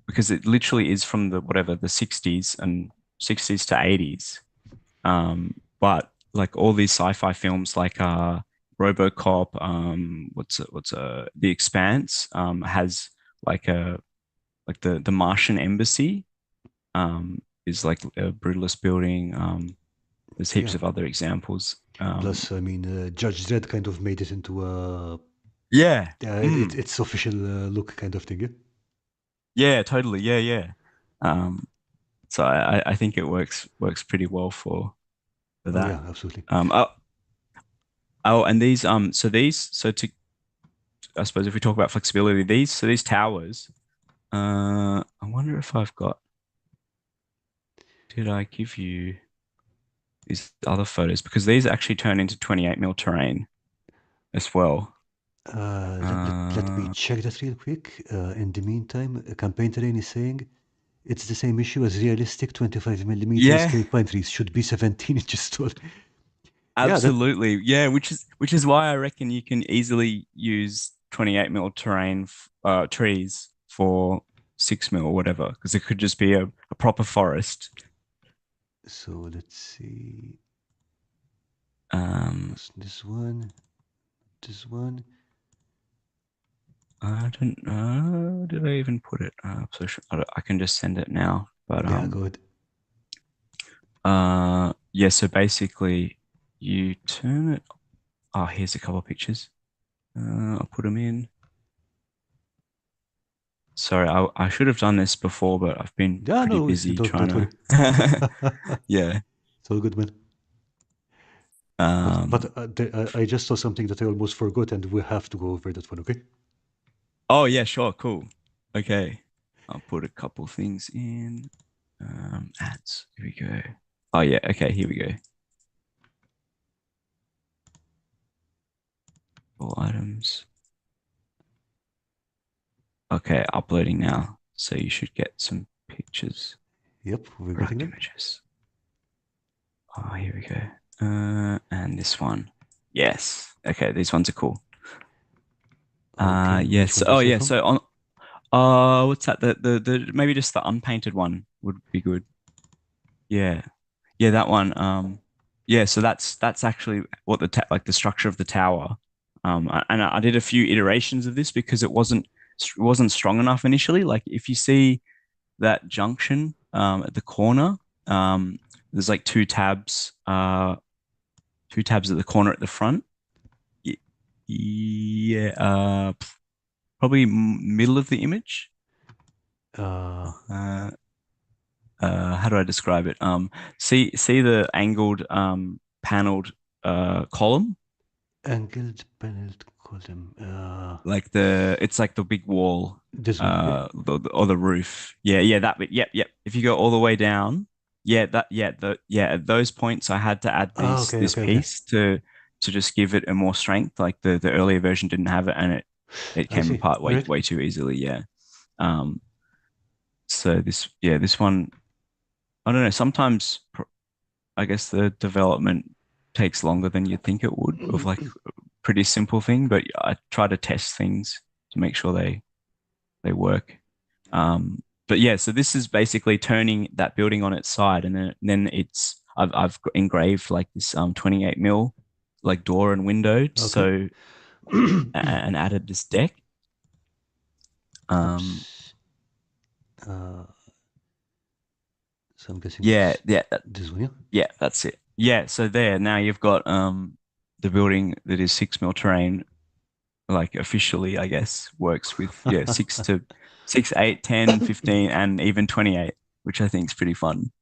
because it literally is from the whatever the 60s and 60s to 80s. But like all these sci-fi films like RoboCop, The Expanse, has like a like the Martian embassy, is like a brutalist building. There's heaps Yeah. of other examples. Plus, I mean, Judge Dredd kind of made it into Yeah. Mm. its official look kind of thing. Yeah? Yeah, totally. Yeah, yeah. Um, so I think it works pretty well for Oh that. yeah, absolutely. Oh, and so to I suppose if we talk about flexibility, these towers, I wonder if I've got, did I give you these other photos? Because these actually turn into 28 mil terrain as well. Let me Uh, check that real quick. In the meantime, Campaign Terrain is saying it's the same issue as realistic 25 millimeter yeah, scale pine trees should be 17 inches tall. Yeah, that absolutely. Yeah, which is why I reckon you can easily use 28 mil terrain trees for 6 mil or whatever, because it could just be a proper forest. so let's see. Um, Was this one? This one? I don't know. Did I even put it? So I can just send it now. But Yeah, go ahead. yeah. So basically, you turn it. Oh, here's a couple of pictures. I'll put them in. Sorry, I should have done this before, but I've been Yeah, pretty no, busy don't trying worry. to. Yeah. It's all good, man. Um. I just saw something that I almost forgot, and we have to go over that one, okay? Oh yeah. Sure. Cool. Okay. I'll put a couple things in. Ads. Here we go. Oh yeah. Okay. Here we go. All items. Okay, uploading now. So you should get some pictures, Yep, we're getting product them. images. Oh, here we go. And this one. Yes. Okay, these ones are cool. Okay, which Yes. one do you Oh, start yeah. from? So on. What's that? The maybe just the unpainted one would be good. Yeah. Yeah, that one. Yeah. So that's actually what like the structure of the tower. And I did a few iterations of this because it wasn't strong enough initially. Like if you see that junction at the corner. There's like two tabs at the corner at the front. Yeah, probably middle of the image. Uh, Uh, how do I describe it? See the angled paneled column, Angled paneled column. like it's like the big wall, This one, okay? or the roof. Yeah, yeah, that bit. Yep, yep. If you go all the way down, yeah, at those points I had to add Ah, these okay, this okay, okay. piece to just give it a more strength. Like the earlier version didn't have it, and it I came see. apart All right. way too easily. Yeah. Um, So this one, I don't know. Sometimes I guess the development takes longer than you'd think it would of like a pretty simple thing, but I try to test things to make sure they work. But yeah, so this is basically turning that building on its side, and then it's I've engraved like this 28 mil like door and window, Okay. so and added this deck. Um, Oops. Uh, so I'm guessing yeah, it's yeah, this one, yeah? yeah, that's it. Yeah, so there now you've got the building that is 6 mil terrain, like officially, I guess, works with yeah, 6, 8, 10, 15, and even 28, which I think is pretty fun.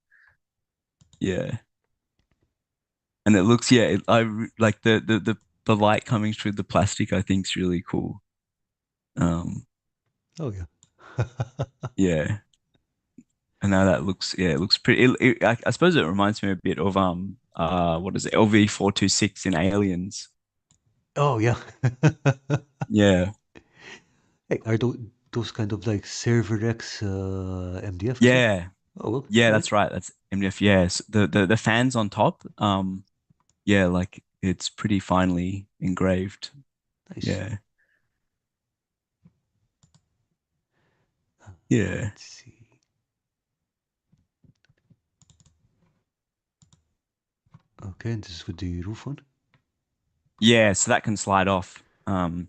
Yeah. And it looks yeah, like the light coming through the plastic I think is really cool. Um Oh, yeah. yeah. And now that looks yeah, it looks pretty I suppose it reminds me a bit of what is it? LV-426 in Aliens. Oh, yeah. Yeah. Hey, are those kind of like server X MDF as well? Yeah. Oh, well, Yeah, all right. that's right. That's MDF. Yes. The fans on top, yeah, like it's pretty finely engraved. Nice. Yeah. Yeah. Let's see. Okay, and this is with the roof on. Yeah, so that can slide off. And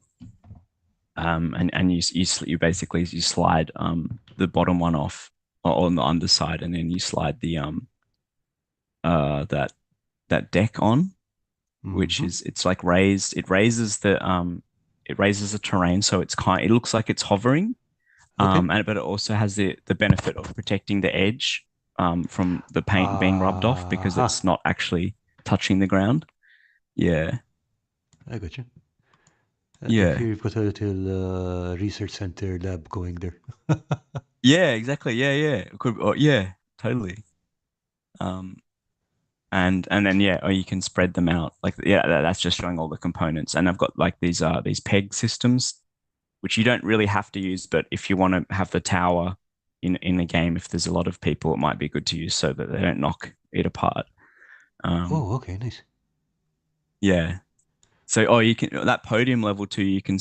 you basically you slide the bottom one off on the underside, and then you slide the that deck on, which Mm-hmm. is it's like raised. It raises the terrain, so it looks like it's hovering. Okay. And but it also has the benefit of protecting the edge from the paint being rubbed off because Aha. it's not actually touching the ground. Yeah, I got you. Like yeah, here you've got a little research center lab going there. yeah, exactly. Yeah, yeah, it could, yeah, totally. Um, and then yeah, or you can spread them out. Like yeah, that's just showing all the components. And I've got like these peg systems, which you don't really have to use, but if you want to have the tower in a game, if there's a lot of people, it might be good to use so that they don't knock it apart. Um, Oh, okay, nice. yeah. So oh, you can that podium level two, you can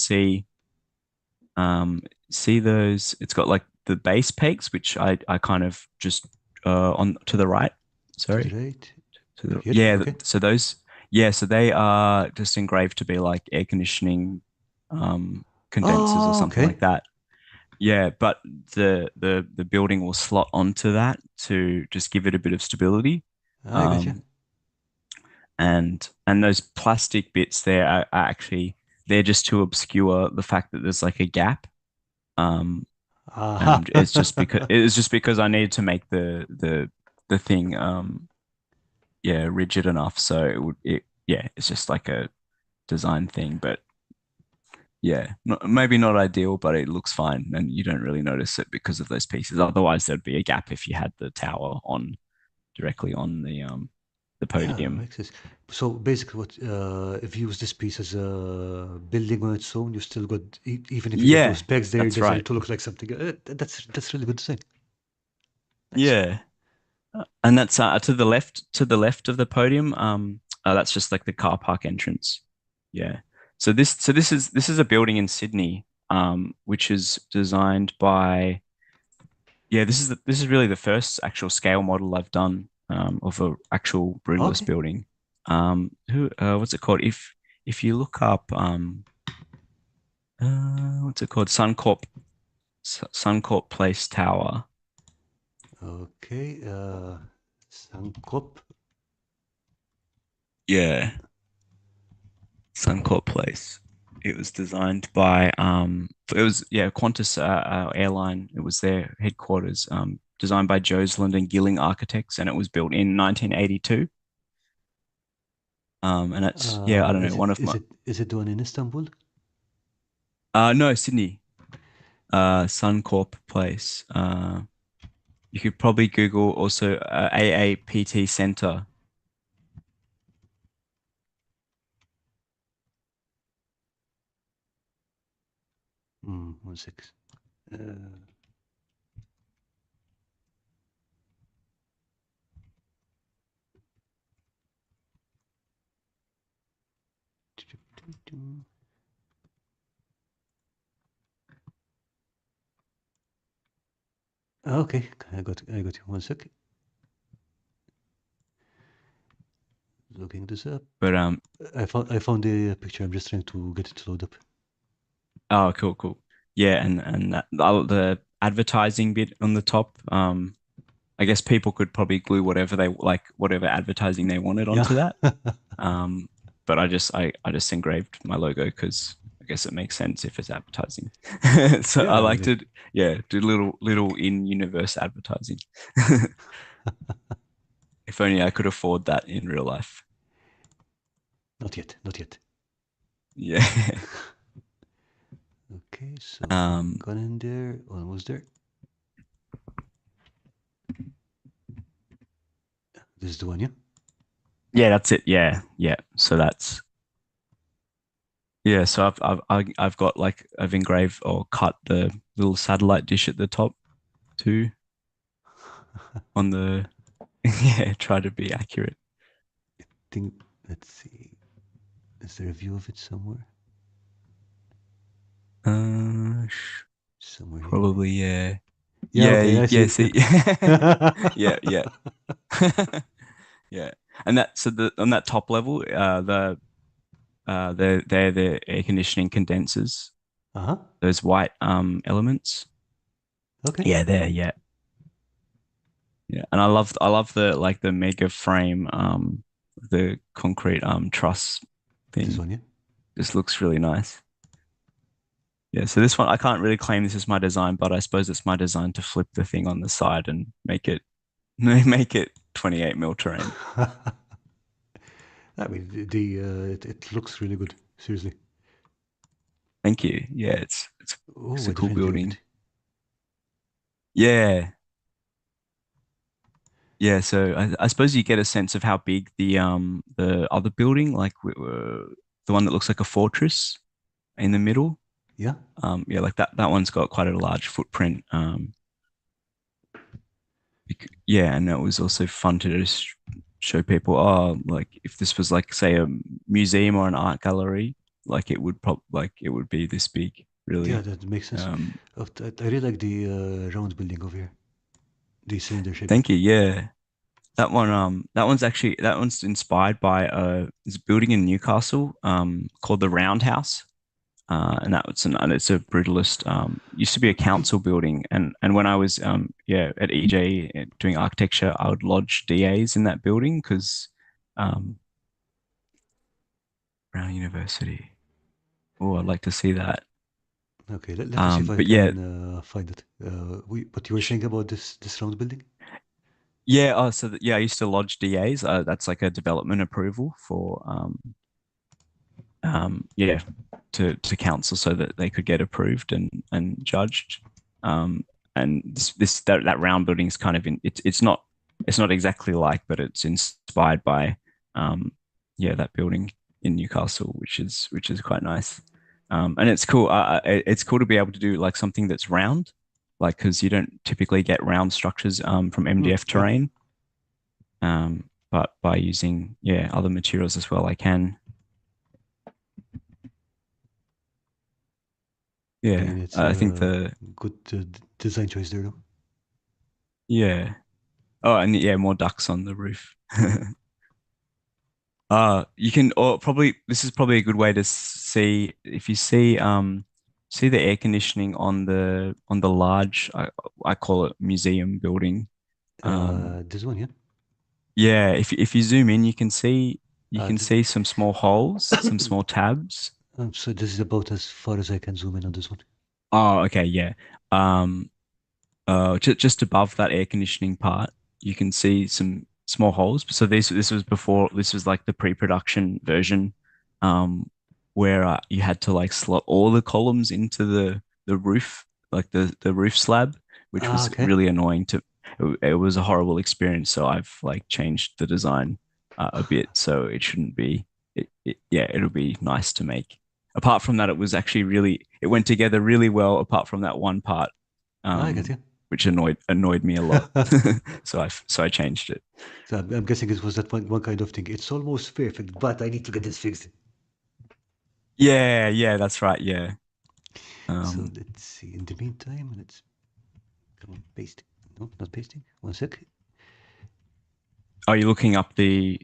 um see those. It's got like the base pegs, which I kind of just on to the right. To the Sorry. right. To the, Here. yeah, Okay. so those, yeah, so they are just engraved to be like air conditioning condensers or Oh, something okay. like that. Yeah, but the building will slot onto that to just give it a bit of stability. I got you. Um, and those plastic bits there are actually they're just to obscure the fact that there's like a gap. Um, Aha. it's just because I needed to make the thing yeah rigid enough so yeah it's just like a design thing, but yeah, maybe not ideal, but it looks fine, and you don't really notice it because of those pieces. Otherwise, there'd be a gap if you had the tower on directly on the Yeah, podium. makes sense. So basically, what if you use this piece as a building on its own, you still got even if you get those Yeah, pegs there, it that's doesn't right. need to look like something. That's really good design. Nice. Yeah, and that's to the left of the podium. That's just like the car park entrance. Yeah. This is a building in Sydney, which is designed by yeah, this is really the first actual scale model I've done of a actual brutalist Okay. building. Who what's it called? If you look up what's it called? Suncorp Place Tower. Okay. Sankop. Yeah, Suncorp Place. It was designed by it was yeah Qantas airline. It was their headquarters. Designed by Joseland and Gilling Architects, and it was built in 1982. And it's yeah I don't know Is it one of is my it is it the one in Istanbul? no Sydney. Suncorp Place. You could probably Google also AAPT Center. One sec. Uh, Okay, I got you. One sec. Looking this up. But I found the picture. I'm just trying to get it to load up. oh, cool, cool. Yeah, and the advertising bit on the top, I guess people could probably glue whatever they like, whatever advertising they wanted Yeah. onto that. Um, but I just engraved my logo because I guess it makes sense if it's advertising. So Yeah, I I like mean, to, yeah, do little in-universe advertising. If only I could afford that in real life. not yet, not yet. Yeah. Okay, so Um, gone in there, almost there. This is the one, yeah? yeah, that's it. Yeah, yeah. So that's yeah. So I've got like I've engraved or cut the little satellite dish at the top too on the yeah. Try to be accurate. Think, let's see. Is there a view of it somewhere? Uh, Somewhere here, Probably maybe? yeah. Yeah, okay, I see Yeah. it, See, yep. yeah, yeah, yeah. And that so the on that top level, they're the air conditioning condensers. Uh-huh, Those white elements. okay. Yeah, there. Yeah, yeah. And I love the like the mega frame the concrete truss This thing. one, yeah? This looks really nice. Yeah. So this one I can't really claim this is my design, but I suppose it's my design to flip the thing on the side and make it make it 28 mil terrain. I mean, it looks really good, seriously. Thank you. Yeah, Oh, it's a I cool didn't engrave building. it. Yeah, yeah. So I suppose you get a sense of how big the other building, like the one that looks like a fortress in the middle. Yeah? Yeah, like that one's got quite a large footprint. Yeah, and it was also fun to just show people, oh, like if this was like say a museum or an art gallery, like it would be this big, Yeah, really. that makes sense. Um, I really like the round building over here. The cylinder shape. Thank you. Yeah. That one's inspired by this building in Newcastle called the Roundhouse. And it's a brutalist used to be a council building and when I was yeah at EJ doing architecture I would lodge DAs in that building because um Brown University. Oh, I'd like to see that. Okay, let me see if I But yeah, can find it. What you were saying about this round building? yeah. Oh, yeah, I used to lodge DAs. That's like a development approval for yeah, to council so that they could get approved and judged. Um, and that round building is kind of it's not exactly like, but it's inspired by yeah that building in Newcastle, which is quite nice. And it's cool. It's cool to be able to do like something that's round, like because you don't typically get round structures from MDF Yeah. terrain. But by using yeah other materials as well, I can. I Yeah, mean, it's I think a the good design choice there, though. yeah. Oh, and yeah, more ducks on the roof. You can or probably this is probably a good way to see if you see the air conditioning on the large I call it museum building. This one, yeah. Yeah, if you zoom in, you Uh, can th- see some small holes, some small tabs. so this is about as far as I can zoom in on this one. Oh, okay, yeah. Um, just above that air conditioning part, you can see some small holes. So this was before this was like the pre-production version, um, where you had to like slot all the columns into the roof, like the roof slab, which Ah, was okay. really annoying to. It was a horrible experience. So I've like changed the design a bit, so it shouldn't be. Yeah, it'll be nice to make. Apart from that, it was actually it went together really well. Apart from that one part. I get Um, you. which annoyed me a lot. So I changed it. So I'm guessing it was that one kind of thing. It's almost perfect, but I need to get this fixed. Yeah, yeah, that's right. Yeah. So Um, let's see. In the meantime, let's come on, paste. No, not pasting. One sec. are you looking up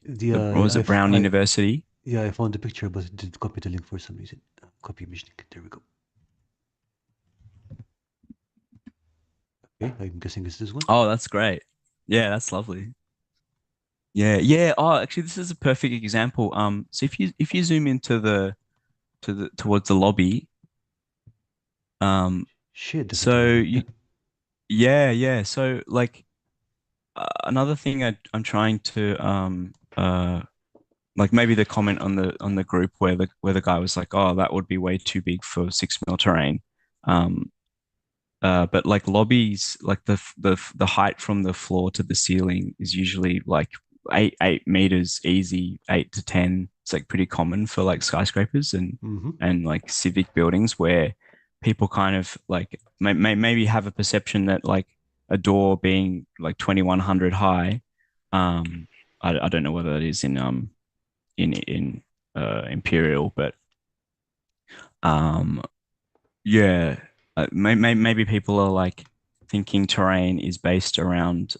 The what was it, Brown University? yeah, I found the picture, but it didn't copy the link for some reason. Copy image link. There we go. Okay, I'm guessing it's this one. Oh, that's great. Yeah, that's lovely. Yeah, yeah. Oh, actually, this is a perfect example. So if you zoom into the towards the lobby, um, Shit, that's a so tiny one. Yeah. you yeah, yeah. So like another thing I'm trying to like maybe the comment on the group where the guy was like, oh, that would be way too big for 6 mil terrain. Um, but like lobbies, like the height from the floor to the ceiling is usually like 8 meters easy, 8 to 10. It's like pretty common for like skyscrapers Mm-hmm. and like civic buildings where people kind of like maybe have a perception that like a door being like 2100 high. Um, I don't know whether it is in Imperial, but um yeah, maybe people are like thinking terrain is based around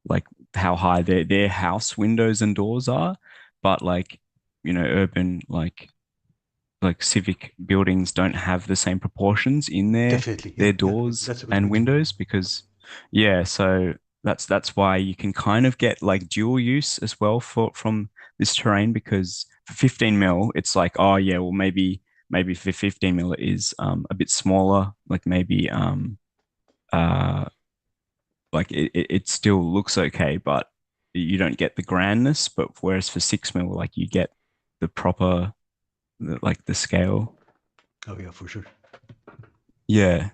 like how high their house windows and doors are, but like urban like civic buildings don't have the same proportions in Definitely. Yeah, their yeah. doors That's a good and point. windows because yeah, so that's why you can kind of get like dual use as well for from this terrain because for 15 mil it's like oh yeah well maybe for 15 mil it is a bit smaller like maybe uh like it still looks okay but you don't get the grandness but whereas for 6 mil like you get the proper like the scale. Oh yeah, for sure. Yeah.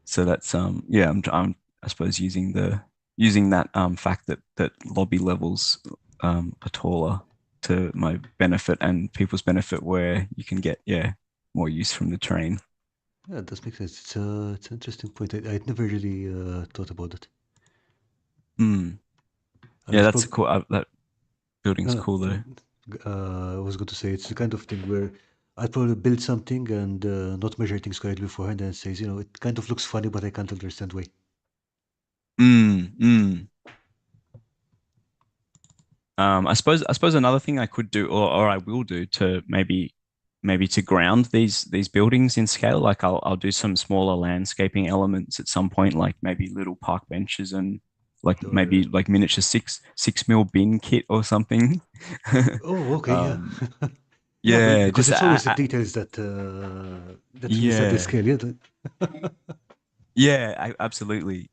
So that's yeah, I'm I suppose using that fact that lobby levels are taller to my benefit and people's benefit where you can get yeah more use from the terrain. Yeah, it does make sense. It's an interesting point. I'd never really thought about it. Mm. I Yeah, was that's probably cool. That building's no, cool though. I was going to say it's the kind of thing where I'd probably build something and not measure things correctly beforehand, and it says, it kind of looks funny, but I can't understand why. Mm, mm. I suppose another thing I could do or I will do to maybe to ground these buildings in scale, like I'll do some smaller landscaping elements at some point, like maybe little park benches and like Or maybe like miniature 6 mil bin kit or something. oh, okay, yeah, um, yeah, yeah, because just it's always the details that that really set the yeah, scale. Yeah, yeah, absolutely.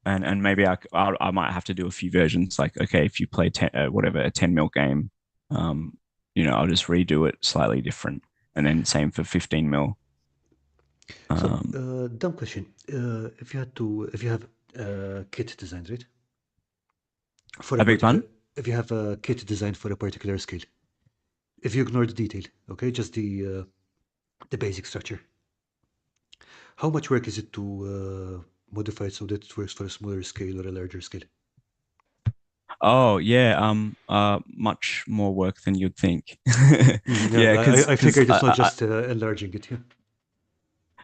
And maybe I might have to do a few versions. Like, okay, if you play whatever a 10 mil game, um, I'll just redo it slightly different, and then same for 15 mil. so, Um, dumb question. If you have kit designed, right, for a I beg particular, pardon? if you have a kit designed for a particular scale, if you ignore the detail, okay, just the basic structure, how much work is it to modify it so that it works for a smaller scale or a larger scale? Oh yeah, much more work than you'd think. Yeah, Yeah, I because figured it's not just enlarging it. Yeah.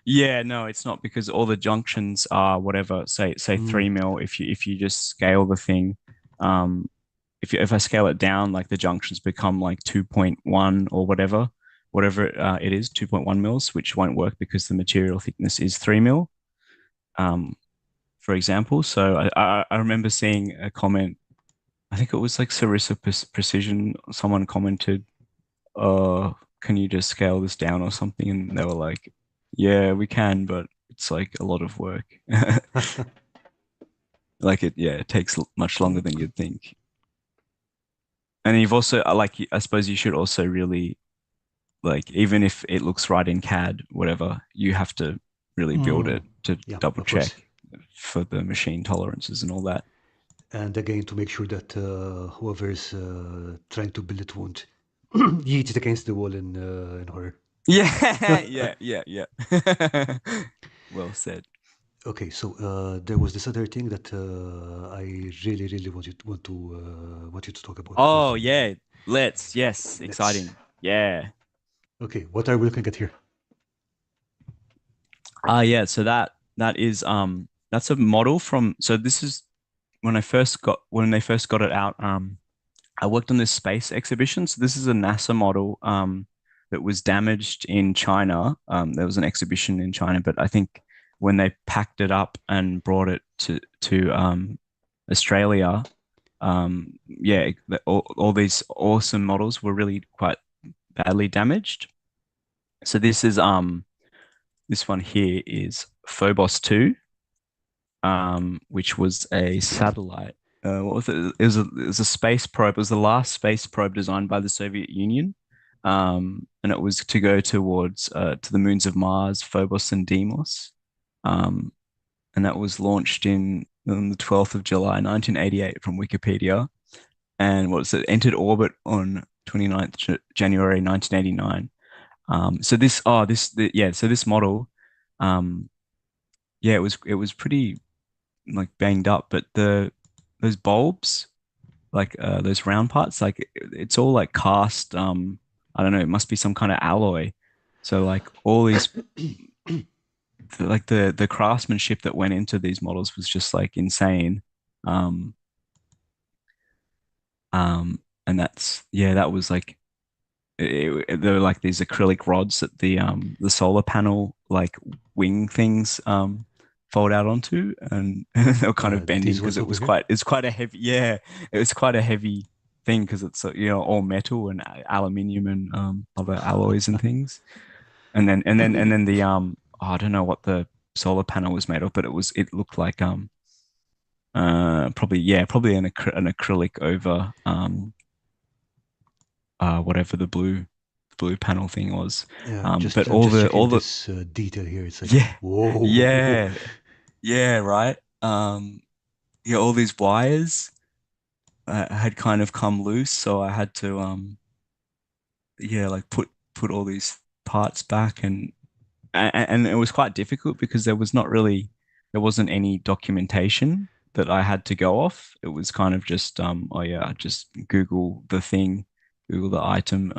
yeah, no, it's not because all the junctions are whatever, say Mm. 3 mil. If you just scale the thing, um, if I scale it down, like the junctions become like 2.1 or whatever it is, 2.1 mils, which won't work because the material thickness is 3 mil, um, for example. So I remember seeing a comment. I think it was like Sarissa Precision. Someone commented, can you just scale this down or something?" And they were like, "Yeah, we can, but it's like a lot of work." Like yeah, it takes much longer than you'd think. And you've also like I suppose you should also really like even if it looks right in CAD, whatever, you have to really build Mm. it to Yeah, double of course. check for the machine tolerances and all that. And again, to make sure that whoever's trying to build it won't yeet it against the wall in horror. Yeah, yeah, yeah, yeah. Well said. Okay, so there was this other thing that I really want you to talk about. Oh yeah, let's. Yes, Let's exciting. Yeah. Okay, what are we looking at here? Yeah, so that is that's a model from, so this is when they first got it out. I worked on this space exhibition. So this is a NASA model that was damaged in China. There was an exhibition in China, but I think when they packed it up and brought it to Australia, yeah, all these awesome models were really quite badly damaged. So this one here is Phobos 2, which was a satellite. What was it? It was a space probe. It was the last space probe designed by the Soviet Union, and it was to go towards to the moons of Mars, Phobos and Deimos, um, and that was launched on the 12th of July, 1988, from Wikipedia, and what was it? Entered orbit on 29th January 1989. So yeah, so this model, um, yeah, it was pretty like banged up, but the those bulbs, like those round parts, like it's all like cast. I don't know, it must be some kind of alloy. So like all these, like the craftsmanship that went into these models was just like insane. Um, and that's yeah, that was like there were like these acrylic rods that the solar panel like wing things fold out onto, and they were kind of bending These because ones over here? it's quite a heavy, yeah, it was quite a heavy thing because it's all metal and aluminium and other alloys and things, and then I don't know what the solar panel was made of, but it looked like probably an acrylic over whatever the blue panel thing was. Yeah, But I'm just checking all the this detail here. It's like, yeah, whoa. yeah, yeah, right. Yeah, all these wires had kind of come loose, so I had to yeah, like put all these parts back, and it was quite difficult because there wasn't any documentation that I had to go off. It was kind of just oh yeah, just Google the thing, Google the item,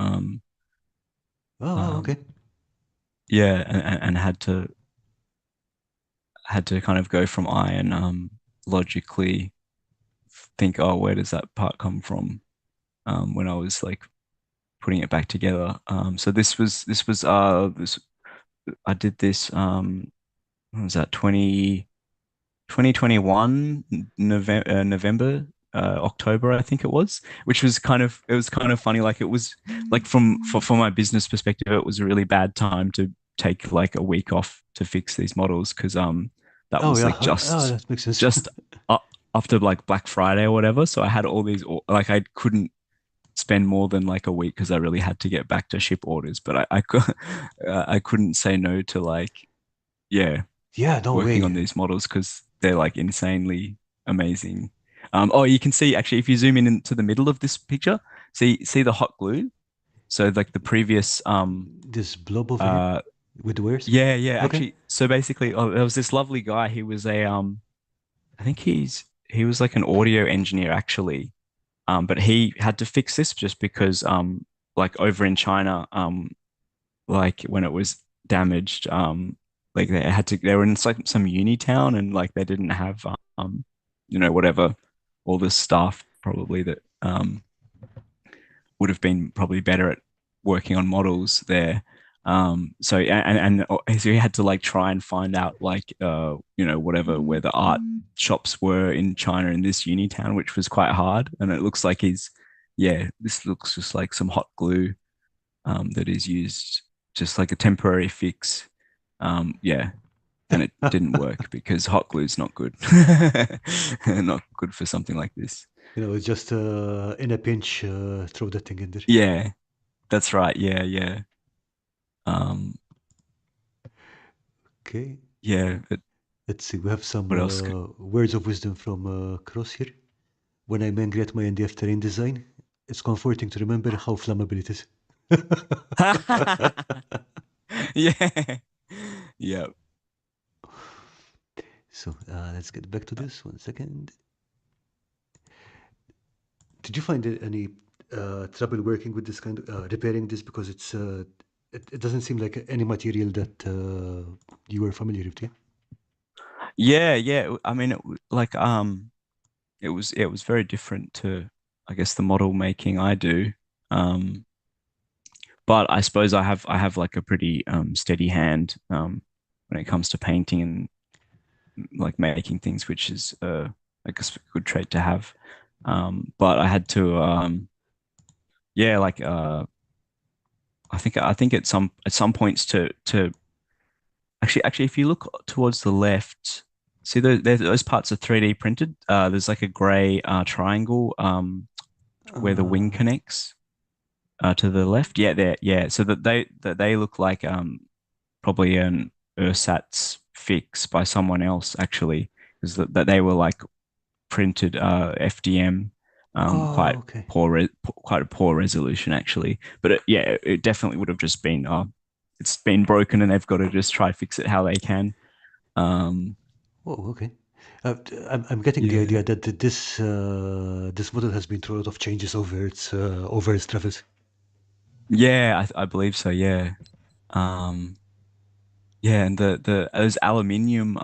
Oh, um okay. yeah, and had to kind of go from I and logically think, oh, where does that part come from? When I was like putting it back together. So this I did this what was that 2021 November, October, I think it was, which was it was kind of funny. Like it was like for my business perspective, it was a really bad time to take like a week off to fix these models because that Oh, was yeah. like Oh, that makes sense. just after like Black Friday or whatever. So I had all these like I couldn't spend more than like a week because I really had to get back to ship orders, but I couldn't say no to like yeah Yeah, no working on way. these models because they're like insanely amazing. Oh, you can see actually if you zoom in into the middle of this picture, see the hot glue. So like the previous This blob over here uh with the wares. yeah Okay. actually, so basically there was this lovely guy. He was a I think he was like an audio engineer actually. But he had to fix this just because like over in China like when it was damaged like they were in like some uni town, and like they didn't have whatever, all this staff probably that would have been probably better at working on models there. So he had to like try and find out like whatever where the art shops were in China in this uni town, which was quite hard. And it looks like this looks just like some hot glue that is used just like a temporary fix. Yeah, and it didn't work because hot glue is not good, not good for something like this. It's just in a pinch, throw that thing in there. Yeah, that's right. Yeah, yeah. Um, Okay. yeah, but Let's see. We have some what else? words of wisdom from Cross here. When I'm angry at my NDF terrain design, it's comforting to remember how flammable it is. Yeah, yeah. So let's get back to this. 1 second. Did you find any? trouble working with this kind of repairing this because it doesn't seem like any material that you were familiar with. Yeah. Yeah, yeah. I mean, it was very different to, I guess, the model making I do. Um, but I suppose I have like a pretty steady hand when it comes to painting and like making things, which is I guess a good trait to have. But I had to yeah, like I think at some points to actually if you look towards the left, see those parts are 3D printed. There's like a gray triangle where the wing Uh, connects to the left. Yeah, there. Yeah, so that they look like probably an ersatz fix by someone else actually, because that they were like printed FDM, oh, quite okay. quite a poor resolution actually. But yeah, it definitely would have just been it's been broken and they've got to just try fix it how they can. Um, Oh, okay. I'm getting the yeah, idea that this model has been through a lot of changes over its travels. yeah, I believe so. Yeah, um, yeah, and the those aluminium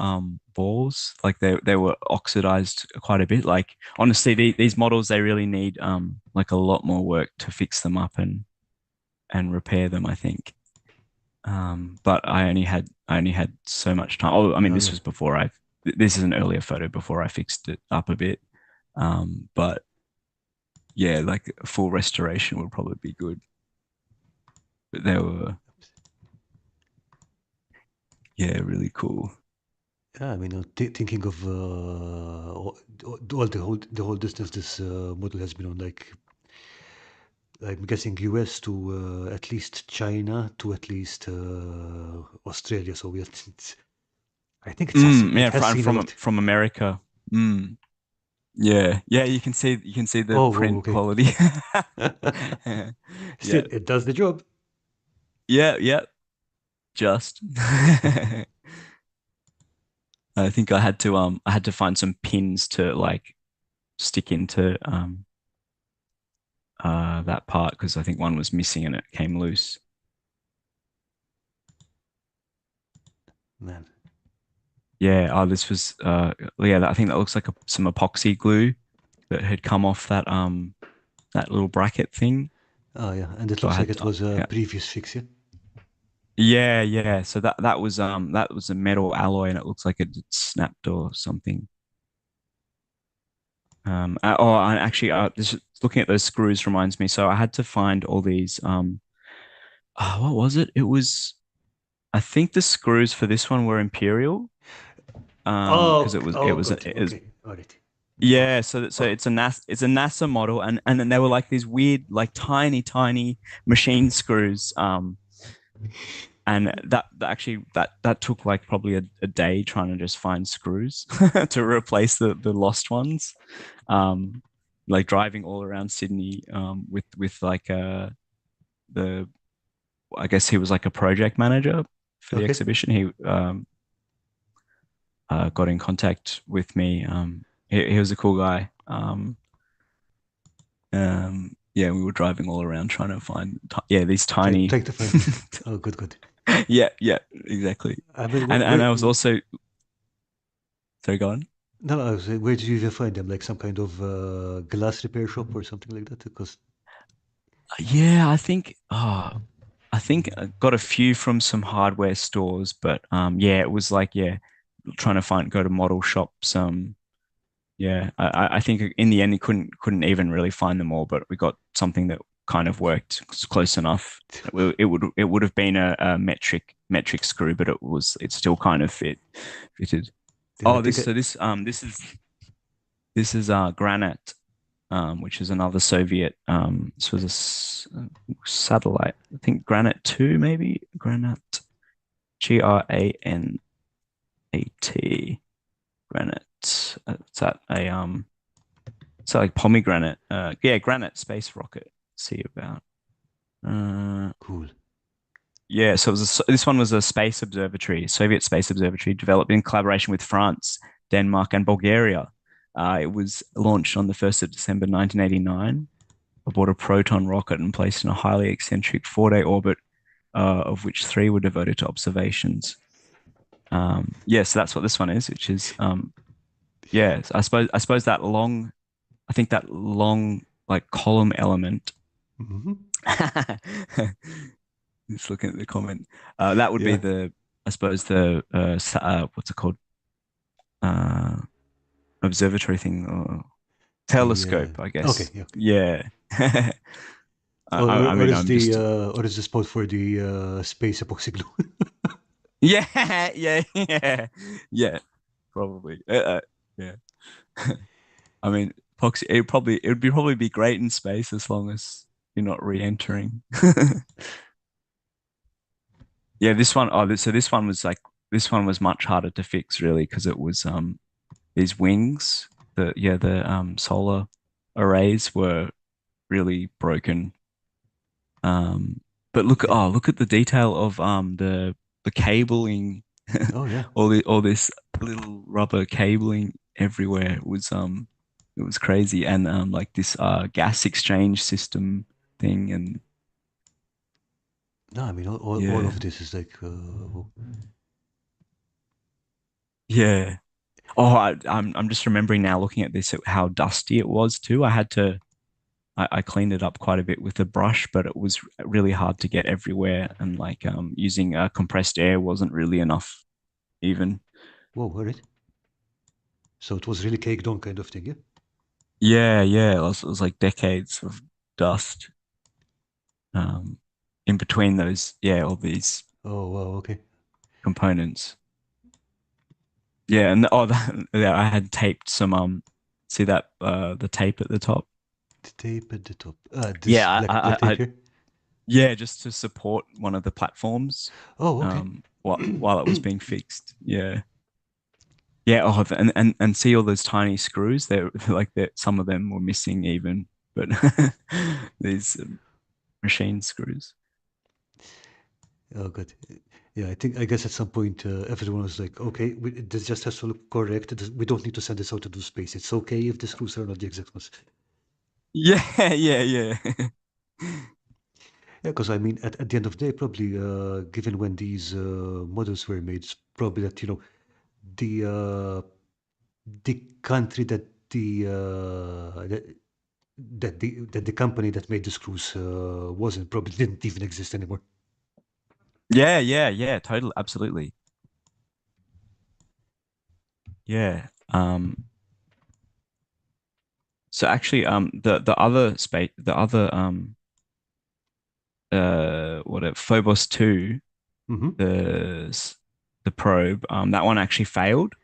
balls, like they were oxidized quite a bit. Like honestly, these models they really need like a lot more work to fix them up and repair them, I think. But I only had so much time. Oh, I mean, Oh this yeah. was before this is an earlier photo before I fixed it up a bit. But yeah, like a full restoration would probably be good. But they were, yeah, really cool. Yeah, I mean, thinking of all the whole distance this model has been on, like I'm guessing US to at least China to at least Australia. So I think it Yeah, has from seen a from lot. from America. Mm, yeah, yeah, you can see the Oh, whoa, print okay. quality. Still, Yeah, it does the job. yeah, yeah. Just. I think I had to find some pins to like stick into that part because I think one was missing and it came loose. Man. Yeah. Oh, this was yeah. I think that looks like some epoxy glue that had come off that little bracket thing. Oh, yeah. And it So I looks like had it was a yeah. previous fix, yeah? Yeah, yeah. So that was a metal alloy and it looks like it snapped or something. And actually, this looking at those screws reminds me. So I had to find all these. What was it? It was. I think the screws for this one were imperial. Because Oh, it oh, was good. it was Okay. All right. Oh, yeah. So it's a NASA model, and then they were like these weird, like tiny machine screws. And that actually that took like probably a day trying to just find screws to replace the lost ones. Um, like driving all around Sydney with like the I guess he was like a project manager for the okay. exhibition. He got in contact with me. He was a cool guy. Yeah, we were driving all around trying to find yeah these tiny. Trying to find. Oh, good, good. Yeah, yeah, exactly. I mean, And I was also sorry, go on. no, I was saying, where did you even find them? Like some kind of glass repair shop or something like that? Because, Yeah, I think I got a few from some hardware stores, but yeah, it was like yeah, trying to go to model shops. Yeah, I think in the end he couldn't even really find them all, but we got something that kind of worked close enough. It would have been a metric screw, but it still kind of fitted. yeah, I Oh, think this I, so this is granite, which is another Soviet. This was satellite. I think Granite 2, maybe Granite, Granat. Granite. It's at a so like pomegranate. Yeah, granite space rocket. See about. Uh, cool. yeah. So this one was a space observatory, Soviet space observatory, developed in collaboration with France, Denmark, and Bulgaria. It was launched on the 1st of December 1989 aboard a proton rocket and placed in a highly eccentric 4-day orbit, of which 3 were devoted to observations. Yeah, so that's what this one is, which is yeah. I suppose that long, I think that long like column element. Hmm. Just looking at the comment, that would be Yeah. the, I suppose the what's it called, uh, observatory thing, or The telescope, I okay, guess. yeah, okay. Yeah. Or, I or mean, is I'm just or is the spot for the space epoxy glue? yeah, yeah, yeah, yeah, probably. Yeah. I mean, epoxy. It would probably be great in space as long as you're not re-entering. Yeah, this one. Oh, so this one was much harder to fix, really, because it was these wings. The solar arrays were really broken. Um, but Yeah. look at the detail of the cabling, Oh yeah. all this little rubber cabling everywhere. It was crazy, and like this gas exchange system thing, and No, I mean all yeah, of this is like yeah. Oh, I'm just remembering now, looking at this, how dusty it was too. I cleaned it up quite a bit with a brush, but it was really hard to get everywhere, and like using compressed air wasn't really enough even. whoa, all right. So it was really caked on kind of thing, yeah. Yeah, yeah, it was like decades of dust, um, in between those, yeah, all these Oh wow, okay. components. Yeah, and oh, yeah, I had taped some see that the tape at the top. The tape at the top. This Yeah, black tape here. yeah, just to support one of the platforms, Oh, okay. while it was being fixed. Yeah. Yeah, oh, and see all those tiny screws. They're like that. Some of them were missing even, but these machine screws. Oh, good. Yeah, I guess at some point everyone was like, okay, this just has to look correct. We don't need to send this out to do space. It's okay if the screws are not the exact ones. Yeah, yeah, yeah, Yeah, because I mean, at the end of the day, probably given when these models were made, it's probably that the uh, the country that the company that made the screws wasn't probably didn't even exist anymore. yeah, yeah, yeah. Totally, absolutely. Yeah. So actually, the other what Phobos 2, Hmm. the the probe, that one actually failed.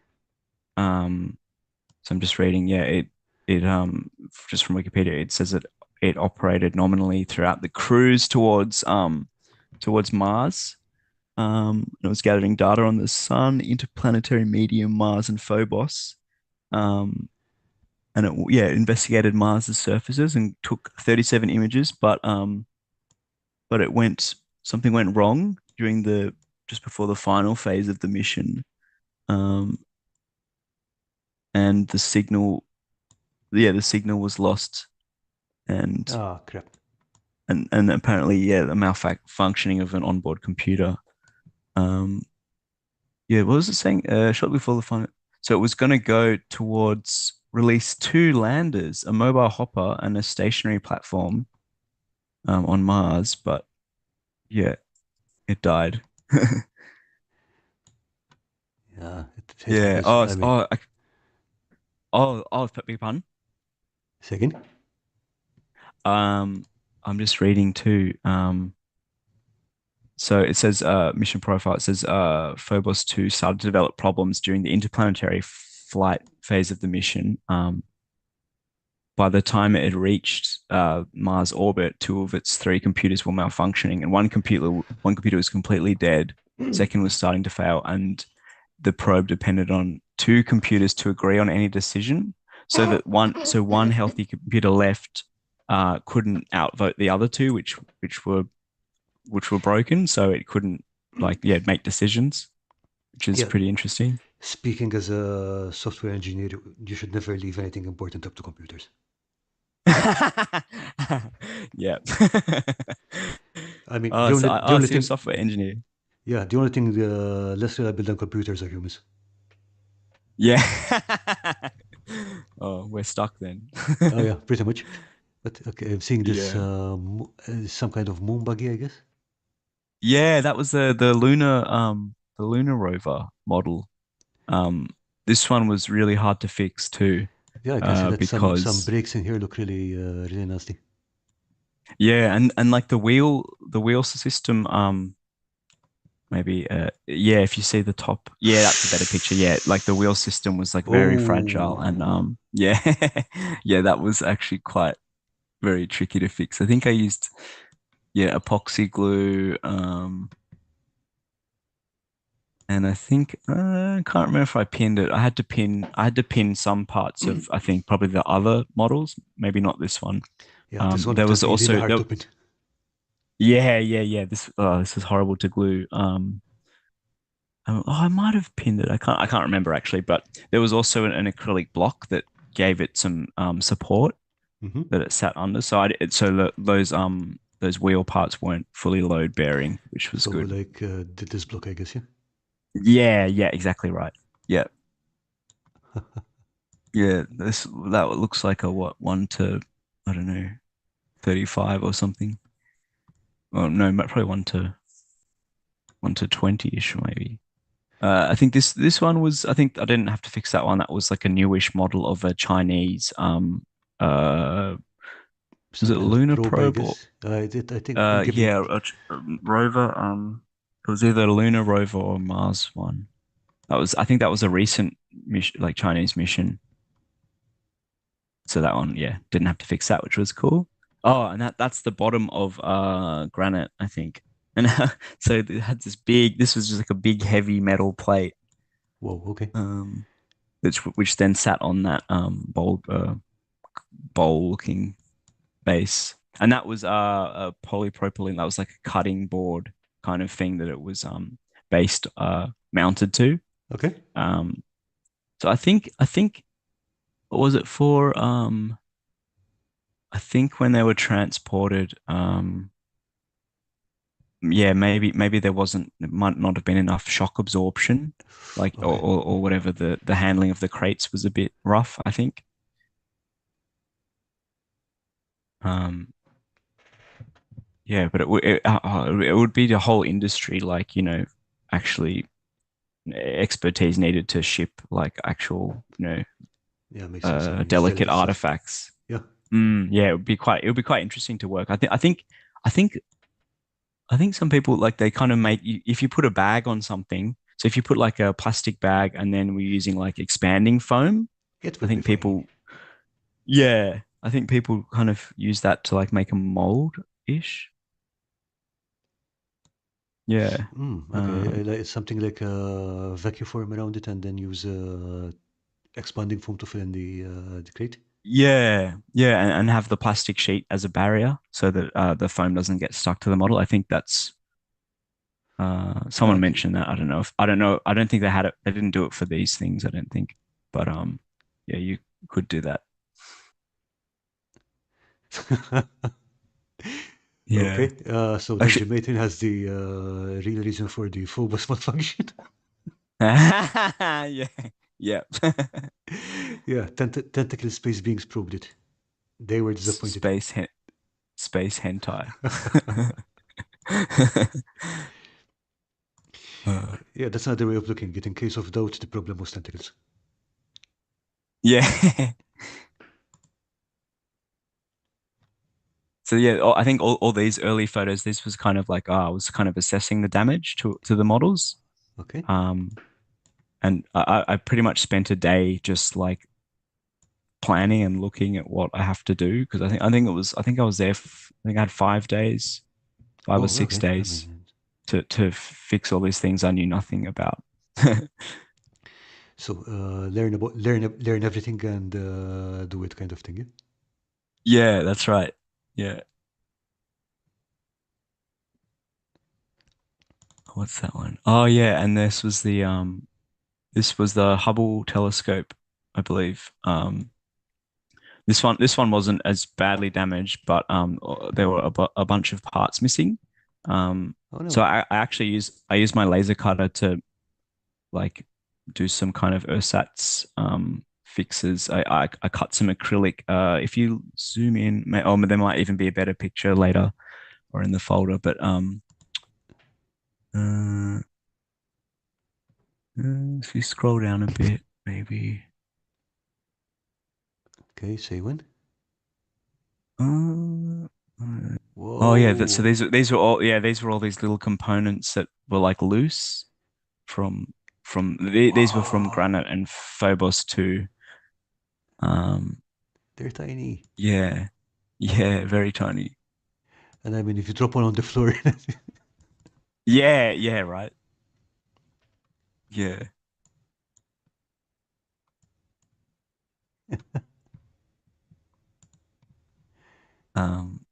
Um, So I'm just reading. Yeah, it just from Wikipedia, it says that it operated nominally throughout the cruise towards Mars. It was gathering data on the Sun, interplanetary medium, Mars, and Phobos. Um, and it investigated Mars's surfaces and took 37 images, but something went wrong during the just before the final phase of the mission. Um, and the signal was lost, and Ah, crap. and apparently, yeah, the malfunctioning of an onboard computer. Um, yeah, what was it saying? Shortly before the final, so it was going to go towards release 2 landers, a mobile hopper, and a stationary platform on Mars, but yeah, it died. Yeah, it Yeah. happens. I mean, Beg your pardon. second. Um, I'm just reading too. So it says mission profile. It says Phobos 2 started to develop problems during the interplanetary flight phase of the mission. By the time it had reached Mars orbit, 2 of its 3 computers were malfunctioning, and one computer was completely dead. Second was starting to fail, and the probe depended on 2 computers to agree on any decision. So one healthy computer left couldn't outvote the other 2, which were broken, so it couldn't, like, yeah, make decisions, which is Yeah, pretty interesting. speaking as a software engineer, you should never leave anything important up to computers. Yeah. I mean, Oh, so the only so you're a thing, software engineer. yeah, the only thing less reliable than computers are humans. Yeah. Oh, we're stuck then. Oh yeah, pretty much. But okay, I'm seeing this Yeah. some kind of moon buggy, I guess. Yeah, that was the lunar rover model. Um this one was really hard to fix too. Yeah, I can see that some Because breaks in here look really really nasty. yeah, and like the wheel system maybe yeah, if you see the top, yeah, that's a better picture. Yeah, like the wheel system was like very fragile and Oh, yeah. Yeah, that was actually quite very tricky to fix. I think I used yeah, epoxy glue and I think I can't remember if I pinned it. I had to pin some parts of I think probably the other models, maybe not this one. yeah, this one There would have was been really also hard there, to pin. yeah. This was horrible to glue. I might have pinned it. I can't remember actually, but there was also an acrylic block that gave it some support Hmm. that it sat under. So those wheel parts weren't fully load bearing, which was So good. like did this block, I guess, yeah. Yeah, exactly right. Yeah, yeah. This that looks like a what 1 to I don't know 35 or something. Oh no, probably 1 to 20 ish maybe. I think this one was. I think I didn't have to fix that one. That was like a newish model of a Chinese. Was Some it kind of lunar probe, I probe or guess. I did. I think I'm giving. yeah, a rover. It was either a lunar rover or Mars one. That was. I think that was a recent mission, like Chinese mission. So that one, yeah, didn't have to fix that, which was cool. Oh, and that's the bottom of granite, I think. And so it had this big. This was just like a big heavy metal plate. Whoa. Okay. Um, which then sat on that bowl looking base, and that was a polypropylene. That was like a cutting board kind of thing that it was based mounted to. Okay. Um, so I think what was it for? I think when they were transported, yeah, maybe there wasn't, it might not have been enough shock absorption, like Okay. or whatever. The handling of the crates was a bit rough, I think. Um, yeah, but it would be the whole industry, like actually expertise needed to ship like actual Yeah, makes sense. I mean, it's delicate delicate stuff. artifacts. Yeah. Yeah, it would be quite interesting to work. I think I think some people like they kind of make if you put a bag on something. So if you put like a plastic bag and then we're using like expanding foam, It I will be think fine. people, yeah, I think people kind of use that to like make a mold ish. Yeah. Okay. Um, Like, something like a vacuum form around it, and then use expanding foam to fill in the crate. yeah, and have the plastic sheet as a barrier so that the foam doesn't get stuck to the model. I think that's someone Okay. mentioned that. I don't know. I don't think they had it. They didn't do it for these things. I don't think. But yeah, you could do that. Yeah. Okay. So Actually, Dungeon Matron has the real reason for the Phobos malfunction. yeah, yeah. Yeah, tentacle space beings probed it. They were disappointed. Space space hentai. Uh, Yeah, that's another way of looking at it. In case of doubt, the problem was tentacles. yeah. So yeah, I think all these early photos, this was kind of like I was kind of assessing the damage to the models. Okay. Um, and I pretty much spent a day just like planning and looking at what I have to do because I think I was there. I think I had 5 days, 5 or 6 Okay. I days mean, to fix all these things I knew nothing about. so learn everything and do it kind of thing. Yeah? Yeah, that's right. Yeah. What's that one? Oh yeah, and this was the Hubble telescope, I believe. This one wasn't as badly damaged, but there were a bunch of parts missing. Um, Oh so no. I actually use my laser cutter to like do some kind of ersatz fixes. I cut some acrylic. If you zoom in, there might even be a better picture later or in the folder. But uh, if you scroll down a bit, maybe. Okay, say when. Uh, uh, oh yeah, so Whoa. these were all these little components that were like loose from these were from Wow. Granite and Phobos too. Um, They're tiny. yeah, yeah, very tiny. And I mean, if you drop one on the floor, Yeah, yeah, right. Yeah. Um,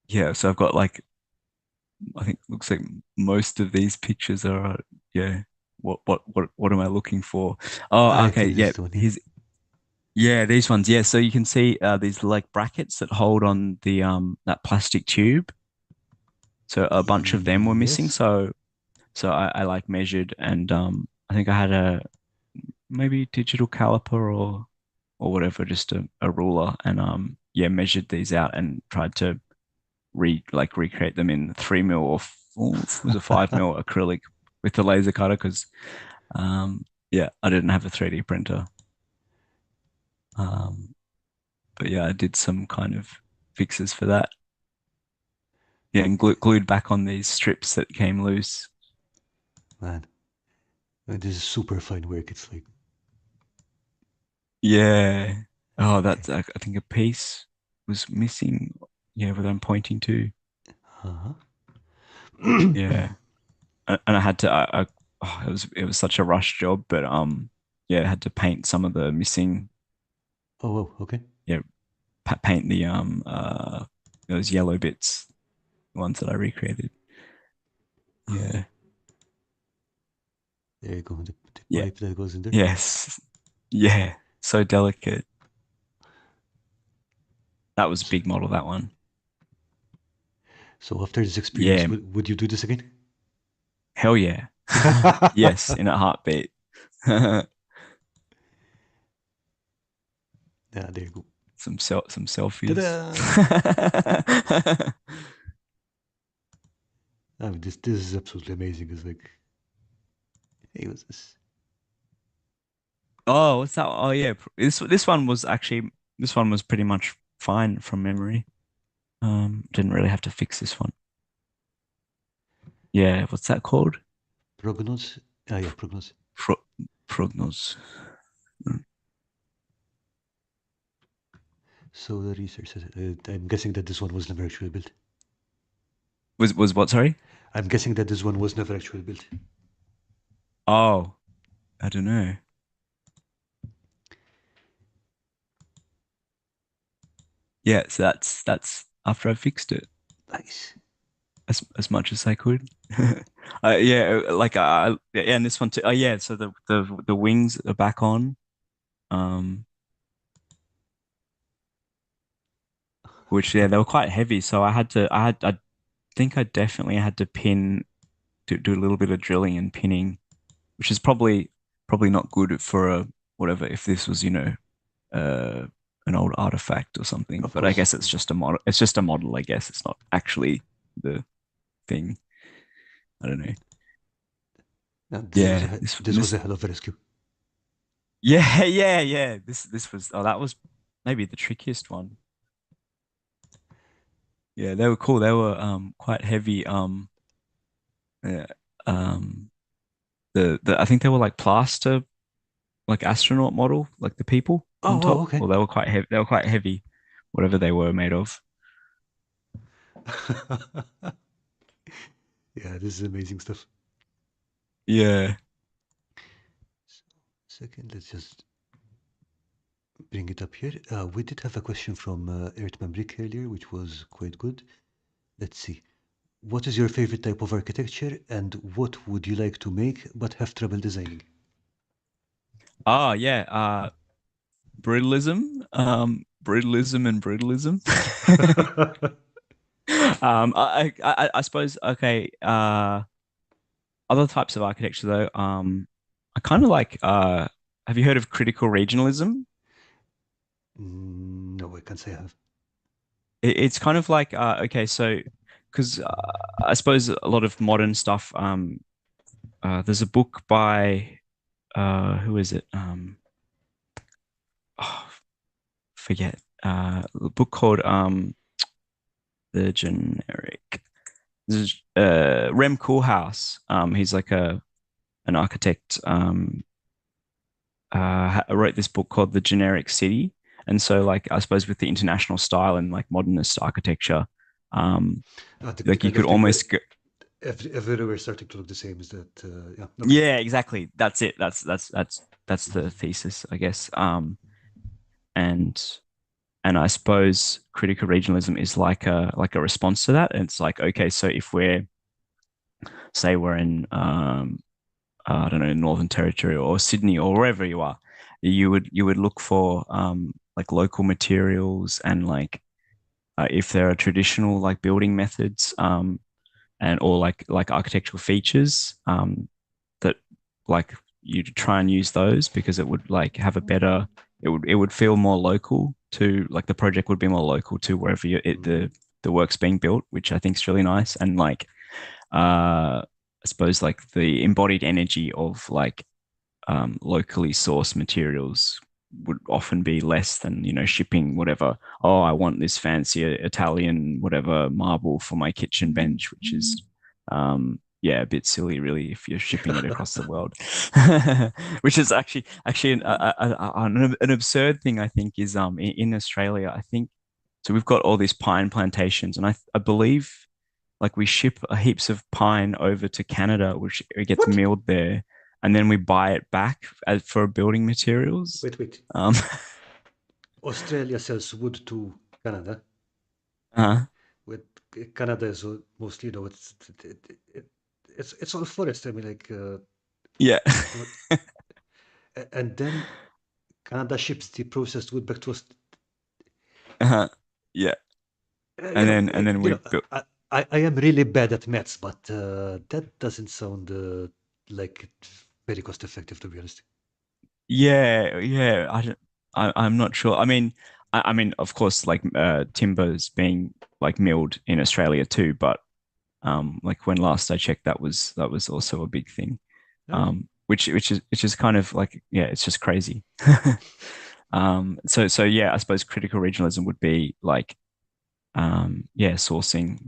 yeah, so I've got like I think looks like most of these pictures are yeah. What am I looking for? Oh, I okay, think this yeah. is the one, yeah. Here's Yeah, these ones. Yeah, so you can see these like brackets that hold on the that plastic tube. So a bunch of them were missing. Yes. So I like measured and I think I had a maybe digital caliper or whatever, just a ruler and yeah, measured these out and tried to recreate them in 3 mil or was a 5 mil acrylic with the laser cutter because yeah, I didn't have a 3D printer. Um, but yeah, I did some kind of fixes for that. Yeah, and glued back on these strips that came loose. Man, this is super fine work. It's like, Yeah. Oh, okay. that's I think a piece was missing. Yeah, what I'm pointing to. Uh-huh. Yeah, and I had to. Oh, it was such a rush job, but yeah, I had to paint some of the missing. Oh, wow, okay. Yeah, paint the those yellow bits, the ones that I recreated. Yeah, There you go, the yeah, pipe that goes in there. yes, yeah. So delicate. That was a So, big model. That one. so after this experience, Yeah, would you do this again? hell yeah. Yes, in a heartbeat. Yeah, there you go. Some selfies. Ta-da! I mean, this is absolutely amazing. It's like, hey, what's this? Oh, what's that? Oh yeah, this one was pretty much fine from memory. Didn't really have to fix this one. Yeah, what's that called? Prognos? Ah, yeah, prognos. Pro Prognos. Mm. So the research says, I'm guessing that this one was never actually built. Was what? Sorry. I'm guessing that this one was never actually built. Oh, I don't know. Yeah, so that's after I fixed it Nice. as much as I could. Yeah, yeah, and this one too. Oh yeah, so the wings are back on. Um, which yeah, they were quite heavy, so I think I definitely had to do a little bit of drilling and pinning, which is probably not good for a whatever if this was, uh an old artifact or something. Of But I course. guess it's just a model. It's just a model, I guess. It's not actually the thing. I don't know. Yeah, This was a hell of a rescue. yeah, yeah, yeah. This was that was maybe the trickiest one. Yeah, they were cool. They were quite heavy. Yeah, um the I think they were like plaster, like astronaut model, like the people Oh, on wow, top. okay. Well, they were quite heavy. They were quite heavy, whatever they were made of. Yeah, this is amazing stuff. Yeah. So, second, let's just bring it up here. We did have a question from Earthman Brick earlier, which was quite good. Let's see. What is your favorite type of architecture and what would you like to make but have trouble designing? Oh, yeah. Brutalism and brutalism. I suppose okay. Other types of architecture though. I kind of like. Have you heard of critical regionalism? No, I can't say I have. It's kind of like okay, so because I suppose a lot of modern stuff. There's a book by who is it? Oh, forget. A book called the generic. This is, Rem Koolhaas. He's like a an architect. Wrote this book called The Generic City, and so like I suppose with the international style and like modernist architecture, um, The like you kind could of thing where almost go, everywhere starting to look the same. Is that yeah? Okay. yeah, exactly. That's it. That's the thesis, I guess. And I suppose critical regionalism is like a response to that. And it's like okay, so if we're say we're in I don't know, Northern Territory or Sydney or wherever you are, you would look for like local materials and like if there are traditional like building methods and or like architectural features that like you try and use those because it would like have a better it would feel more local to like the project would be more local to wherever Mm, the work's being built, which I think is really nice and like I suppose like the embodied energy of like locally sourced materials would often be less than shipping whatever. Oh, I want this fancy Italian whatever marble for my kitchen bench, which is yeah a bit silly really if you're shipping it across the world. Which is actually an absurd thing I think is in Australia I think so we've got all these pine plantations and I believe like we ship heaps of pine over to Canada, which it gets what? milled there, and then we buy it back for building materials. Wait. Um, Australia sells wood to Canada. uh, With Canada is mostly, it's all forest. I mean, like, yeah, you know, and then Canada ships the processed wood back to us. uh, yeah, and then we built. I am really bad at maths, but that doesn't sound like it's very cost effective, to be honest. Yeah. I'm not sure. I mean, of course, like timber's being like milled in Australia too, but like when last I checked, that was also a big thing. Okay. Which is kind of like yeah, it's just crazy. So yeah, I suppose critical regionalism would be like yeah, sourcing,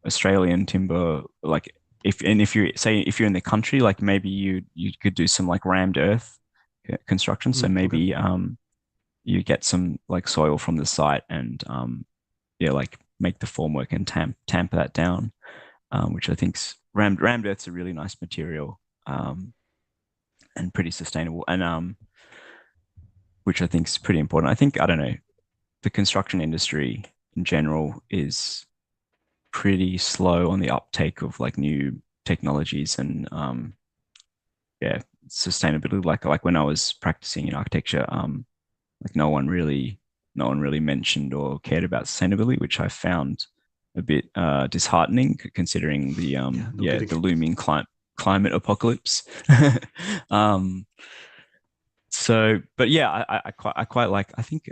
Australian timber, like if you say if you're in the country, like maybe you could do some like rammed earth construction. So Okay. maybe you get some like soil from the site and yeah, like make the formwork and tamper that down, which I think's rammed earth's a really nice material and pretty sustainable and which I think is pretty important. I think I don't know the construction industry in general is pretty slow on the uptake of like new technologies and yeah sustainability like when I was practicing in architecture like no one really mentioned or cared about sustainability which I found a bit disheartening considering the Yeah, no yeah kidding. the looming climate apocalypse. um so but yeah I quite like I think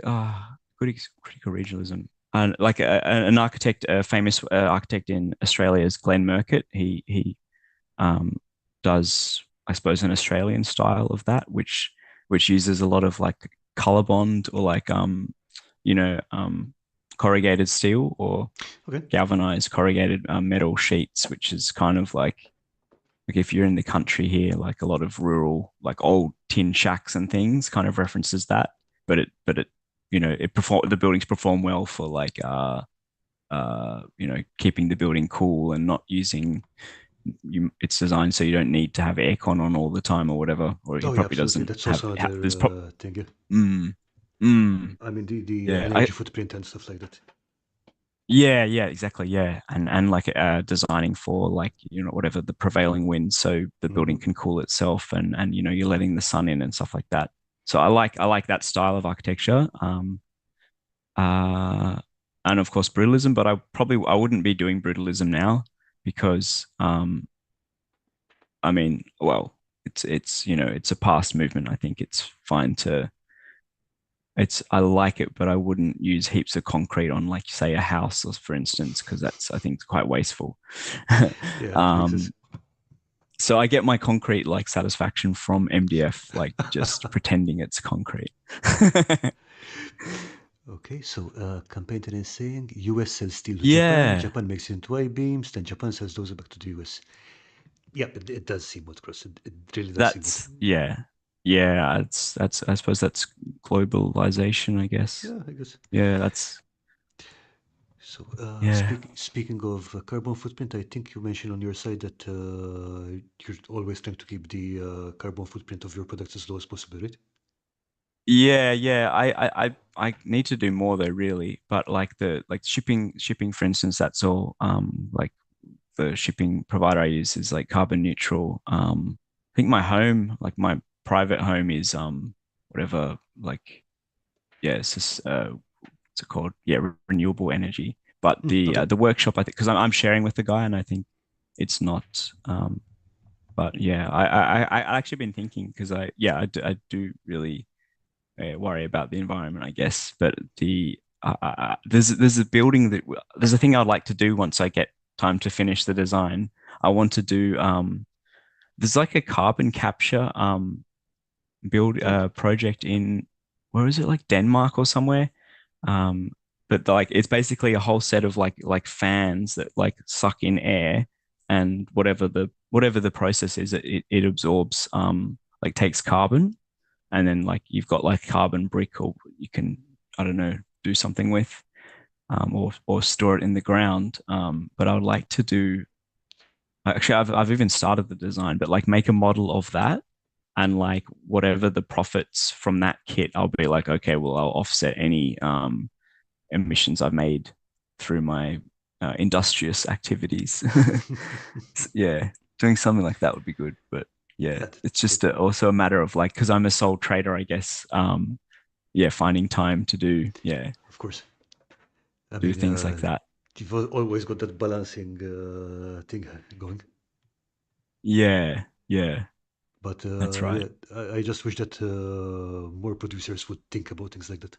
critical regionalism and like an architect a famous architect in Australia is Glenn Murcutt. He um does I suppose an Australian style of that which uses a lot of like color bond or like you know corrugated steel or Okay. galvanized corrugated metal sheets which is kind of like if you're in the country here, like a lot of rural, like old tin shacks and things kind of references that. But it, it perform the buildings perform well for like keeping the building cool and not using it's designed so you don't need to have aircon on all the time or whatever, or Oh, he yeah, probably absolutely. doesn't That's also have another this prop. thing. Yeah. Mm, mm, I mean, the yeah, energy footprint and stuff like that. yeah, exactly, yeah, and like designing for like whatever the prevailing wind, so the building Hmm. can cool itself, and you're letting the sun in and stuff like that. So I like that style of architecture. Uh, and of course brutalism, but I wouldn't be doing brutalism now because I mean, well, it's it's a past movement. I think it's fine to it's I like it, but I wouldn't use heaps of concrete on like say a house, or for instance, because that's I think quite wasteful. Yeah, it makes sense. um, so I get my concrete like satisfaction from MDF, like just pretending it's concrete. Okay, so campaign is saying US sells steel to Japan, Yeah, Japan makes it into I-beams, then Japan sells those back to the US. Yeah, it does seem what cross. It really does seem what. that's yeah, yeah. That's I suppose that's globalization, I guess. Yeah, I guess. Yeah, that's So, yeah. speaking of carbon footprint, I think you mentioned on your side that you're always trying to keep the carbon footprint of your products as low as possible, right? Yeah, yeah. I need to do more though, really. But like the like shipping, for instance, that's all like the shipping provider I use is like carbon neutral. I think my home, like my private home is whatever, like yeah, it's just what's it called? Yeah, renewable energy. But Okay. the workshop, I think, because I'm sharing with the guy, and I think it's not. But yeah, I actually been thinking because I do really worry about the environment, I guess. But there's a building that there's a thing I'd like to do once I get time to finish the design. I want to do there's like a carbon capture build Oh, project in where is it, like Denmark or somewhere. Um, but like it's basically a whole set of like fans that like suck in air, and whatever the process is, it absorbs like takes carbon, and then like you've got like carbon brick, or you can, I don't know, do something with or store it in the ground. But I would like to do actually I've even started the design, but like make a model of that, and like whatever the profits from that kit, I'll be like, okay, well, I'll offset any emissions I've made through my industrious activities. Yeah, doing something like that would be good. But yeah, that, it's that, just also a matter of like, because I'm a sole trader, I guess. Yeah, finding time to of course. I do mean, things like that. you've always got that balancing thing going. Yeah, yeah, But that's right. yeah, I just wish that more producers would think about things like that.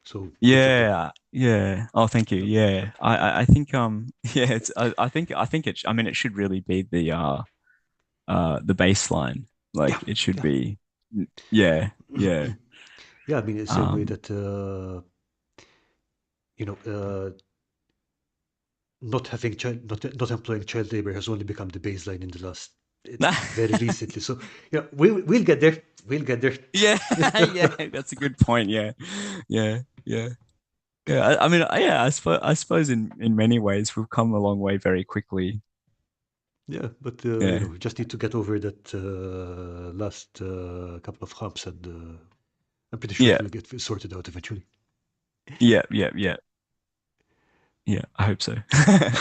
So good job there. Yeah, yeah. Oh, thank you. Yeah, Yeah, I think yeah, it's I think I mean it should really be the baseline. yeah, Like it should yeah. be. Yeah, yeah. Yeah, I mean, the same way Um, that you know, not having child, not employing child labor has only become the baseline in the last very recently. So yeah, we'll get there. We'll get there. yeah, yeah. That's a good point. Yeah, yeah, yeah, yeah. I mean, yeah. I suppose in many ways we've come a long way very quickly. Yeah, but Yeah, we just need to get over that last couple of humps, and I'm pretty sure it yeah, will get sorted out eventually. yeah, yeah, yeah, yeah. I hope so.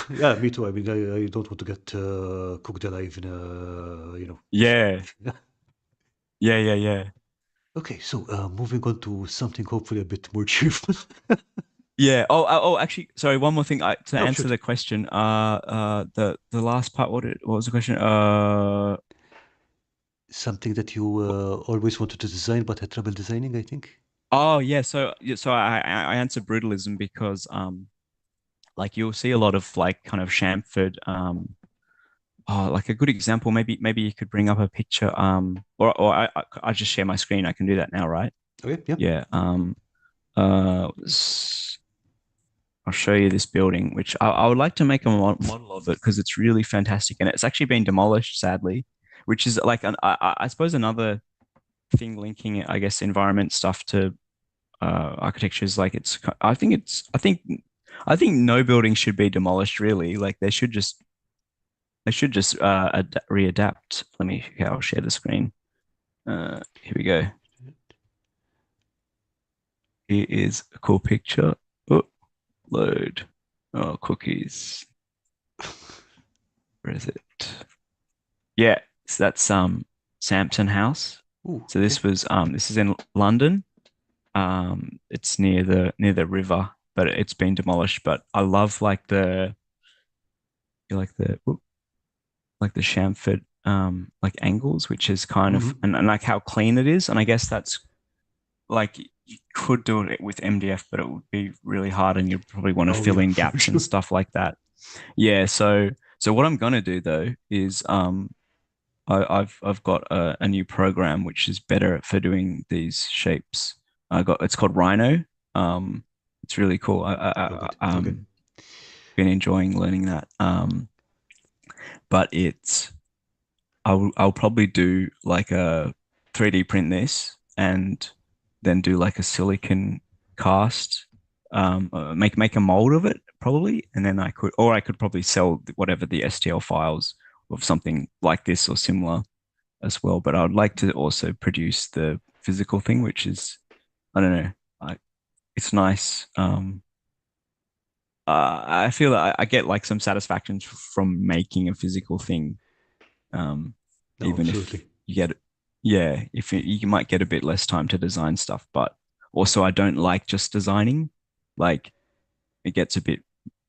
Yeah, me too. I mean, I don't want to get cooked alive in Yeah, yeah. yeah, yeah, yeah. Okay, so moving on to something hopefully a bit more cheerful. Yeah. Oh, actually, sorry. One more thing. To Oh, answer shoot. the question. The last part. What was the question? Something that you always wanted to design but had trouble designing, I think. Oh, yeah. So I answered brutalism because like you'll see a lot of like kind of chamfered oh, like a good example. Maybe you could bring up a picture or I just share my screen. I can do that now, right? Okay, yeah. Yeah. Uh. I'll show you this building, which I would like to make a model of it because it's really fantastic, and it's actually been demolished, sadly, which is like I suppose another thing linking, I guess, environment stuff to architecture is like I think no building should be demolished really. Like they should just readapt. Okay, I'll share the screen. Here we go. Here is a cool picture. Oh, load. Oh, cookies. Where is it? Yeah, so that's Sampson House. So Okay. this is in London. It's near the river, but it's been demolished. But I love like the chamfered like angles, which is kind of Hmm. and like how clean it is. And I guess that's like you could do it with MDF, but it would be really hard, and you'd probably want to Oh fill yeah, in for gaps and sure. stuff like that. Yeah, so what I'm gonna do though is I've got a new program which is better for doing these shapes. I got it's called Rhino. It's really cool. Oh good. Okay. Been enjoying learning that. But it's I'll probably do like a 3D print this and then do like a silicon cast, make a mold of it probably, and then I could probably sell whatever the STL files of something like this or similar as well. But I would like to also produce the physical thing, which is I don't know, I, it's nice. I feel that I get like some satisfaction from making a physical thing, um, No, even if absolutely. you get, yeah, if you might get a bit less time to design stuff. But also, I don't like just designing. Like it gets a bit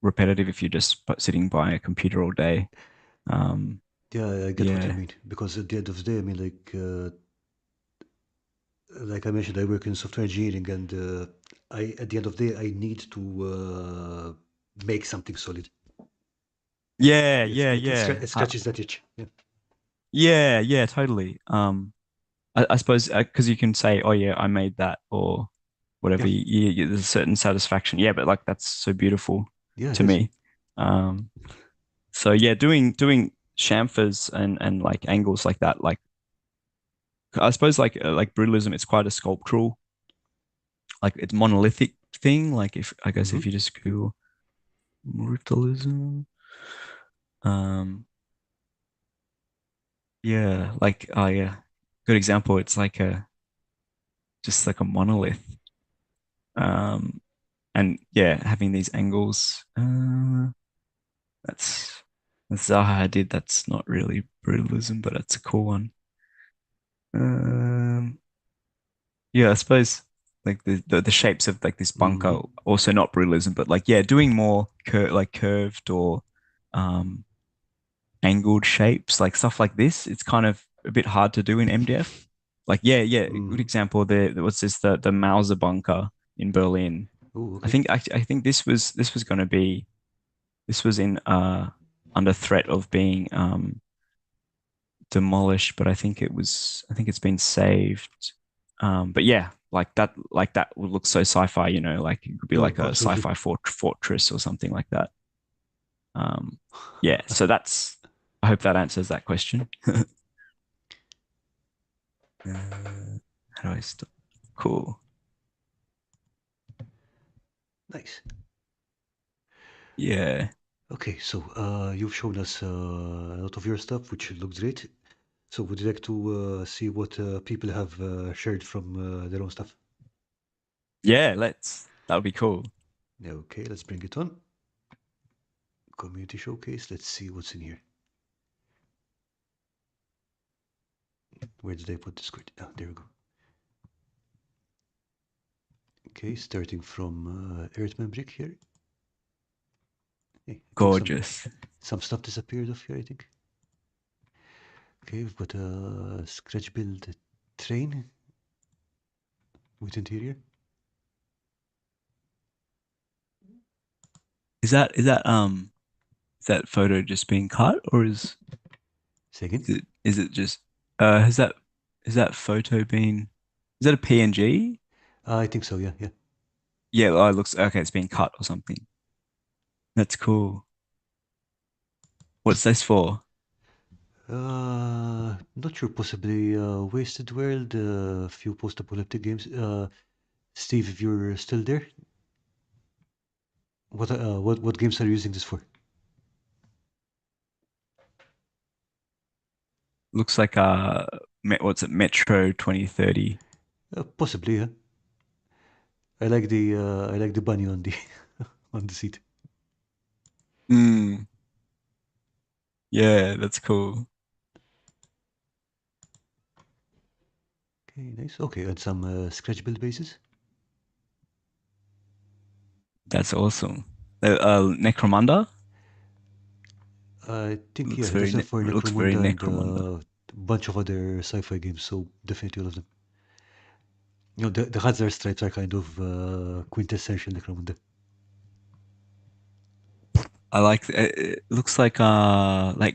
repetitive if you're just sitting by a computer all day. Um, Yeah, I get what you yeah, mean. Because at the end of the day, I mean, like I mentioned, I work in software engineering, and I at the end of the day, I need to make something solid. yeah, It's, yeah, it yeah. scratches that itch. Yeah. Yeah, yeah, totally. I suppose because you can say, "Oh yeah, I made that," or Yeah. whatever. There's a certain satisfaction. Yeah, but like that's so beautiful Yeah, it to is. me. Um, so yeah, doing chamfers and like angles like that, like I suppose like brutalism, it's quite a sculptural, like it's monolithic thing. Like if I guess if Hmm. you just Google brutalism, um, yeah, like oh yeah, good example. It's like a just like a monolith. Um, and yeah, having these angles. That's that's Zaha Hadid. That's not really brutalism, but it's a cool one. Um, yeah, I suppose like the shapes of like this bunker Hmm. also not brutalism, but like yeah, doing more like curved or um angled shapes, like stuff like this. It's kind of a bit hard to do in MDF. Like yeah, a good Hmm. example. What's this the Mauser bunker in Berlin. Oh, okay. I think this was going to be this was in under threat of being demolished, but I think it's been saved. But yeah, like that would look so sci-fi, you know, like it could be No, like a absolutely. sci-fi fortress or something like that. Um, yeah, so that's I hope that answers that question. How do I stop? Cool. Nice. Yeah. Okay, so you've shown us a lot of your stuff, which looks great. So would you like to see what people have shared from their own stuff? Yeah, that would be cool. Okay, let's bring it on. Community showcase. Let's see what's in here. Where did I put the script? Ah, there we go. Okay, starting from Earthman Brick here. Hey, I think Gorgeous. some stuff disappeared off here, I think. Okay, we've got a scratch build train with interior. Is that photo just being cut or Second. is it just has that is that photo been is that a PNG? I think so, yeah, yeah. Yeah, oh, it looks okay, it's been cut or something. That's cool. What's this for? Not sure, possibly Wasted World, a few post-apocalyptic games. Steve, if you're still there, what games are you using this for? Looks like what's it, Metro 2030. Possibly, yeah. I like the bunny on the on the seat. Mm, yeah, that's cool. Okay, nice. Okay, and some scratch build bases. That's awesome. Necromunda I think yeah, looks he does very them for looks very Necromunda and Necromunda. a bunch of other sci-fi games. So definitely all of them. You know, the Hazard stripes are kind of quintessential Necromunda. I like it looks like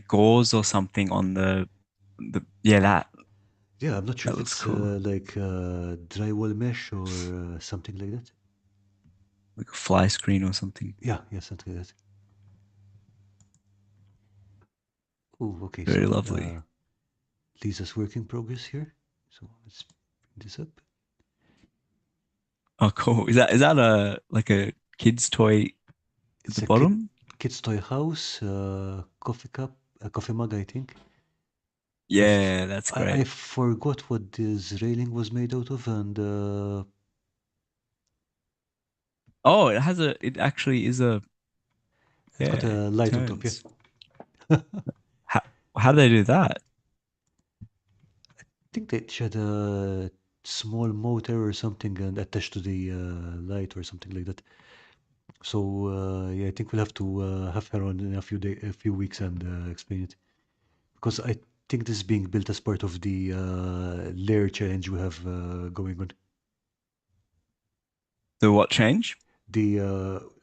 gauze or something on the yeah Yeah, I'm not sure that if looks it's cool. like drywall mesh or something like that. Like a fly screen or something. Yeah, yeah, something like that. Oh, okay. Very So lovely. Lisa's work in progress here. So let's bring this up. Oh, cool. Is that a like a kid's toy at It's the a bottom? kid's toy house, coffee cup, a coffee mug, I think. I've, Yeah, that's I great. forgot what this railing was made out of, and Oh, it actually is a it's got yeah, a light on top. Yeah, turns. How how do they do that? I think they had a small motor or something and attached to the light or something like that. So yeah, I think we'll have to have her on in a few weeks and explain it because I think this is being built as part of the layer challenge we have going on. The what change? The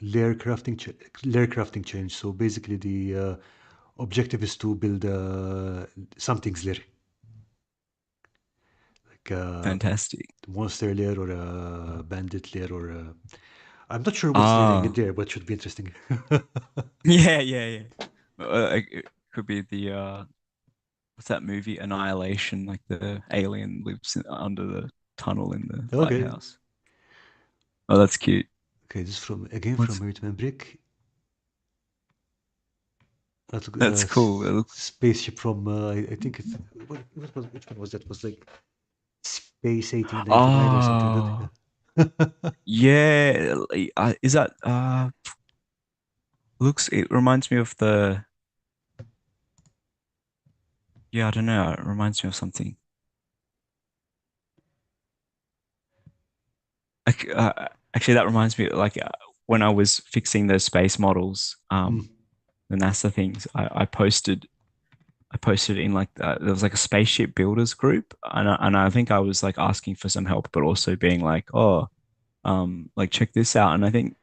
layer crafting challenge. So basically, the objective is to build something's layer, like a Fantastic. monster layer or a bandit layer or a I'm not sure what's layering in Ah, there, but should be interesting. yeah. It could be the what's that movie? Annihilation, like the alien lives under the tunnel in the Okay. lighthouse. Oh, that's cute. Okay, this is from again from What's Earthman Brick. That's that's cool. It looks spaceship from I think it's which one was that? Was like Space 1899 or something like oh that. Yeah. yeah. Is that looks it reminds me of the yeah, I don't know. It reminds me of something. Like, actually, that reminds me, like when I was fixing those space models, Mm. the NASA things, I posted in like there was like a spaceship builders group, and I think I was like asking for some help, but also being like, oh, like check this out. And I think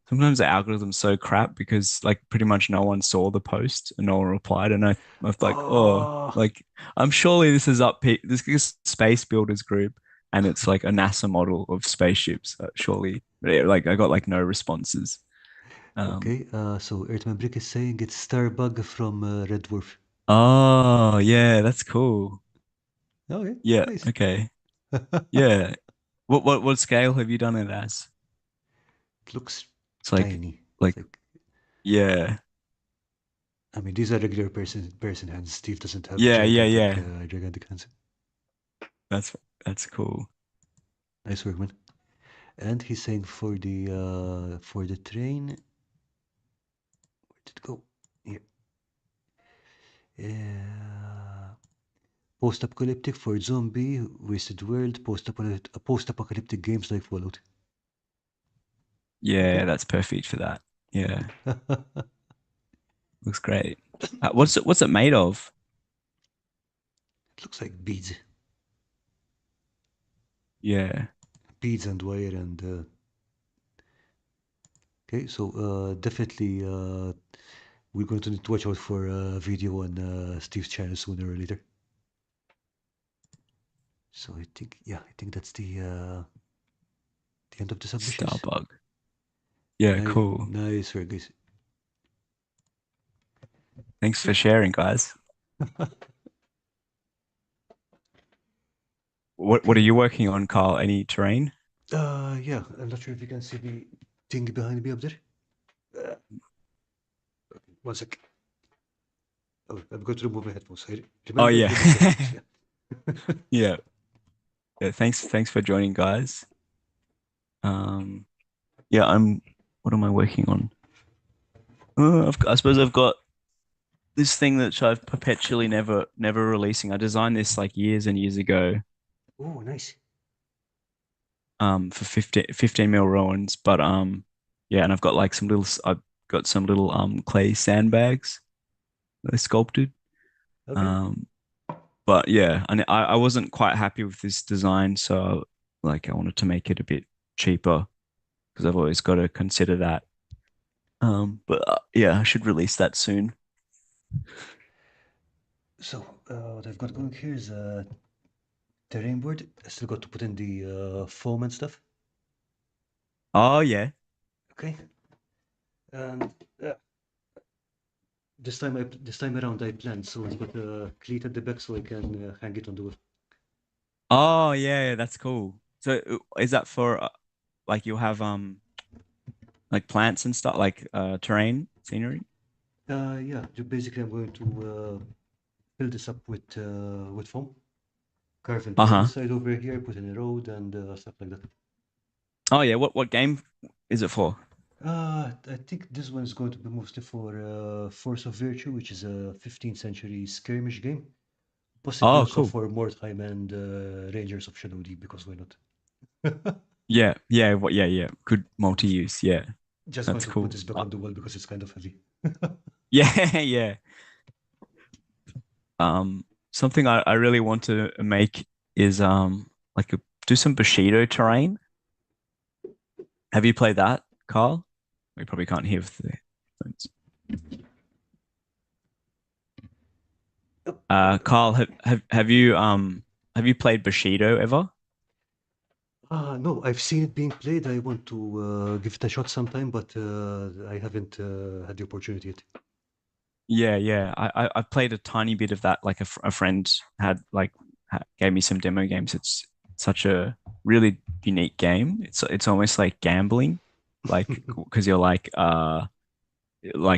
sometimes the algorithm's so crap because like pretty much no one saw the post and no one replied, and I was like, oh, Oh, like I'm surely this is this is space builders group, and it's like a NASA model of spaceships. Surely, yeah, like I got like no responses. Um, okay. So Earthman Brick is saying it's Starbug from Red Dwarf. oh yeah, that's cool. Okay, Yeah, nice. okay. Yeah. What scale have you done it as? It looks It's tiny. It's like like yeah. I mean these are regular person hands. Steve doesn't have Yeah. gigantic hands. That's that's cool. Nice work, man. And he's saying for the train. Where did it go? Here. Post-apocalyptic for zombie, wasted world, post-apocalyptic games like Fallout. Okay. Yeah, that's perfect for that. Yeah, It looks great. What's it made of? looks like beads, Yeah. beads and wire and. Okay, so definitely we're going to need to watch out for a video on Steve's channel sooner or later. So I think, yeah, I think that's the end of the submissions. Starbug. Yeah, cool. Nice work, guys. Thanks for Okay. sharing, guys. What are Okay. you working on, Carl? Any terrain? Yeah, I'm not sure if you can see the thing behind me up there. Uh, one sec. Oh, I'm going to remove my headphones. I Oh remember yeah. remove the headphones. Yeah. Yeah. Yeah, thanks for joining, guys. Um yeah, I'm what am I working on? I suppose I've got this thing that I've perpetually never releasing. I designed this like years and years ago. Oh, nice. For 15 mil ruins. But yeah, and I've got like I've got some little clay sandbags that I sculpted. Okay. Um, but yeah, and I wasn't quite happy with this design, so like I wanted to make it a bit cheaper because I've always got to consider that. But yeah, I should release that soon. So, what I've got going here is a terrain board. I still got to put in the foam and stuff. Oh yeah. Okay. And uh, this time around I planned, so I've got a cleat at the back so I can hang it on the wall. Oh yeah, that's cool. So is that for like you have like plants and stuff like terrain scenery? Yeah, basically I'm going to fill this up with foam, carve into one Uh-huh. side over here, put in a road and stuff like that. Oh yeah, what game is it for? I think this one is going to be mostly for Force of Virtue, which is a 15th century skirmish game. Possibly Oh, also cool. for Mordheim and Rangers of Shadow Deep, because why not? Yeah, yeah, yeah. Good multi-use. Yeah, Just going that's to put cool. this back on the wall because it's kind of heavy. Yeah, yeah. Something I really want to make is like do some Bushido terrain. Have you played that, Carl? We probably can't hear with the phones. Yep. Carl, have you played Bushido ever? No, I've seen it being played. I want to give it a shot sometime, but I haven't had the opportunity yet. Yeah, yeah. I played a tiny bit of that. Like a friend had like gave me some demo games. It's such a really unique game. It's almost like gambling, like because you're like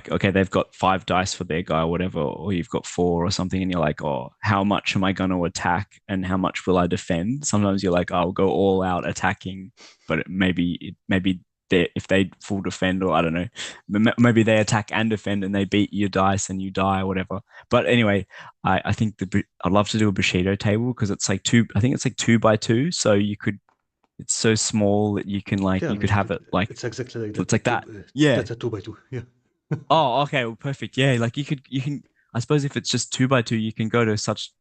okay, they've got 5 dice for their guy or whatever, or you've got four or something, and you're like, oh, how much am I going to attack and how much will I defend? Sometimes you're like, I'll go all out attacking, but maybe if they full defend, or I don't know, maybe they attack and defend and they beat your dice and you die or whatever. But anyway, I think I'd love to do a Bushido table because it's like two. I think it's like 2 by 2, so you could. It's so small that you can like Yeah, I you could mean, have it like it's exactly like it's that. like that. Yeah, That's a two by two. Yeah, oh, okay, well, perfect. Yeah, like you can. I suppose if it's just 2 by 2, you can go to such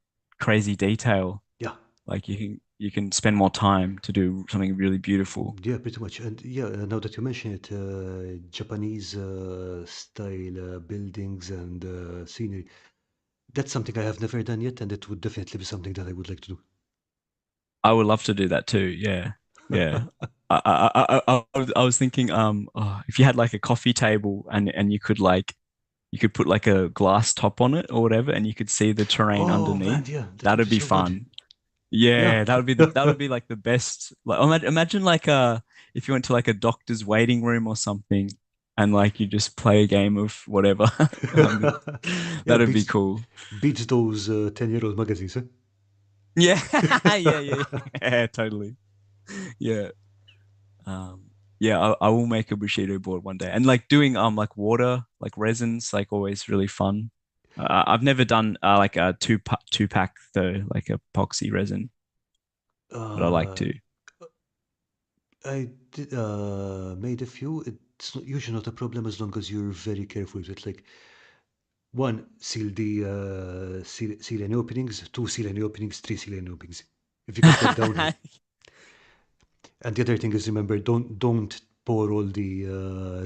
crazy detail. yeah, Like you can spend more time to do something really beautiful. yeah, pretty much. And yeah, now that you mention it, Japanese style buildings and scenery. That's something I have never done yet, and it would definitely be something that I would like to I would love to do that too. Yeah, yeah. do. I was thinking, oh, if you had like a coffee table and you could put like a glass top on it or whatever, and you could see the terrain Oh man, underneath. yeah, that would That'd be be so good. fun. Yeah. Yeah, that would be like the best. Like imagine like if you went to like a doctor's waiting room or something and like you just play a game of whatever. Um, Yeah, that'd be cool. beats those 10-year-old magazines, huh? Yeah. Yeah, totally. Yeah. Yeah, I will make a Bushido board one day. And like doing like water, like resins, like always really fun. I've never done like a two pack though, like epoxy resin, but I like Uh, to. I did, made a few. It's not, usually not a problem as long as you're very careful with it. Like, one, seal any openings. Two, seal any openings. Three, seal any openings. If you get that down. And the other thing is, remember, don't pour all the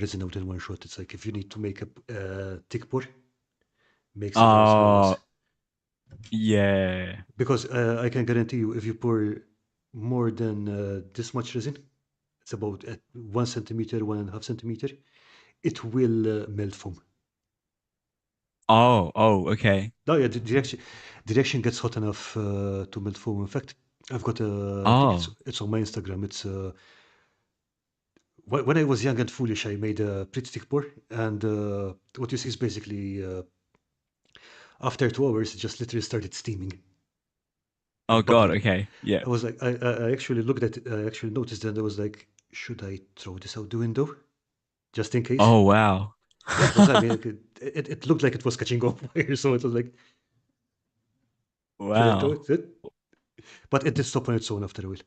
resin out in one shot. It's like if you need to make a thick pour, make several small ones. Oh, yeah. Because I can guarantee you, if you pour more than this much resin, it's about 1 centimeter, 1.5 centimeter, it will melt foam. Okay. No, yeah, the reaction gets hot enough to melt foam. In fact, I've got I think Oh, it's on my Instagram. It's when I was young and foolish, I made a pretty thick pour, and what you see is basically after 2 hours, it just literally started steaming oh and God. bubbling. Okay. Yeah. I was like, I actually looked at it, I actually noticed, and I was like, should I throw this out the window just in case? Oh, wow. Yeah, because I mean, like, it looked like it was catching on fire, so it was like, should I throw Wow. it? But it did stop on its own after a while.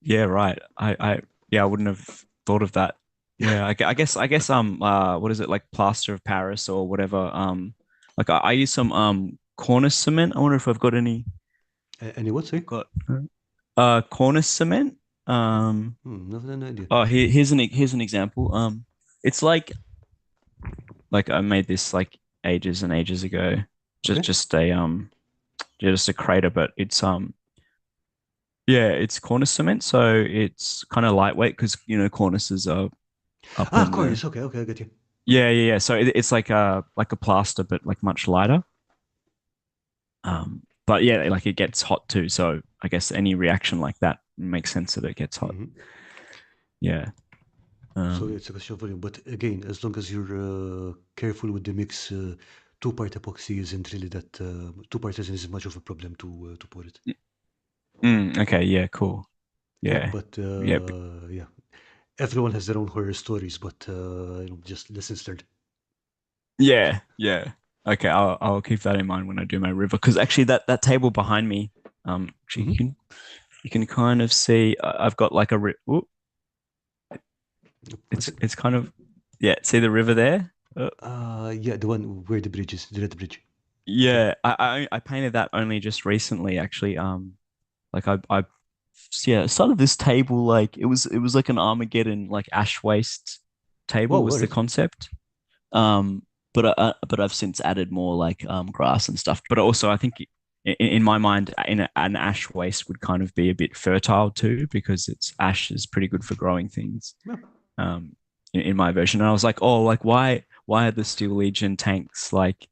Yeah, right. I wouldn't have thought of that. Yeah, I guess what is it like plaster of Paris or whatever? Like I use some Cornice cement. I wonder if I've got any. Any what, sorry? Got Cornice cement. Um, No idea. oh, here's an example. It's like I made this like ages and ages ago. Just Okay. just a just a crater, but yeah, it's Cornice cement, so it's kind of lightweight because cornices are up Ah, in the Cornish. Okay, okay, I get you. yeah. So it's like a plaster, but like much lighter. But yeah, like it gets hot too. So I guess any reaction like that makes sense that it gets hot. Hmm. Yeah. So Um, it's a question of volume. But again, as long as you're careful with the mix, two-part epoxy isn't really that. Two-part resin isn't much of a problem to pour it. okay. Yeah. Cool. Yeah, Yeah. but Yeah. yeah, everyone has their own horror stories, but just lessons learned. Yeah. Yeah. Okay. I'll keep that in mind when I do my river because actually that table behind me, actually Hmm. you can kind of see I've got like One sec. it's kind of yeah. See the river there? Yeah, the one where the bridge is, the red bridge. Okay. Yeah, I painted that only just recently, actually. Like I yeah, started this table like it was like an Armageddon like ash waste table Whoa, all was the right. concept. Um, but I've since added more like grass and stuff. But also, I think in my mind, an ash waste would kind of be a bit fertile too because it's ash is pretty good for growing things. Yeah. Um, in my version, and I was like, oh, like why are the Steel Legion tanks like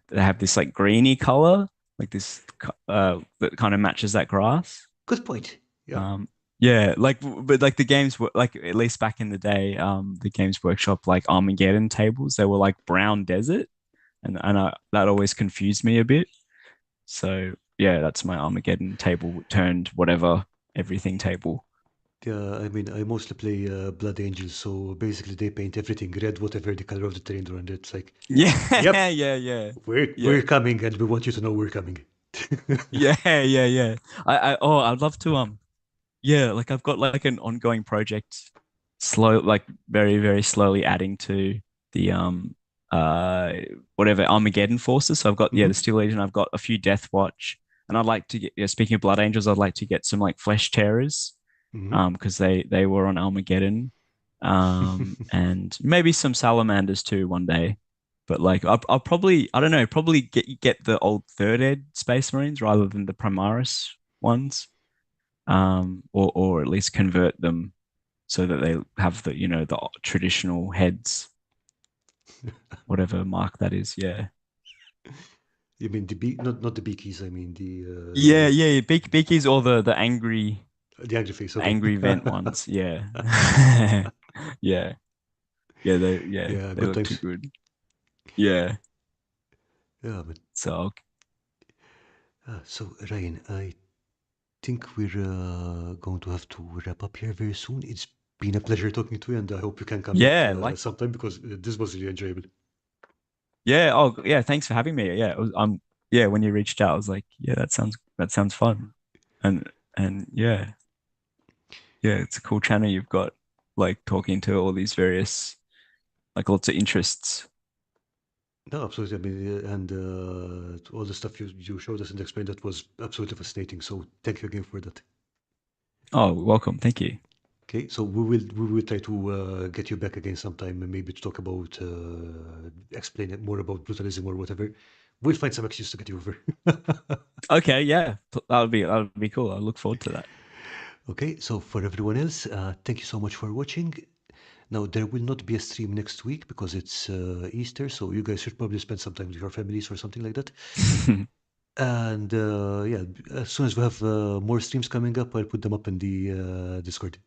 they have this like greeny color, like this that kind of matches that grass. Good point. Yeah. Um, yeah, like but like the games were like at least back in the day, the Games Workshop like Armageddon tables, they were like brown desert, and that always confused me a bit. So yeah, that's my Armageddon table turned whatever everything table. Yeah, I mean, I mostly play Blood Angels, so basically they paint everything red, whatever the color of the terrain around it. It's like, Yeah, yep, yeah. we're Yeah. coming, and we want you to know we're coming. Yeah. I'd love to yeah, like I've got like an ongoing project like very slowly adding to the uh whatever Armageddon forces. So I've got the Hmm. Steel Legion, I've got a few Death Watch, and I'd like to get speaking of Blood Angels, I'd like to get some like Flesh Tearers Hmm. because they were on Armageddon. And maybe some Salamanders too one day. But like I'll probably I don't know, probably get the old third ed Space Marines rather than the Primaris ones. Or at least convert them so that they have the the traditional heads, whatever mark that is. Yeah. You mean the bee? Not the beakies. I mean Yeah. Beakies or the angry face. Okay. angry vent ones. Yeah. Yeah. Yeah, They good look too times. good. Yeah. Yeah, but So so Ryan, I think we're going to have to wrap up here very soon. It's been a pleasure talking to you, and I hope you can come back yeah, like sometime because this was really enjoyable. yeah. Oh yeah, thanks for having me. Yeah, yeah, when you reached out, I was like, yeah, that sounds fun. And yeah, it's a cool channel you've got like talking to all these various like lots of interests. No, absolutely. I mean, and all the stuff you showed us and explained that was absolutely fascinating. So thank you again for that. Oh, welcome. Thank you. Okay, so we will try to get you back again sometime, and maybe to talk about explain it more about brutalism or whatever. We'll find some excuse to get you over. Okay, yeah. That would be cool. I look forward to that. Okay, so for everyone else, thank you so much for watching. Now there will not be a stream next week because it's Easter, so you guys should probably spend some time with your families or something like that. And yeah, as soon as we have more streams coming up, I'll put them up in the Discord.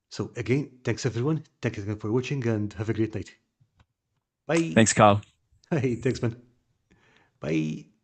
So again, thanks everyone. Thank you again for watching and have a great night. Bye. Thanks, Carl. Hey, thanks man. Bye.